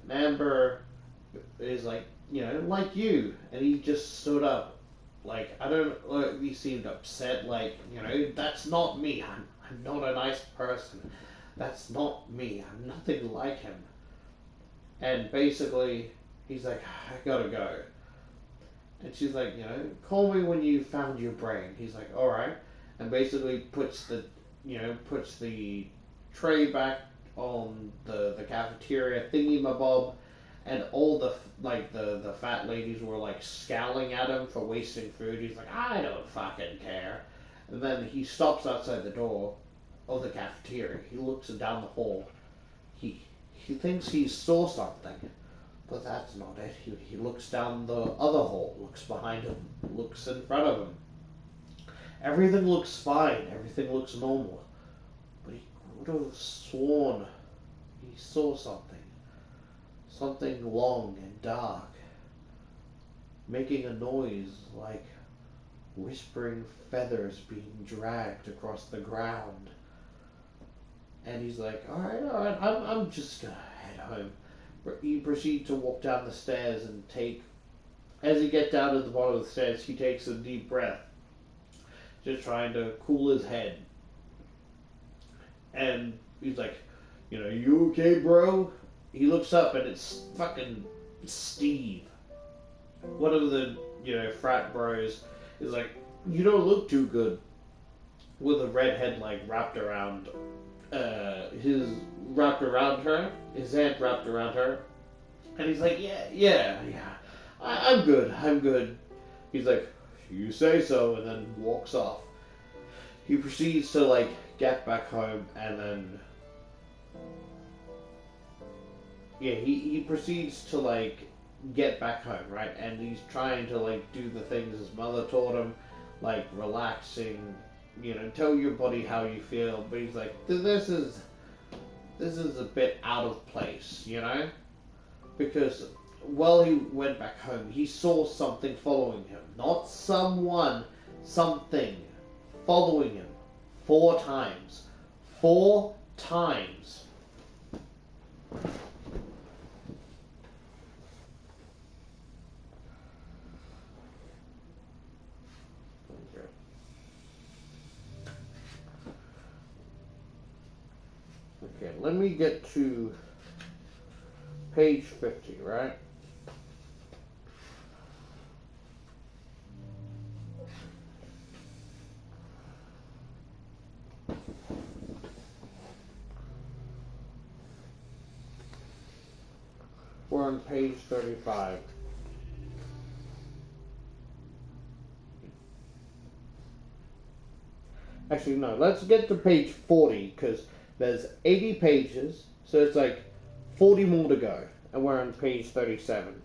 And Amber is like, you know, like you, and he just stood up. Like, I don't, like, he seemed upset, like, you know, that's not me. I'm not a nice person. That's not me. I'm nothing like him. And basically, he's like, I gotta go. And she's like, you know, call me when you found your brain. He's like, alright. And basically puts the tray back on the cafeteria thingy-mabob. And all the fat ladies were like scowling at him for wasting food. He's like, I don't fucking care. And then he stops outside the door of the cafeteria. He looks down the hall. He thinks he saw something, but that's not it. He looks down the other hall, looks behind him, looks in front of him. Everything looks fine. Everything looks normal. But he would have sworn he saw something. Something long and dark, making a noise like whispering feathers being dragged across the ground. And he's like, alright, I'm just gonna head home. He proceeds to walk down the stairs and as he gets down to the bottom of the stairs, he takes a deep breath, just trying to cool his head. And he's like, you know, you okay, bro? He looks up and it's fucking Steve. One of the, you know, frat bros is like, you don't look too good. With a red head like wrapped around his hand wrapped around her. And he's like, yeah. I'm good. He's like, you say so, and then walks off. He proceeds to like get back home and then he proceeds to like get back home, right? And he's trying to like do the things his mother taught him, like relaxing, you know, tell your body how you feel. But he's like, this is a bit out of place, you know? Because while he went back home, he saw something following him. Not someone, something following him 4 times. 4 times. Okay, let me get to page 50, right? We're on page 35. Actually, no, let's get to page 40, because there's 80 pages, so it's like 40 more to go, and we're on page 37.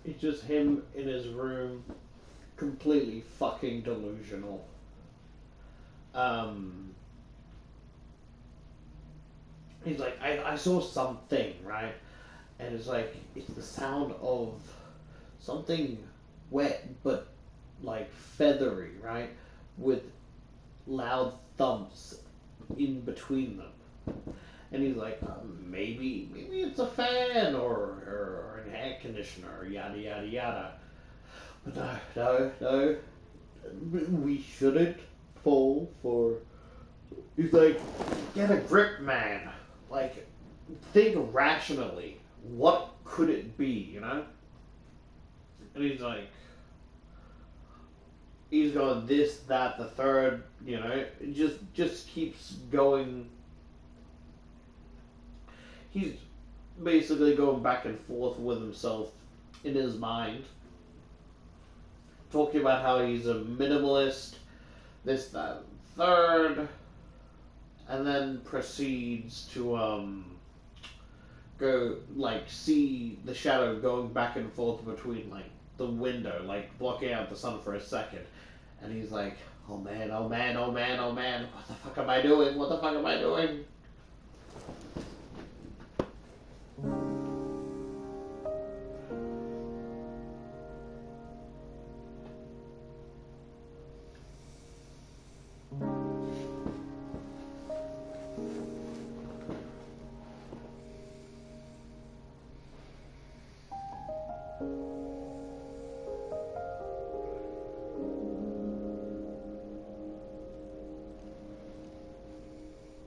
It's just him in his room, completely fucking delusional. He's like, I saw something, right? And it's like, it's the sound of something wet, but like feathery, right? With loud thumps in between them. And he's like, maybe it's a fan or an air conditioner, yada yada yada. But no, we shouldn't fall for. He's like, get a grip, man. Like, think rationally. What could it be, you know? And he's like, he's going this, that, the third, you know, it just keeps going. He's basically going back and forth with himself in his mind, talking about how he's a minimalist, this, that, third, and then proceeds to go, like, see the shadow going back and forth between, like, the window, like, blocking out the sun for a second. And he's like, oh man, what the fuck am I doing?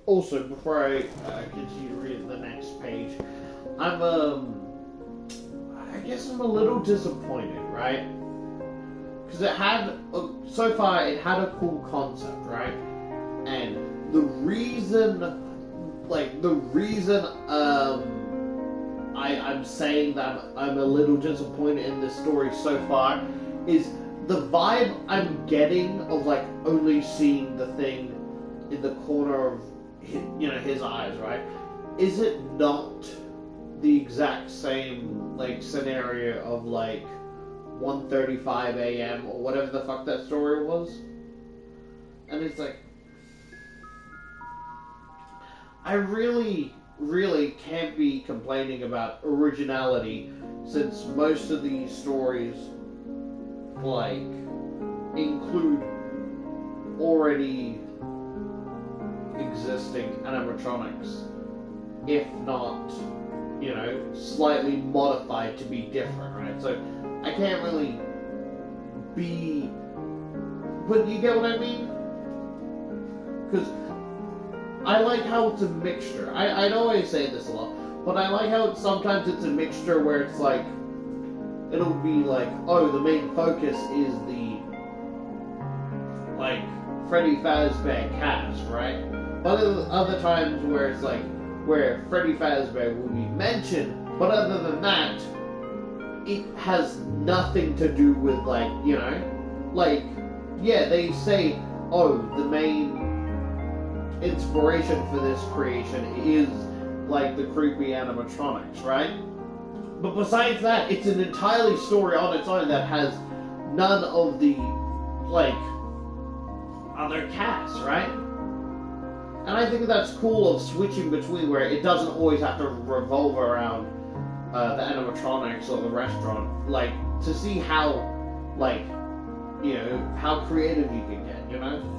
Also, before I continue reading the next page, I guess I'm a little disappointed, right? Because it had, so far, it had a cool concept, right? And the reason I'm saying that I'm a little disappointed in this story so far is the vibe I'm getting of, like, only seeing the thing in the corner of his eyes, right? Is it not the exact same, like, scenario of, like, 1:35 a.m. or whatever the fuck that story was? And it's like, I really can't be complaining about originality, since most of these stories, like, include already existing animatronics, if not, you know, slightly modified to be different, right? So I can't really be, but you get what I mean? Because I like how it's a mixture. I know I say this a lot, but I like how sometimes it's a mixture where it's like, it'll be like, oh, the main focus is the, like, Freddy Fazbear cast, right? But other times where it's like, where Freddy Fazbear will be mentioned, but other than that, it has nothing to do with, like, you know, like, yeah, they say, oh, the main inspiration for this creation is, like, the creepy animatronics, right? But besides that, it's an entirely story on its own that has none of the, like, other casts, right? And I think that's cool of switching between, where it doesn't always have to revolve around the animatronics or the restaurant, like, to see how, like, you know, how creative you can get, you know?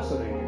fascinating.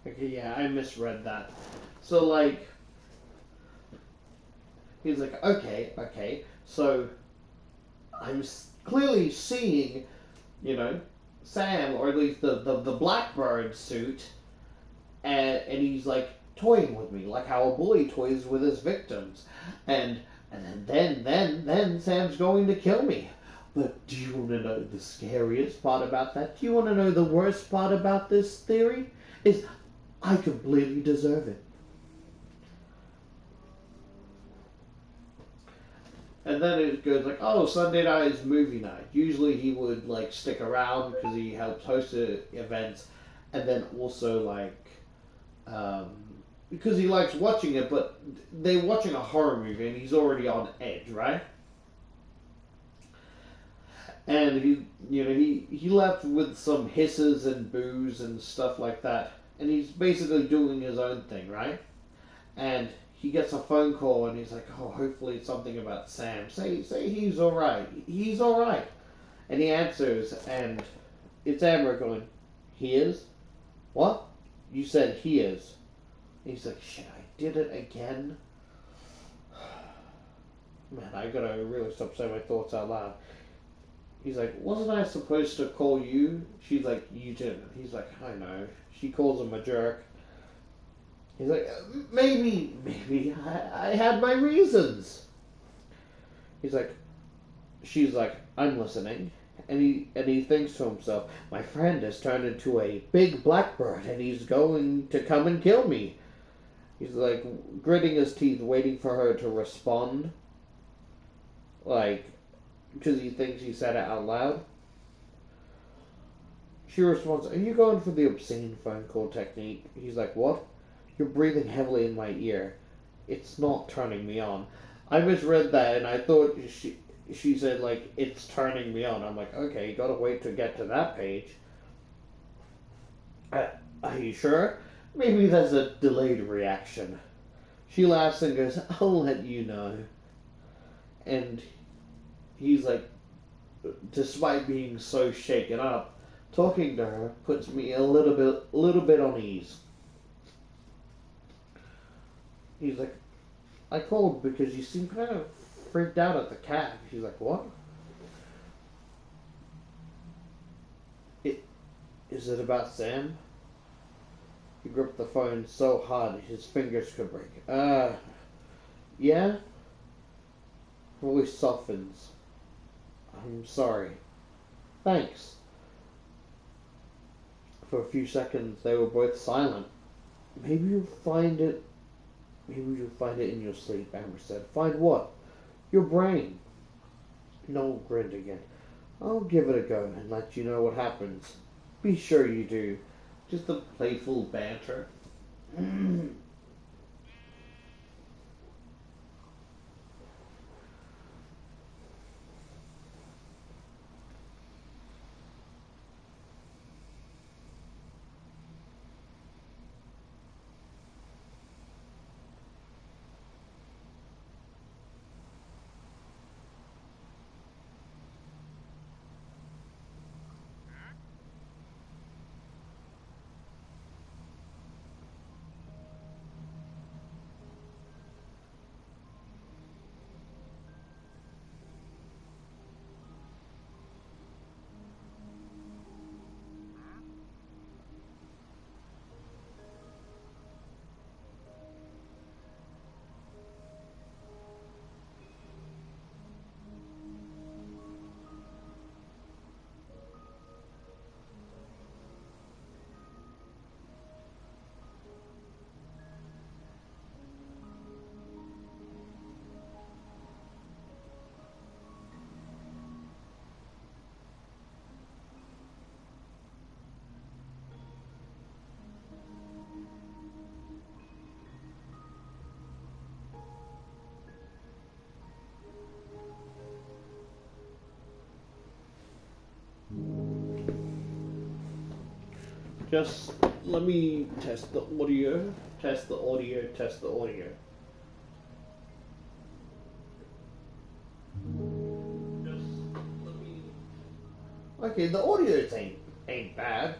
Okay, yeah, I misread that. So, like, he's like, okay, so I'm clearly seeing, Sam, or at least the Blackbird suit, and he's like toying with me, like how a bully toys with his victims, and then Sam's going to kill me. But do you want to know the scariest part about that? Do you want to know the worst part about this theory? Is I completely deserve it. And then it goes like, oh, Sunday night is movie night. Usually he would like stick around because he helps host the events, and then also like because he likes watching it. But they're watching a horror movie, and he's already on edge, right? And he left with some hisses and boos and stuff like that, and he's basically doing his own thing, right? And he gets a phone call, and he's like, "Oh, hopefully it's something about Sam. Say he's all right. He's all right." And he answers, and it's Amber going, "He is? What? You said he is?" And he's like, "Shit, I did it again." Man, I gotta really stop saying my thoughts out loud. He's like, "Wasn't I supposed to call you?" She's like, "You didn't." He's like, "I know." She calls him a jerk. He's like, maybe I had my reasons. He's like, she's like, "I'm listening." And he thinks to himself, "My friend has turned into a big blackbird, and he's going to come and kill me." He's like gritting his teeth, waiting for her to respond. Like, because he thinks he said it out loud. She responds, "Are you going for the obscene phone call technique?" He's like, "What?" "You're breathing heavily in my ear. It's not turning me on." I misread that, and I thought she said, like, "It's turning me on." I'm like, okay, you gotta wait to get to that page. Are you sure? Maybe that's a delayed reaction. She laughs and goes, "I'll let you know." And he's like, despite being so shaken up, talking to her puts me a little bit on ease. He's like, "I called because you seem kind of freaked out at the cab." She's like, "What?" Is it about Sam?" He gripped the phone so hard his fingers could break. Yeah? Her voice softens. I'm sorry. Thanks. For a few seconds, they were both silent. Maybe you'll find it. Maybe you'll find it in your sleep, Amber said. Find what? Your brain. Noel grinned again. I'll give it a go and let you know what happens. Be sure you do. Just a playful banter. Just let me test the audio. Test the audio. Test the audio. Just let me. Okay, the audio ain't bad.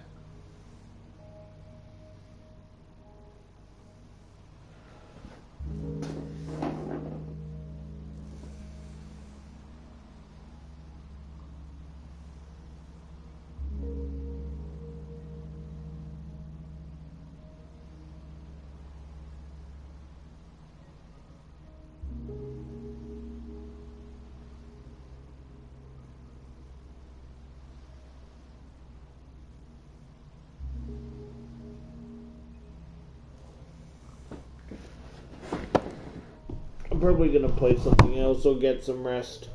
I'm probably gonna play something else or get some rest.